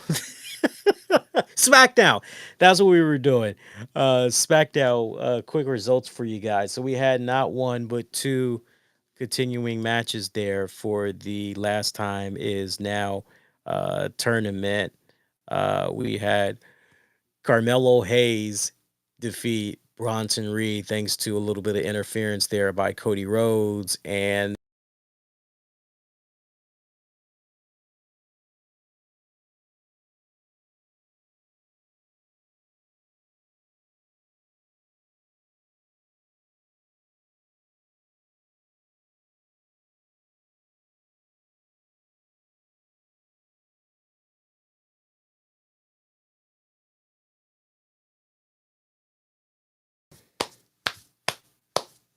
Smackdown. That's what we were doing. Smackdown, quick results for you guys. So we had not one, but two continuing matches there for the last time is now tournament. We had Carmelo Hayes defeat Bronson Reed thanks to a little bit of interference there by Cody Rhodes. And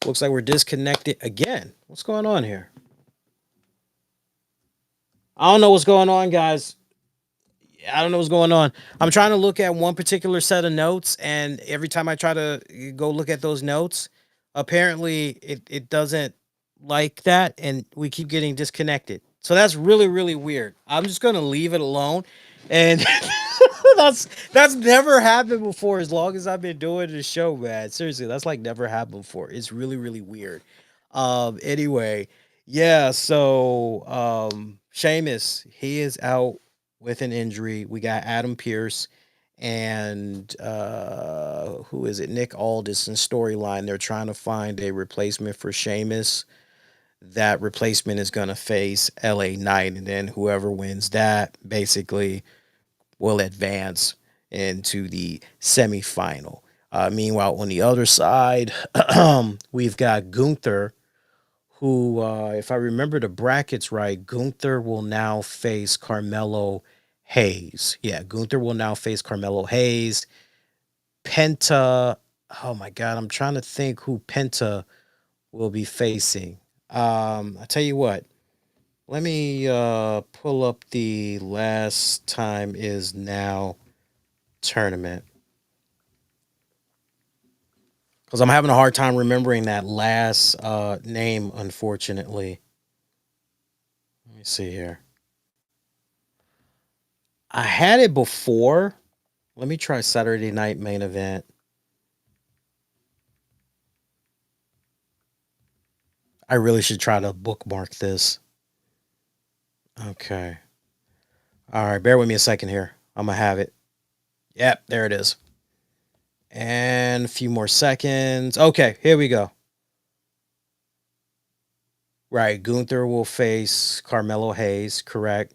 looks like we're disconnected again. What's going on here? I don't know what's going on, guys. I don't know what's going on. I'm trying to look at one particular set of notes, and every time I try to go look at those notes, apparently it doesn't like that, and we keep getting disconnected. So that's really, really weird. I'm just gonna leave it alone. And that's never happened before as long as I've been doing the show, man. Seriously, that's like never happened before. It's really, really weird. Anyway, yeah, so Sheamus, he is out with an injury. We got Adam Pearce and who is it? Nick Aldis in storyline. They're trying to find a replacement for Sheamus. That replacement is gonna face LA Knight, and then whoever wins that basically will advance into the semifinal. Meanwhile, on the other side, we've got Gunther, who, if I remember the brackets right, Gunther will now face Carmelo Hayes. Yeah, Gunther will now face Carmelo Hayes. Penta, oh my God, I'm trying to think who Penta will be facing. I tell you what, let me pull up the last time is now tournament, because I'm having a hard time remembering that last name, unfortunately. Let me see here. I had it before. Let me try Saturday night main event. I really should try to bookmark this. Okay. All right, bear with me a second here. I'm going to have it. Yep, there it is. And a few more seconds. Okay, here we go. Right, Gunther will face Carmelo Hayes, correct?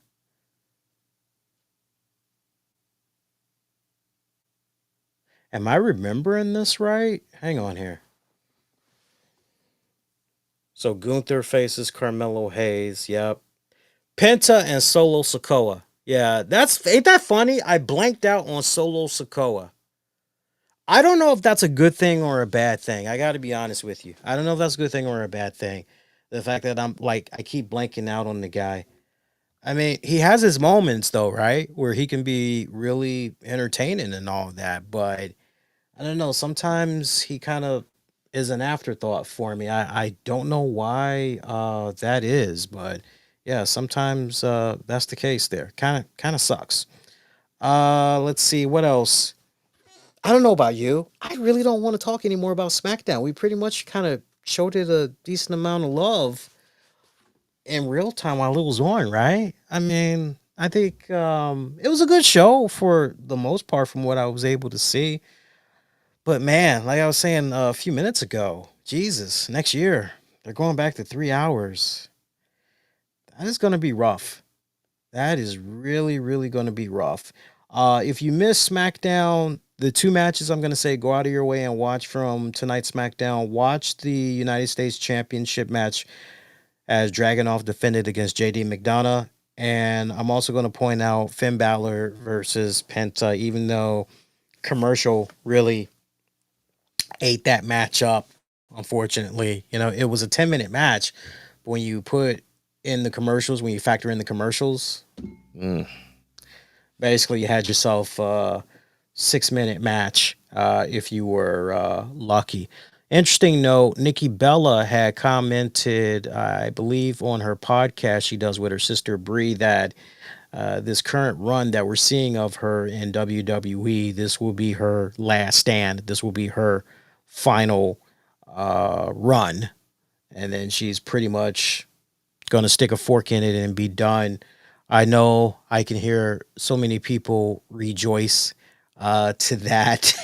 Am I remembering this right? Hang on here. So Gunther faces Carmelo Hayes. Yep. Penta and Solo Sikoa. Yeah, ain't that funny? I blanked out on Solo Sikoa. I don't know if that's a good thing or a bad thing. I got to be honest with you. I don't know if that's a good thing or a bad thing. The fact that I keep blanking out on the guy. I mean, he has his moments though, right? Where he can be really entertaining and all of that. But I don't know. Sometimes he kind of is an afterthought for me. I don't know why that is, but yeah, sometimes that's the case there. Kind of sucks. Let's see what else. I don't know about you. I really don't want to talk anymore about SmackDown. We pretty much kind of showed it a decent amount of love in real time while it was on, right? I mean, I think it was a good show for the most part from what I was able to see. But man, like I was saying a few minutes ago, Jesus, next year they're going back to 3 hours. That is going to be rough. That is really, really going to be rough. If you miss SmackDown, the two matches I'm going to say go out of your way and watch from tonight's SmackDown. Watch the United States Championship match as Dragunov defended against JD McDonough. And I'm also going to point out Finn Balor versus Penta, even though commercial really ate that match up, unfortunately. You know, it was a 10-minute match. But when you put in the commercials, when you factor in the commercials, basically you had yourself a 6-minute match if you were lucky. Interesting note, Nikki Bella had commented, I believe on her podcast she does with her sister Bree, that this current run that we're seeing of her in WWE, this will be her last stand. This will be her final run. And then she's pretty much going to stick a fork in it and be done. I know I can hear so many people rejoice to that.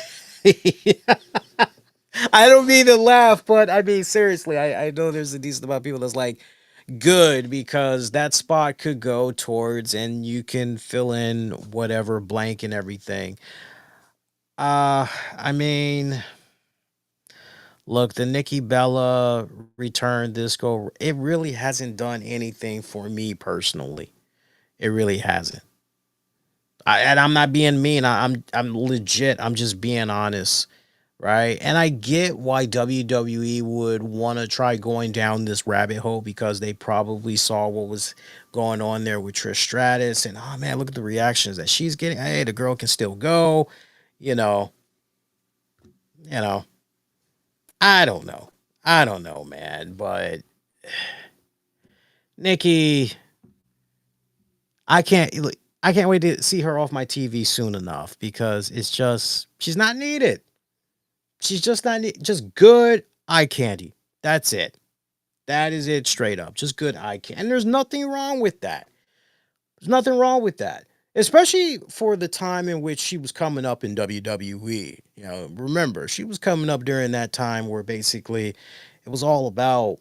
I don't mean to laugh, but I mean, seriously, I know there's a decent amount of people that's like, good, because that spot could go towards, and you can fill in whatever blank and everything. I mean, look, the Nikki Bella return this go, it really hasn't done anything for me personally. It really hasn't. And I'm not being mean. I'm legit. I'm just being honest, right? And I get why WWE would want to try going down this rabbit hole, because they probably saw what was going on there with Trish Stratus, and oh man, look at the reactions that she's getting. Hey, the girl can still go, you know, you know. I don't know. I don't know, man, but Nikki, I can't I can't wait to see her off my TV soon enough, because it's just she's not needed. She's just not just good eye candy. That's it. That is it, straight up. Just good eye candy. And there's nothing wrong with that. There's nothing wrong with that. Especially for the time in which she was coming up in WWE. You know, remember, she was coming up during that time where basically it was all about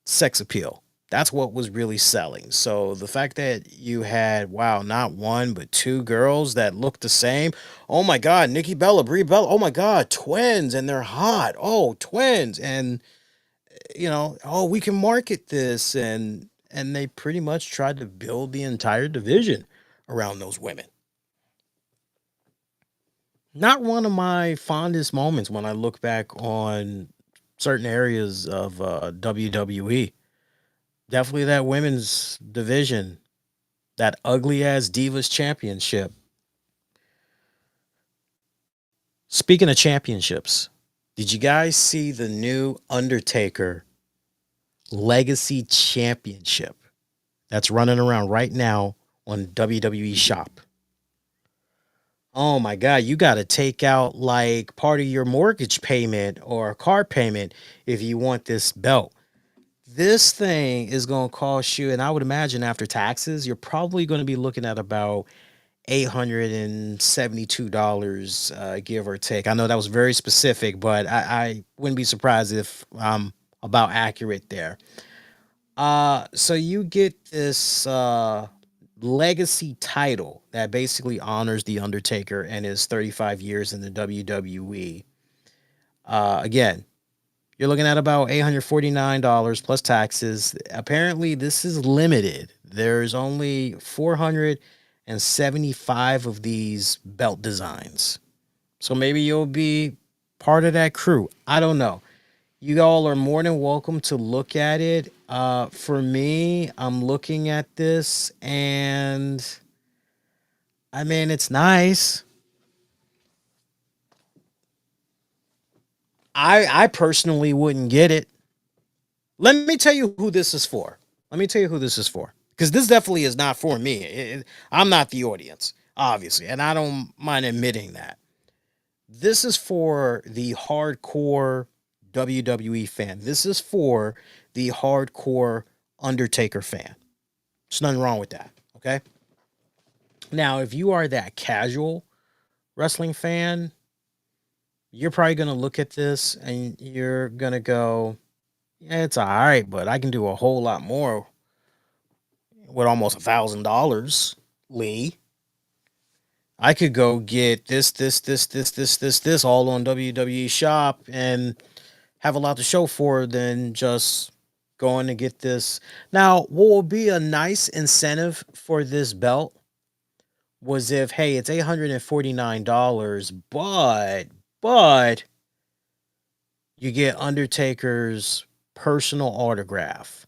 sex appeal. That's what was really selling. So the fact that you had, wow, not one, but two girls that looked the same. Oh my God, Nikki Bella, Brie Bella. Oh my God, twins, and they're hot. Oh, twins. And, you know, oh, we can market this. And they pretty much tried to build the entire division around those women. Not one of my fondest moments when I look back on certain areas of WWE. Definitely that women's division, that ugly ass Divas Championship. Speaking of championships, did you guys see the new Undertaker Legacy Championship that's running around right now on WWE Shop? Oh my God, you got to take out like part of your mortgage payment or car payment if you want this belt. This thing is going to cost you, and I would imagine after taxes, you're probably going to be looking at about $872, give or take. I know that was very specific, but I wouldn't be surprised if I'm about accurate there. So you get this legacy title that basically honors the Undertaker and his 35 years in the WWE. Again, you're looking at about $849 plus taxes. Apparently, this is limited. There's only 475 of these belt designs. So maybe you'll be part of that crew. I don't know. You all are more than welcome to look at it. For me, I'm looking at this and I mean, it's nice. I personally wouldn't get it. Let me tell you who this is for. Let me tell you who this is for. Because this definitely is not for me. I'm not the audience, obviously. And I don't mind admitting that. This is for the hardcore WWE fan. This is for the hardcore Undertaker fan. There's nothing wrong with that. Okay. Now, if you are that casual wrestling fan, you're probably going to look at this and you're going to go, yeah, it's all right, but I can do a whole lot more with almost $1,000, Lee. I could go get this all on WWE Shop and have a lot to show for than just going to get this. Now, what will be a nice incentive for this belt was if, hey, it's $849, but you get Undertaker's personal autograph.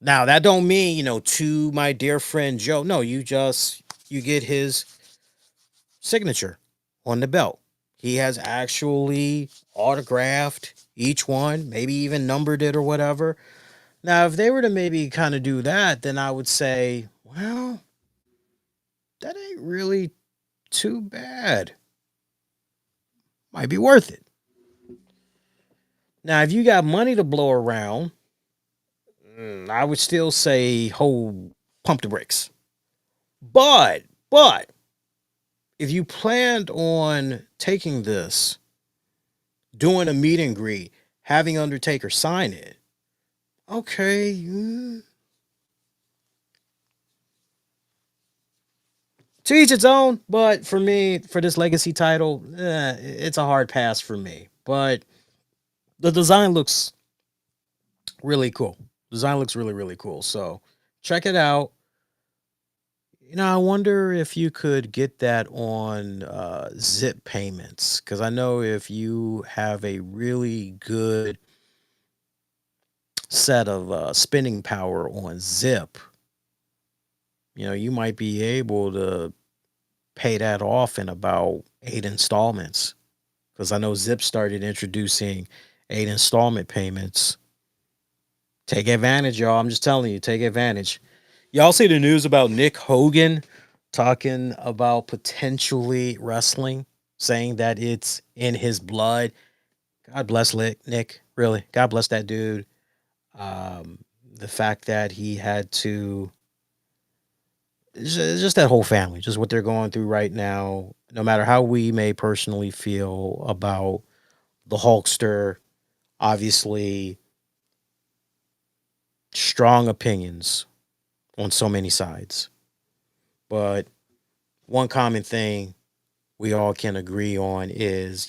Now, that don't mean, to my dear friend Joe. No, you get his signature on the belt. He has actually autographed each one, maybe even numbered it or whatever. Now, if they were to maybe kind of do that, then I would say, Well, that ain't really too bad. Might be worth it. Now, if you got money to blow around, I would still say pump the brakes. But if you planned on taking this, doing a meet and greet, having Undertaker sign it, okay. To each its own, but for me, for this legacy title, it's a hard pass for me. But the design looks really cool. Design looks really, really cool. So check it out. I wonder if you could get that on Zip payments, because I know if you have a really good set of spending power on Zip, you might be able to pay that off in about 8 installments. Because I know Zip started introducing 8 installment payments. Take advantage, y'all. I'm just telling you, take advantage. Y'all see the news about Nick Hogan talking about potentially wrestling, saying that it's in his blood. God bless Nick, really. God bless that dude. The fact that he had to, just that whole family, just what they're going through right now, no matter how we may personally feel about the Hulkster, obviously strong opinions on so many sides. But one common thing we all can agree on is,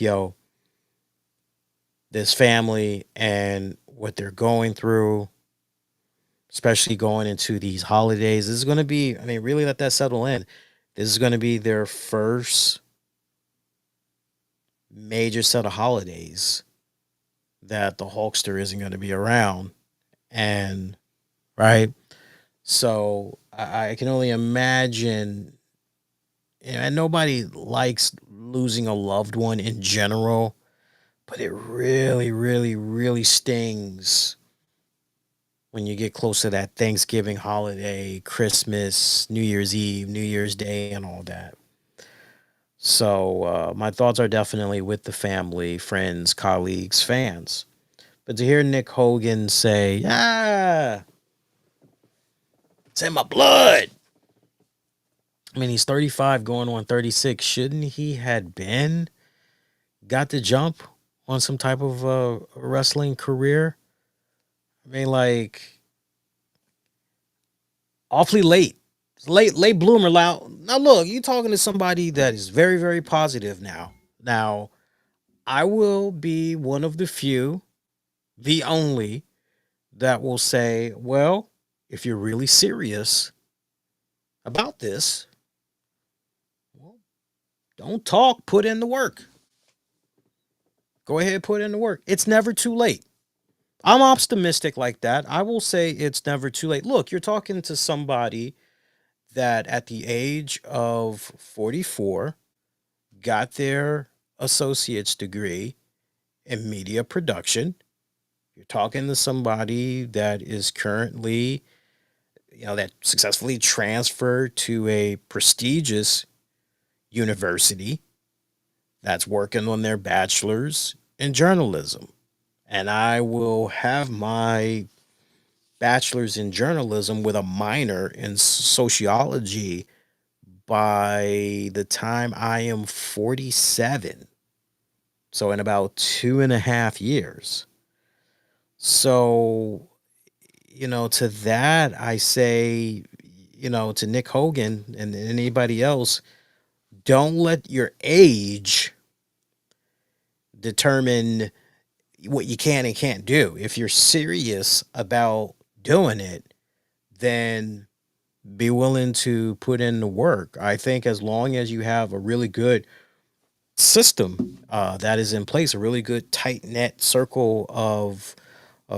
this family and what they're going through, especially going into these holidays. This is going to be, really let that settle in. This is going to be their first major set of holidays that the Hulkster isn't going to be around. And, right? So I can only imagine, and nobody likes losing a loved one in general, but it really, really, really stings when you get close to that Thanksgiving holiday, Christmas, New Year's Eve, New Year's Day, and all that. So my thoughts are definitely with the family, friends, colleagues, fans. But to hear Nick Hogan say, it's in my blood. He's 35 going on 36. Shouldn't he had been got the jump on some type of wrestling career? Awfully late. Late bloomer. Now look, you talking to somebody that is very, very positive now. Now, I will be one of the few, the only, that will say, well, if you're really serious about this, well, don't talk, put in the work. Go ahead, put in the work. It's never too late. I'm optimistic like that. I will say it's never too late. Look, you're talking to somebody that at the age of 44 got their associate's degree in media production. You're talking to somebody that is currently, that successfully transferred to a prestigious university that's working on their bachelor's in journalism. And I will have my bachelor's in journalism with a minor in sociology by the time I am 47. So in about 2.5 years. So, to that, I say, to Nick Hogan and anybody else, don't let your age determine what you can and can't do. If you're serious about doing it, then be willing to put in the work. I think as long as you have a really good system that is in place, a really good tight knit circle of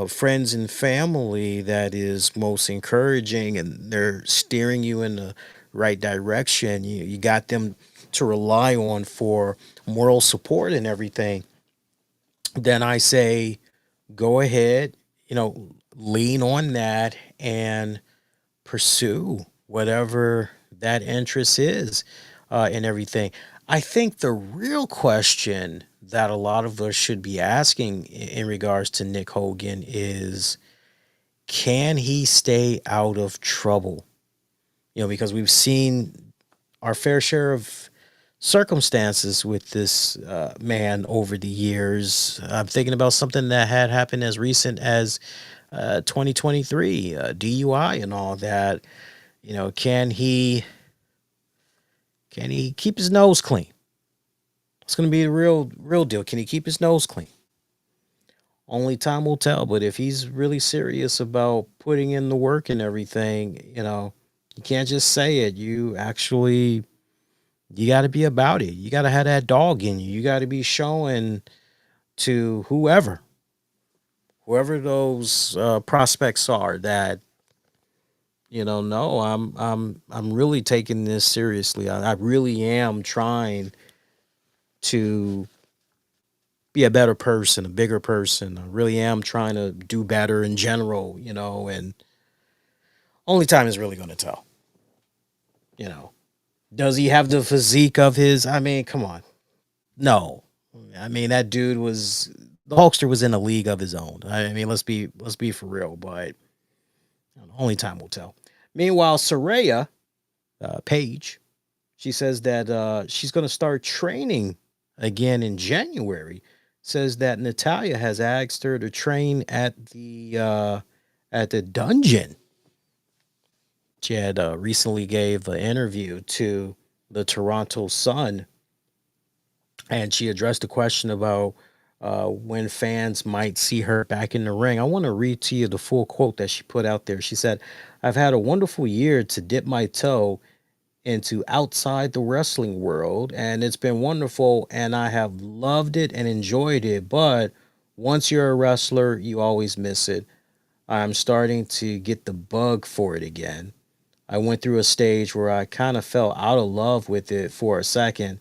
friends and family that is most encouraging and they're steering you in the right direction, you got them to rely on for moral support and everything, then I say go ahead, lean on that and pursue whatever that interest is and everything. I think the real question that a lot of us should be asking in regards to Nick Hogan is, can he stay out of trouble? Because we've seen our fair share of circumstances with this man over the years. I'm thinking about something that had happened as recent as 2023, DUI and all that. Can he keep his nose clean? It's going to be the real deal. Can he keep his nose clean? Only time will tell. But if he's really serious about putting in the work and everything, you can't just say it. You got to be about it. You got to have that dog in you. You got to be showing to whoever those prospects are that, no, I'm really taking this seriously. I really am trying to be a better person, a bigger person. I really am trying to do better in general, and only time is really going to tell. Does he have the physique of his? I mean, come on. No. I mean, that dude the Hulkster was in a league of his own. I mean, let's be for real, but only time will tell. Meanwhile, Saraya Page, she says that she's going to start training again in January. Says that Natalya has asked her to train at the dungeon. She had recently gave an interview to the Toronto Sun, and she addressed the question about when fans might see her back in the ring. I want to read to you the full quote that she put out there. She said, "I've had a wonderful year to dip my toe into outside the wrestling world, and it's been wonderful, and I have loved it and enjoyed it, but once you're a wrestler, you always miss it. I'm starting to get the bug for it again. I went through a stage where I kind of fell out of love with it for a second.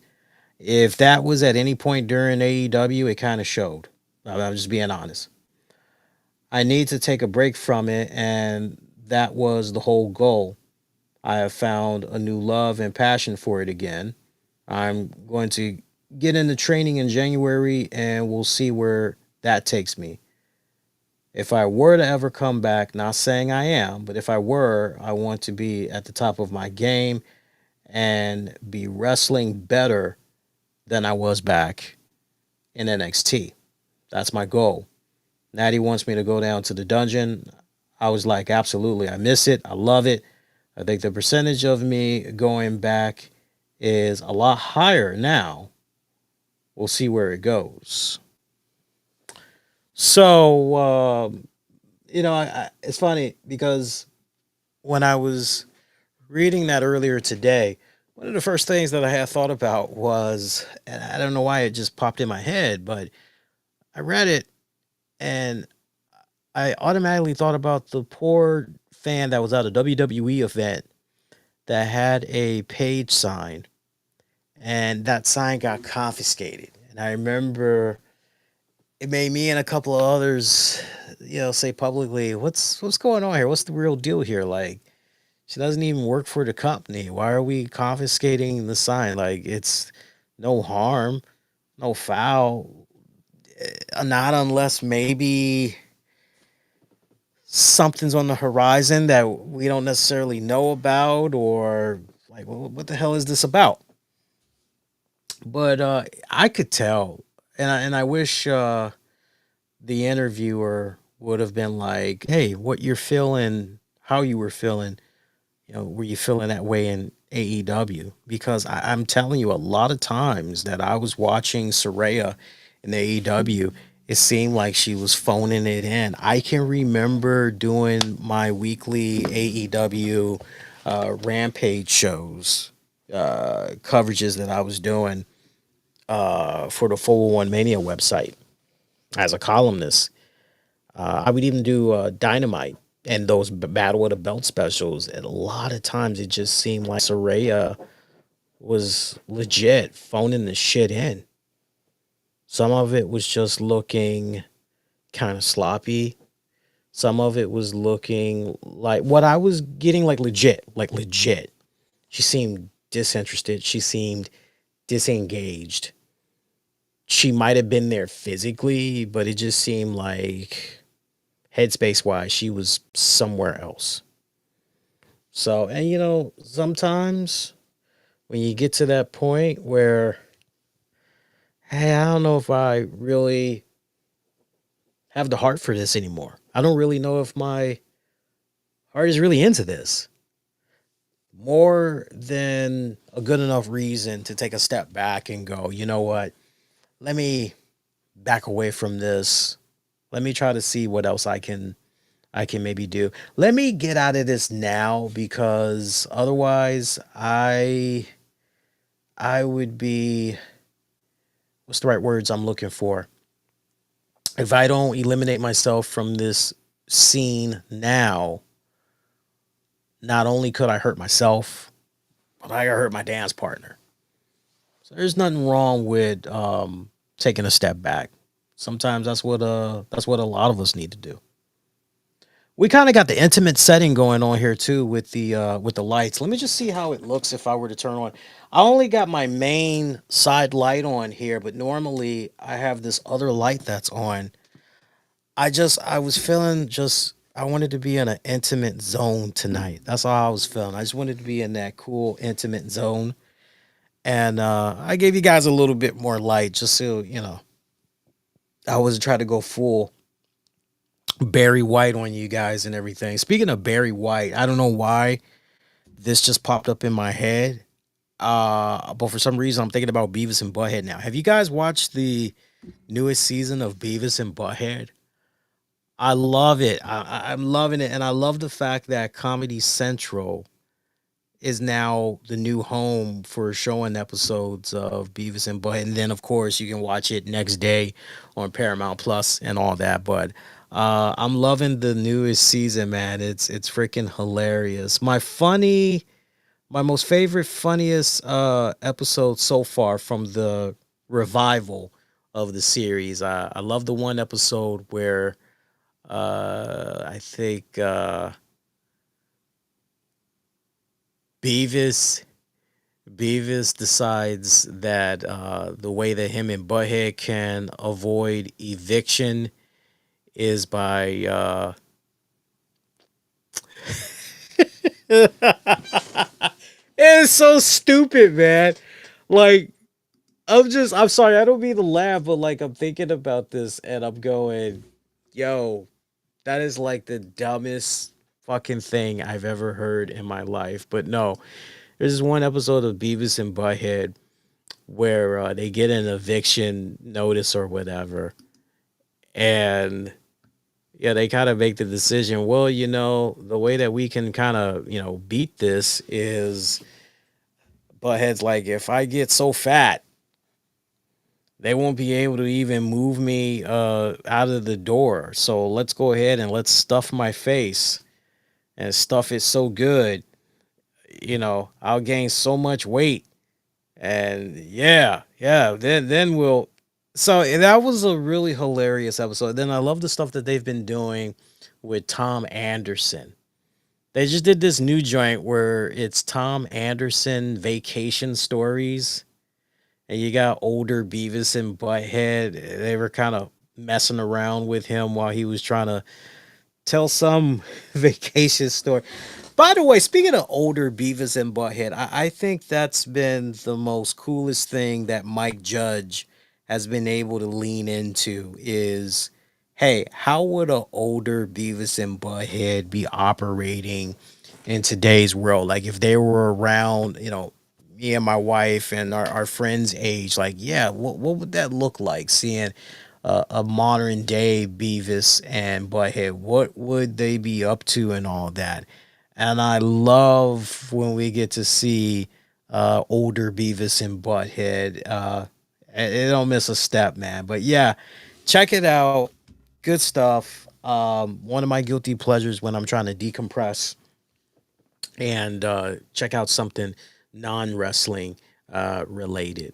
If that was at any point during AEW, it kind of showed. I'm just being honest. I need to take a break from it, and that was the whole goal. I have found a new love and passion for it again. I'm going to get into training in January, and we'll see where that takes me. If I were to ever come back, not saying I am, but if I were, I want to be at the top of my game and be wrestling better than I was back in NXT. That's my goal. Natty wants me to go down to the dungeon. I was like, absolutely. I miss it. I love it. I think the percentage of me going back is a lot higher now. We'll see where it goes." So, it's funny because when I was reading that earlier today, one of the first things that I had thought about was, and I don't know why it just popped in my head, but I read it and I automatically thought about the poor fan that was at a WWE event that had a Page sign, and that sign got confiscated. And I remember it made me and a couple of others, say publicly, what's going on here? What's the real deal here? Like, she doesn't even work for the company. Why are we confiscating the sign? Like, it's no harm, no foul. Not unless maybe something's on the horizon that we don't necessarily know about, or like, what the hell is this about? But I could tell, and I wish the interviewer would have been like, "Hey, what you're feeling, how you were feeling, were you feeling that way in AEW?" Because I'm telling you, a lot of times that I was watching Saraya in AEW, it seemed like she was phoning it in. I can remember doing my weekly AEW Rampage shows, coverages that I was doing for the 401 Mania website as a columnist. I would even do Dynamite and those Battle of the Belt specials. And a lot of times it just seemed like Saraya was legit phoning the shit in. Some of it was just looking kind of sloppy. Some of it was looking like what I was getting, like legit, like legit. She seemed disinterested. She seemed disengaged. She might have been there physically, but it just seemed like headspace wise, she was somewhere else. So, and sometimes when you get to that point where, hey, I don't know if I really have the heart for this anymore. I don't really know if my heart is really into this. More than a good enough reason to take a step back and go, you know what? Let me back away from this. Let me try to see what else I can maybe do. Let me get out of this now because otherwise I would be, what's the right words I'm looking for? If I don't eliminate myself from this scene now, not only could I hurt myself, but I hurt my dance partner. So there's nothing wrong with taking a step back. Sometimes that's what a lot of us need to do. We kind of got the intimate setting going on here too with the lights. Let me just see how it looks if I were to turn on. I only got my main side light on here, but normally I have this other light that's on. I was feeling just I wanted to be in an intimate zone tonight. That's all I was feeling. I just wanted to be in that cool intimate zone. And I gave you guys a little bit more light just so, I wasn't trying to go full Barry White on you guys and everything. Speaking of Barry White, I don't know why this just popped up in my head. But for some reason I'm thinking about Beavis and Butthead now. Have you guys watched the newest season of Beavis and Butthead? I love it. I'm loving it. And I love the fact that Comedy Central is now the new home for showing episodes of Beavis and Butthead. And then, of course, you can watch it next day on Paramount Plus and all that. But I'm loving the newest season, man. It's freaking hilarious. My most favorite, funniest episode so far from the revival of the series. I love the one episode where I think Beavis Beavis decides that the way that him and Butthead can avoid eviction is by it's so stupid, man. Like I'm sorry, I don't mean to laugh, but like I'm thinking about this and I'm going, yo, that is like the dumbest fucking thing I've ever heard in my life. But no, there's this one episode of Beavis and Butthead where they get an eviction notice or whatever. And yeah, they kind of make the decision, well, the way that we can kind of, beat this is Butthead's like, if I get so fat, they won't be able to even move me out of the door. So let's go ahead and let's stuff my face and stuff it so good, I'll gain so much weight. And yeah, then we'll. So that was a really hilarious episode. Then I love the stuff that they've been doing with Tom Anderson. They just did this new joint where it's Tom Anderson vacation stories. And you got older Beavis and Butthead. They were kind of messing around with him while he was trying to tell some vacation story. By the way, speaking of older Beavis and Butthead, I think that's been the most coolest thing that Mike Judge has been able to lean into is, hey, how would an older Beavis and Butthead be operating in today's world? Like if they were around, me and my wife and our friends' age, like, yeah, what would that look like seeing a modern day Beavis and Butthead? What would they be up to and all that? And I love when we get to see older Beavis and Butthead. It don't miss a step, man. But yeah, check it out. Good stuff. One of my guilty pleasures when I'm trying to decompress and check out something non-wrestling related.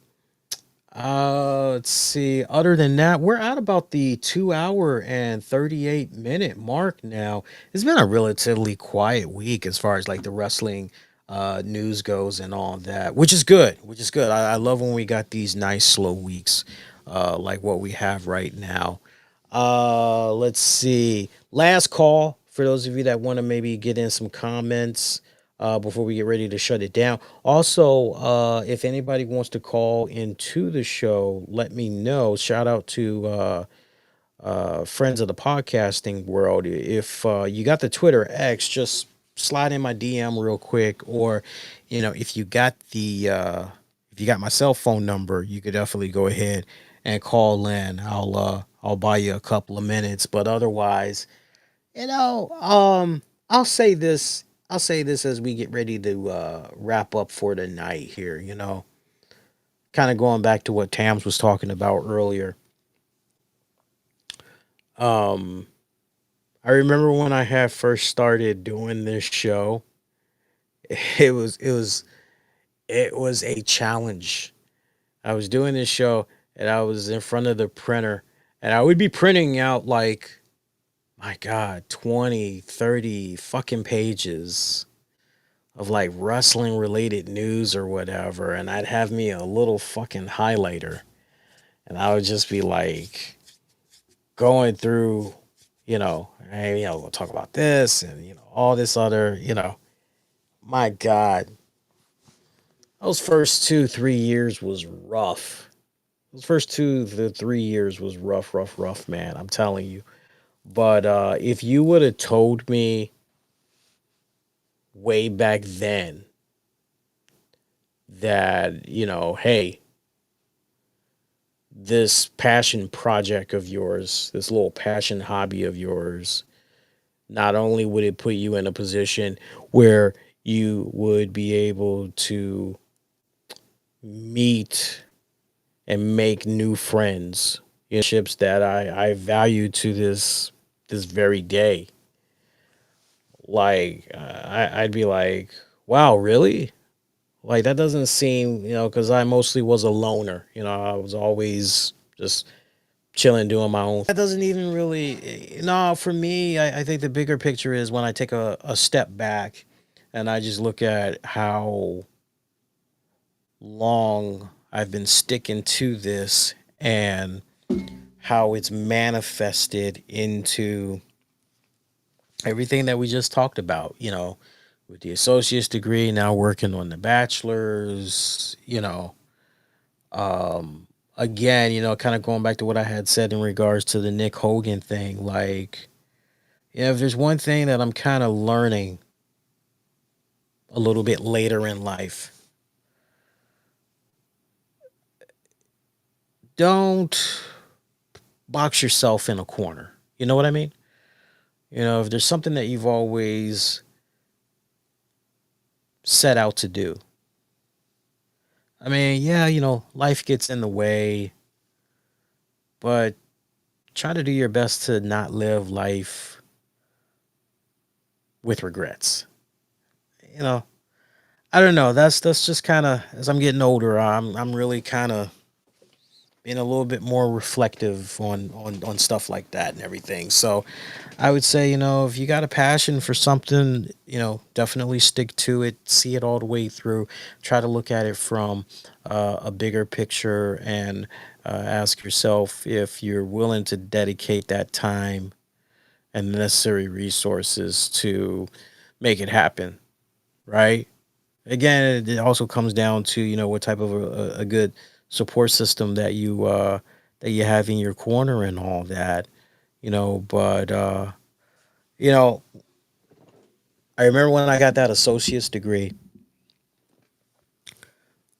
Let's see. Other than that, we're at about the 2 hour and 38 minute mark now. It's been a relatively quiet week as far as like the wrestling news goes and all that, which is good. Which is good. I love when we got these nice slow weeks, like what we have right now. Let's see. Last call for those of you that want to maybe get in some comments before we get ready to shut it down. Also, if anybody wants to call into the show, let me know. Shout out to friends of the podcasting world. If you got the Twitter X, just slide in my DM real quick, or if you got if you got my cell phone number, you could definitely go ahead and call in. I'll buy you a couple of minutes, but otherwise, I'll say this. I'll say this as we get ready to wrap up for the night here. Kind of going back to what Tams was talking about earlier. Um, I remember when I had first started doing this show, it was it was it was a challenge. I was doing this show and I was in front of the printer and I would be printing out like, my God, 20, 30 fucking pages of like wrestling related news or whatever. And I'd have me a little fucking highlighter and I would just be like going through, hey, we'll talk about this and, all this other, my God, those first 2, 3 years was rough. Those first 2 to 3 years was rough, rough, rough, man. I'm telling you. But if you would have told me way back then that, hey, this passion project of yours, this little passion hobby of yours, not only would it put you in a position where you would be able to meet and make new friends, ships that I value to this very day. Like I'd be like, wow, really? Like that doesn't seem, because I mostly was a loner. I was always just chilling, doing my own. That doesn't even really, no, for me, I think the bigger picture is when I take a step back and I just look at how long I've been sticking to this and how it's manifested into everything that we just talked about, with the associate's degree, now working on the bachelor's, again, kind of going back to what I had said in regards to the Nick Hogan thing, like, if there's one thing that I'm kind of learning a little bit later in life, don't box yourself in a corner. You know what I mean? If there's something that you've always set out to do, I mean, yeah, life gets in the way, but try to do your best to not live life with regrets. You know, I don't know. That's just kind of, as I'm getting older, I'm really kind of being a little bit more reflective on stuff like that and everything. So I would say, if you got a passion for something, definitely stick to it, see it all the way through, try to look at it from a bigger picture, and ask yourself if you're willing to dedicate that time and the necessary resources to make it happen, right? Again, it also comes down to, what type of a good support system that you have in your corner and all that, but you know, I remember when I got that associate's degree,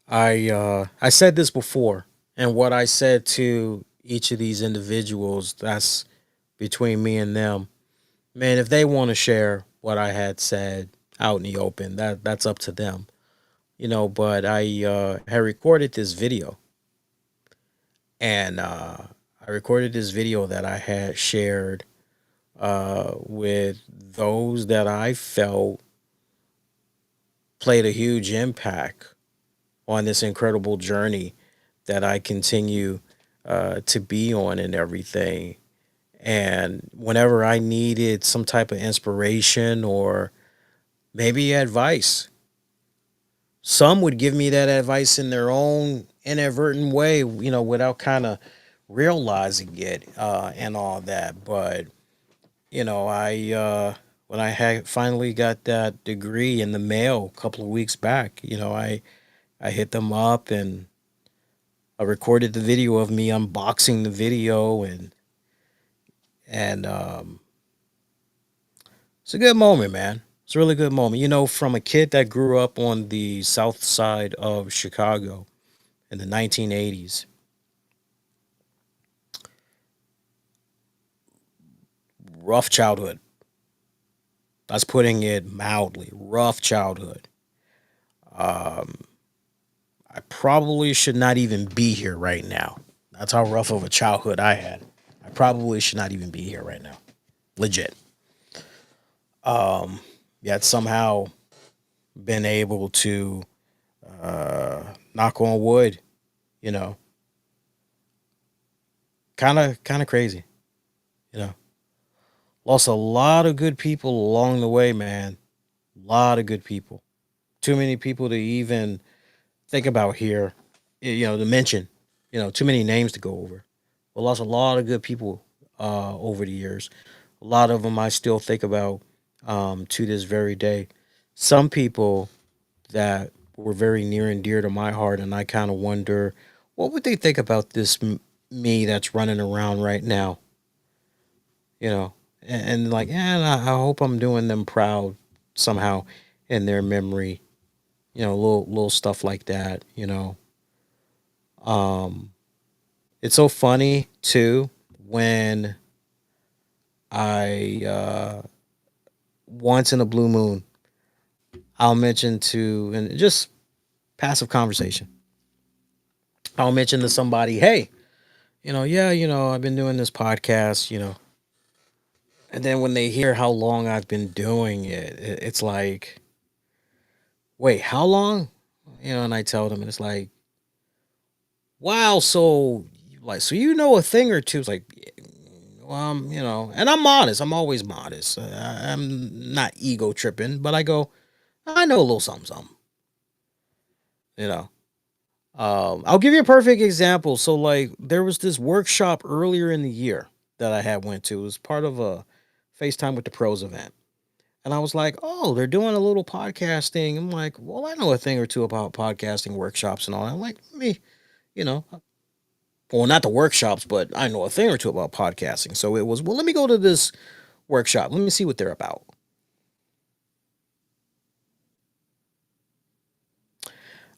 I said this before, and what I said to each of these individuals, that's between me and them. Man, if they want to share what I had said out in the open, that's up to them. But I had recorded this video, and I recorded this video that I had shared with those that I felt played a huge impact on this incredible journey that I continue to be on and everything. And whenever I needed some type of inspiration or maybe advice, some would give me that advice in their own inadvertent way, without kind of realizing it and all that. But I when I had finally got that degree in the mail a couple of weeks back, I hit them up and I recorded the video of me unboxing the video, and it's a good moment, man. It's a really good moment. From a kid that grew up on the south side of Chicago in the 1980s, rough childhood. That's putting it mildly. Rough childhood. I probably should not even be here right now. That's how rough of a childhood I had. I probably should not even be here right now. Legit. Yet somehow been able to knock on wood, you know. Kind of crazy, you know. Lost a lot of good people along the way, man. A lot of good people. Too many people to even think about here, to mention, too many names to go over. We lost a lot of good people over the years. A lot of them I still think about to this very day. Some people that were very near and dear to my heart, and I kind of wonder what would they think about this me that's running around right now, and like, yeah, I hope I'm doing them proud somehow in their memory, little stuff like that, Um, it's so funny too when I once in a blue moon I'll mention to, and just passive conversation. I'll mention to somebody, hey, yeah, I've been doing this podcast, and then when they hear how long I've been doing it, it's like, wait, how long? And I tell them, and it's like, wow, so you know a thing or two. It's like, well, and I'm modest. I'm always modest. I'm not ego tripping, but I go, I know a little something, something. You know, I'll give you a perfect example. So, like, there was this workshop earlier in the year that I had went to. It was part of a FaceTime with the Pros event, and I was like, oh, they're doing a little podcasting. I'm like, well, I know a thing or two about podcasting workshops and all that. I'm like, me, you know, well, not the workshops, but I know a thing or two about podcasting. So it was, well, let me go to this workshop. Let me see what they're about.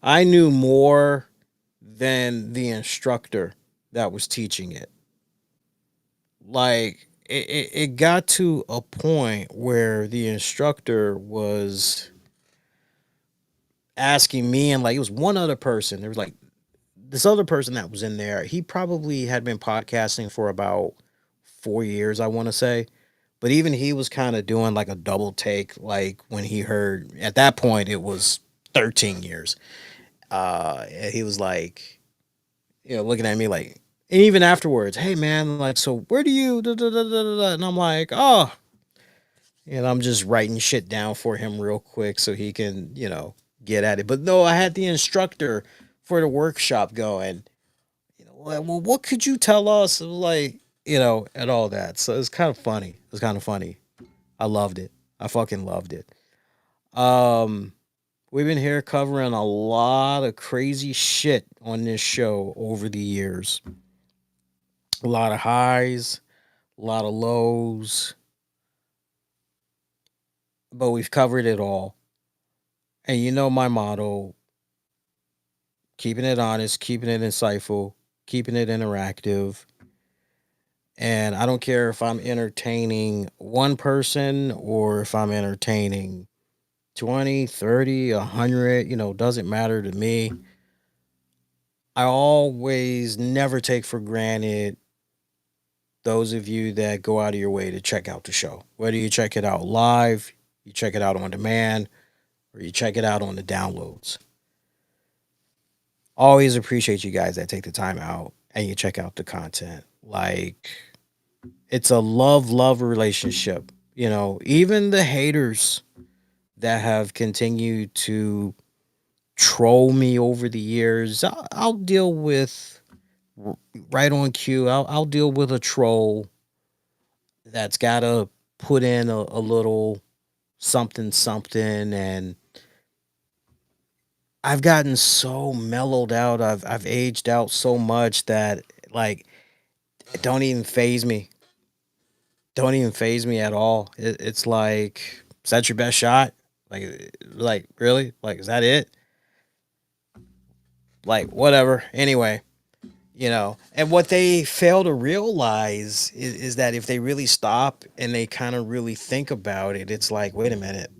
I knew more than the instructor that was teaching it. Like, it got to a point where the instructor was asking me, and like, it was one other person. There was like this other person that was in there. He probably had been podcasting for about 4 years, I want to say. But even he was kind of doing like a double take, like when he heard at that point it was 13 years. And he was like, looking at me like, and even afterwards, hey man, like, so where do you, da, da, da, da, da, da. And I'm like, oh, and I'm just writing shit down for him real quick so he can, get at it. But no, I had the instructor for the workshop going, well, what could you tell us? Like, and all that. So it's kind of funny. It's kind of funny. I loved it. I fucking loved it. Um, we've been here covering a lot of crazy shit on this show over the years. A lot of highs, a lot of lows, but we've covered it all. And my motto, keeping it honest, keeping it insightful, keeping it interactive. And I don't care if I'm entertaining one person or if I'm entertaining 20, 30, 100, doesn't matter to me. I always never take for granted those of you that go out of your way to check out the show. Whether you check it out live, you check it out on demand, or you check it out on the downloads. always appreciate you guys that take the time out and you check out the content. Like, it's a love relationship. You know, even the haters that have continued to troll me over the years, I'll deal with right on cue. I'll deal with a troll that's got to put in a little something something, and I've gotten so mellowed out. I've aged out so much that, like, it don't even phase me. Don't even phase me at all. It's like, is that your best shot? Like really? Like, is that it? Like, whatever. Anyway, you know. And what they fail to realize is that if they really stop and they kind of really think about it, it's like, wait a minute.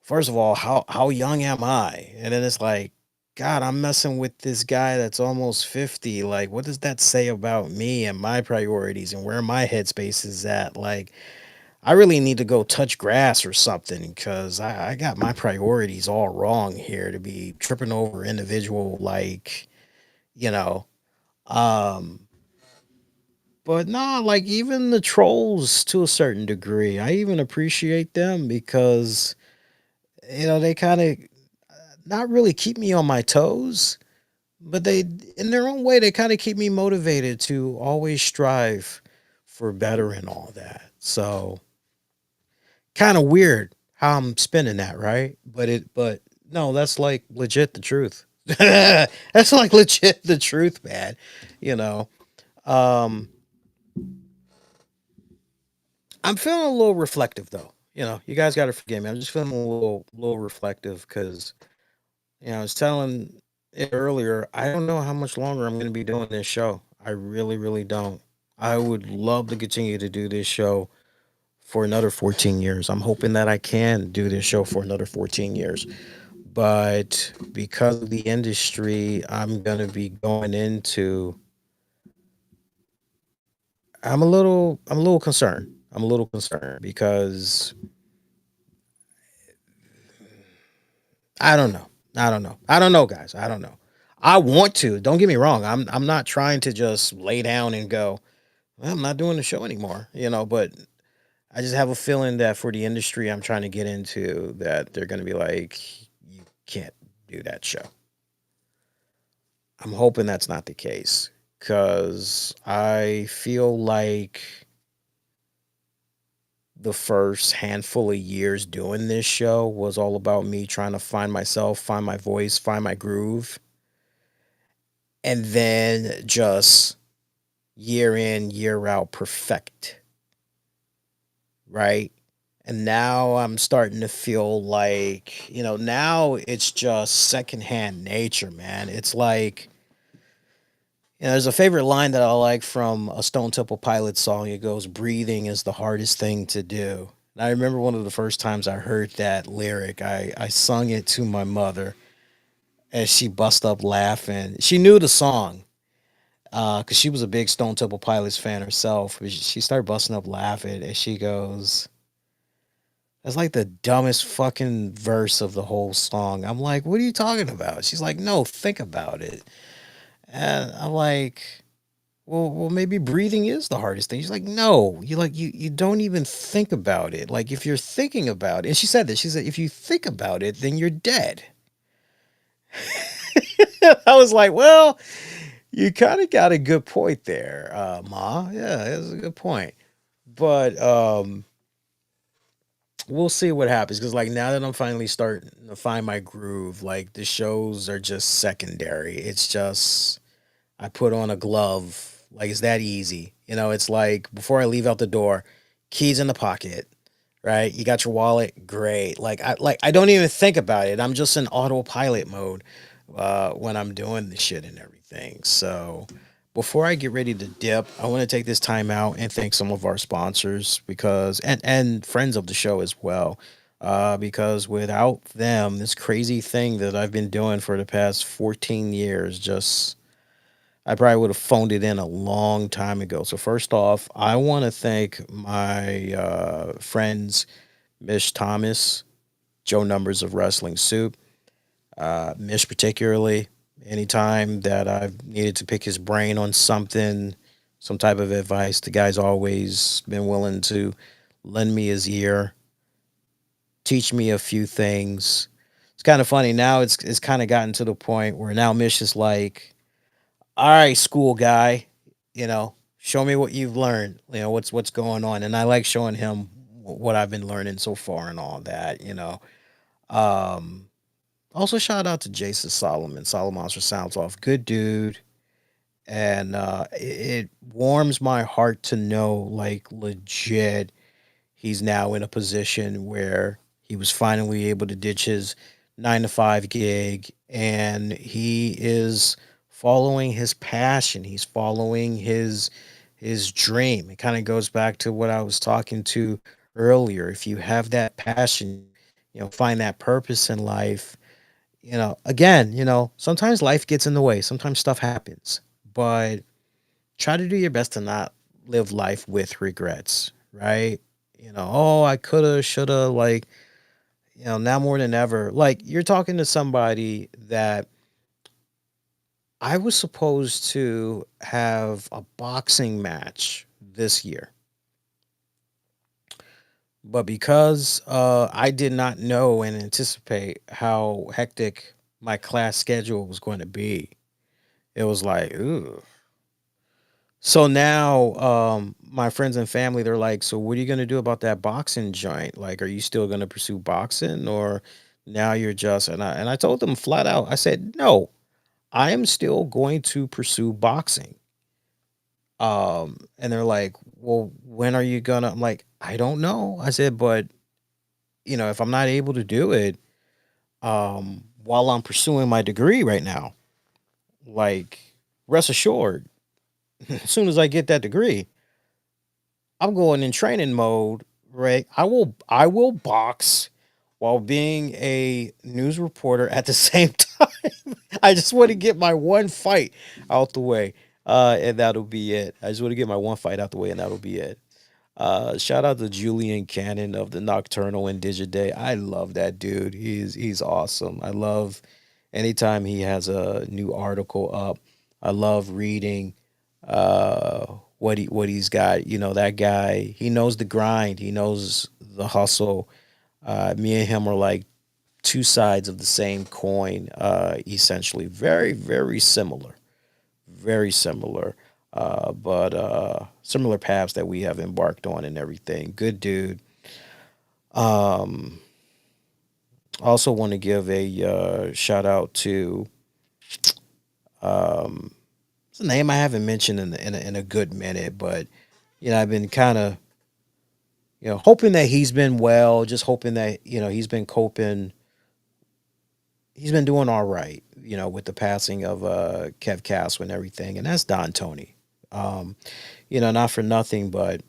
First of all, how young am I? And then it's like, God, I'm messing with this guy that's almost 50. Like, what does that say about me and my priorities and where my headspace is at? Like, I really need to go touch grass or something because I got my priorities all wrong here to be tripping over individual, like, you know. Um, but nah, like, even the trolls to a certain degree, I even appreciate them because, you know, they kind of not really keep me on my toes, but they, in their own way, they kind of keep me motivated to always strive for better and all that. So, kind of weird how I'm spinning that, right? But no, that's like legit the truth. That's like legit the truth, man. You know, um, I'm feeling a little reflective though. You know, you guys got to forgive me. I'm just feeling a little reflective because, you know, I was telling it earlier. I don't know how much longer I'm going to be doing this show. I really don't. I would love to continue to do this show for another 14 years. I'm hoping that I can do this show for another 14 years. But because of the industry I'm going to be going into, I'm a little concerned. I'm a little concerned because I don't know. I don't know. I don't know, guys. I don't know. I want to. Don't get me wrong. I'm not trying to just lay down and go, well, I'm not doing the show anymore, you know, but I just have a feeling that for the industry I'm trying to get into, that they're going to be like, you can't do that show. I'm hoping that's not the case because I feel like the first handful of years doing this show was all about me trying to find myself, find my voice, find my groove, and then just year in, year out, perfect, right? And now I'm starting to feel like, you know, now it's just secondhand nature, man. It's like, you know, there's a favorite line that I like from a Stone Temple Pilots song. It goes, breathing is the hardest thing to do. And I remember one of the first times I heard that lyric, I sung it to my mother and she bust up laughing. She knew the song because she was a big Stone Temple Pilots fan herself. But she started busting up laughing and she goes, that's like the dumbest fucking verse of the whole song. I'm like, what are you talking about? She's like, no, think about it. And I'm like, well, maybe breathing is the hardest thing. She's like, no, you don't even think about it. Like, if you're thinking about it, and she said this, she said, if you think about it, then you're dead. I was like, well, you kind of got a good point there, Ma. Yeah, that's a good point. But we'll see what happens because, like, now that I'm finally starting to find my groove, like, the shows are just secondary. It's just I put on a glove. Like, it's that easy. You know, it's like before I leave out the door, keys in the pocket, right? You got your wallet, great. Like I don't even think about it. I'm just in autopilot mode when I'm doing the shit and everything. So before I get ready to dip, I want to take this time out and thank some of our sponsors because and friends of the show as well. Because without them, this crazy thing that I've been doing for the past 14 years just I probably would have phoned it in a long time ago. So first off, I want to thank my friends, Mish Thomas, Joe Numbers of Wrestling Soup, Mish particularly. Anytime that I've needed to pick his brain on something, some type of advice, the guy's always been willing to lend me his ear, teach me a few things. It's kind of funny now. It's kind of gotten to the point where now Mish is like, "All right, school guy, show me what you've learned. What's going on." And I like showing him what I've been learning so far and all that. Um, Also, shout out to Jason Solomon. Solomonster sounds off. Good dude. And it warms my heart to know, like, legit, he's now in a position where he was finally able to ditch his 9 to 5 gig and he is following his passion. He's following his dream. It kind of goes back to what I was talking to earlier. If you have that passion, find that purpose in life, again, sometimes life gets in the way. Sometimes stuff happens, but try to do your best to not live life with regrets, right? Oh, I coulda, shoulda, like, now more than ever. Like, you're talking to somebody that I was supposed to have a boxing match this year. But because I did not know and anticipate how hectic my class schedule was going to be, it was like, ooh. So now, my friends and family, they're like, "So what are you gonna do about that boxing joint? Like, are you still gonna pursue boxing, or now you're just?" And I told them flat out, I said, "No, I am still going to pursue boxing." And they're like, "Well, when are you gonna?" I'm like, "I don't know." I said, "But if I'm not able to do it, while I'm pursuing my degree right now, like, rest assured, as soon as I get that degree." I'm going in training mode, right? I will box while being a news reporter at the same time. I just want to get my one fight out the way. And that'll be it. I just want to get my one fight out the way and that'll be it. Shout out to Julian Cannon of the Nocturnal and Digiday. I love that dude. He's awesome. I love anytime he has a new article up. I love reading what he's got. That guy, he knows the grind, he knows the hustle. Me and him are like two sides of the same coin, essentially. Very, very similar. Very similar. But similar paths that we have embarked on and everything. Good dude. Um, Also want to give a shout out to um, it's a name I haven't mentioned in a good minute, but I've been kind of hoping that he's been well, just hoping that he's been coping, he's been doing all right, with the passing of Kev Castle and everything, and that's Don Tony. Um, Not for nothing, but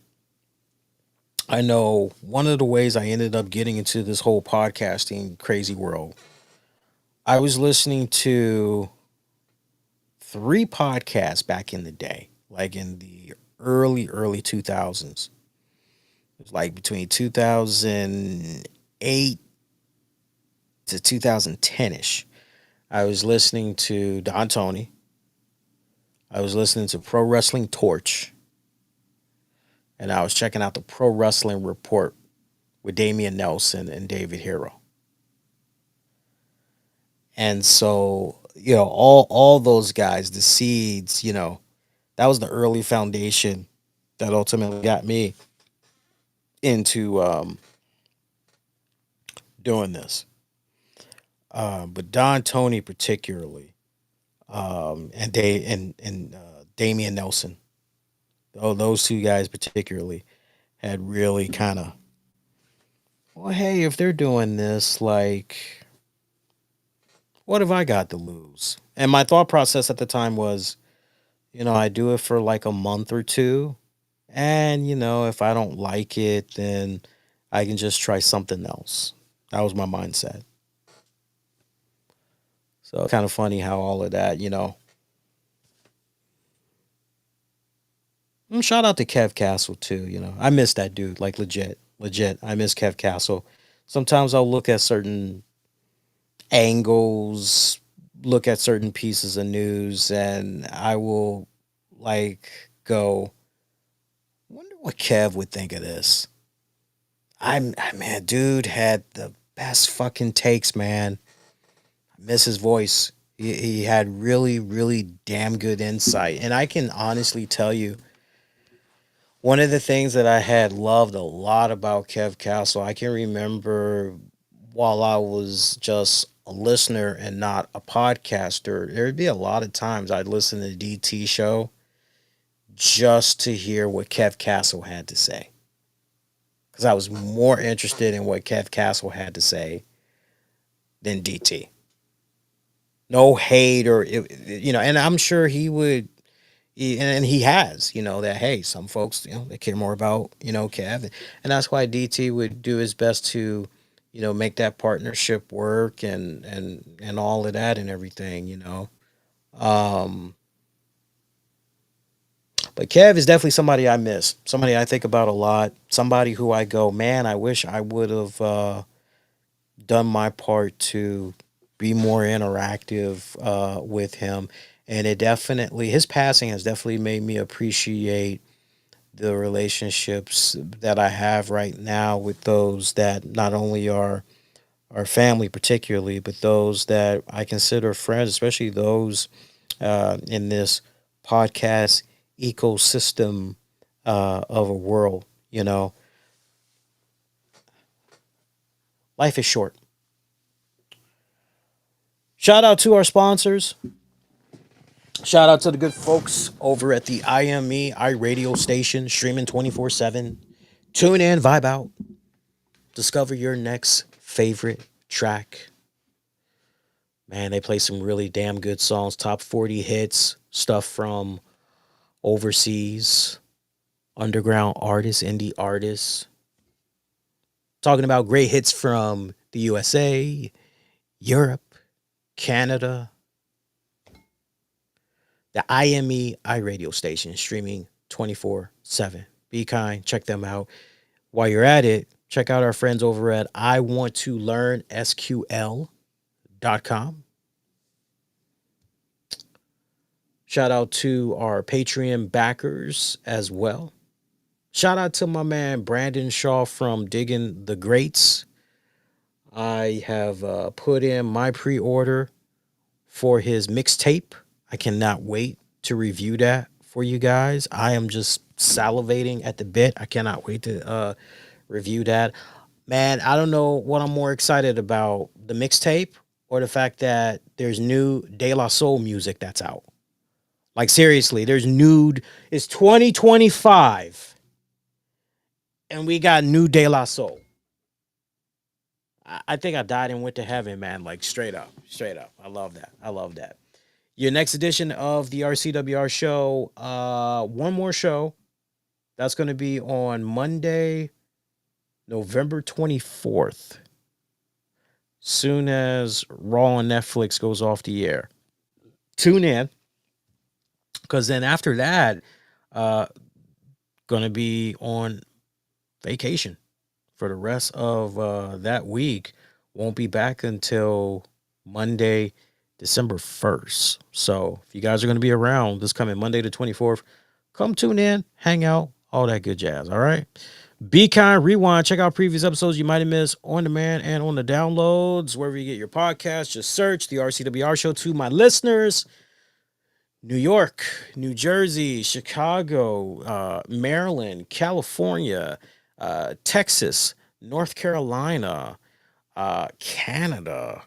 I know one of the ways I ended up getting into this whole podcasting crazy world. I was listening to three podcasts back in the day, like in the early 2000s. It was like between 2008 to 2010ish. I was listening to Don Tony. I was listening to Pro Wrestling Torch, and I was checking out the Pro Wrestling Report with Damian Nelson and David Hero. And so, all those guys, the seeds, that was the early foundation that ultimately got me into doing this. But Don Tony particularly, and Damian Nelson, those two guys particularly had really kind of, well, hey, if they're doing this, like, what have I got to lose? And my thought process at the time was, I do it for like a month or two, and if I don't like it, then I can just try something else. That was my mindset. So kind of funny how all of that, shout out to Kev Castle too. I miss that dude, like, legit, legit. I miss Kev Castle. Sometimes I'll look at certain angles, look at certain pieces of news and I will like go, wonder what Kev would think of this. Man, dude had the best fucking takes, man. I miss his voice. He had really, really damn good insight. And I can honestly tell you, one of the things that I had loved a lot about Kev Castle, I can remember while I was just a listener and not a podcaster, there'd be a lot of times I'd listen to the DT show just to hear what Kev Castle had to say. Because I was more interested in what Kev Castle had to say than DT. No hate or, and I'm sure he would, and he has, that, hey, some folks, they care more about, Kev. And that's why DT would do his best to, make that partnership work and all of that and everything. But Kev is definitely somebody I miss, somebody I think about a lot, somebody who I go, man, I wish I would have done my part to be more interactive with him. And his passing has definitely made me appreciate the relationships that I have right now with those that not only are our family, particularly, but those that I consider friends, especially those in this podcast ecosystem of a world. Life is short. Shout out to our sponsors. Shout out to the good folks over at the IME iRadio station, streaming 24/7. Tune in, vibe out. Discover your next favorite track. Man, they play some really damn good songs, top 40 hits, stuff from overseas, underground artists, indie artists. Talking about great hits from the USA, Europe, Canada. The IME iRadio station, streaming 24/7. Be kind, check them out. While you're at it, check out our friends over at iwanttolearnsql.com. Shout out to our Patreon backers as well. Shout out to my man Brandon Shaw from Digging the Greats. I have put in my pre-order for his mixtape. I cannot wait to review that for you guys. I am just salivating at the bit. I cannot wait to review that. Man, I don't know what I'm more excited about, the mixtape or the fact that there's new De La Soul music that's out. Like, seriously, it's 2025 and we got new De La Soul. I think I died and went to heaven, man. Like, straight up. I love that. Your next edition of the RCWR show, one more show. That's going to be on Monday, November 24th. Soon as Raw on Netflix goes off the air. Tune in. Because then after that, going to be on vacation for the rest of that week. Won't be back until Monday, December 1st. So if you guys are going to be around this coming Monday the 24th, come tune in, hang out, all that good jazz. All right. Be kind, rewind, check out previous episodes you might have missed on demand and on the downloads. Wherever you get your podcast, just search the RCWR show. To my listeners, New York, New Jersey, Chicago, Maryland, California, Texas, North Carolina, Canada.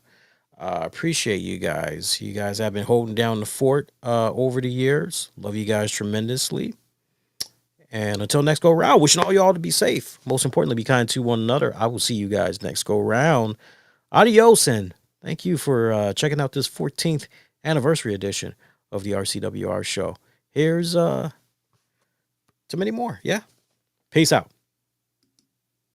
Appreciate you guys. You guys have been holding down the fort over the years. Love you guys tremendously. And until next go round, wishing all y'all to be safe. Most importantly, be kind to one another. I will see you guys next go round. Adios, and thank you for checking out this 14th anniversary edition of the RCWR show. Here's to many more. Yeah. Peace out.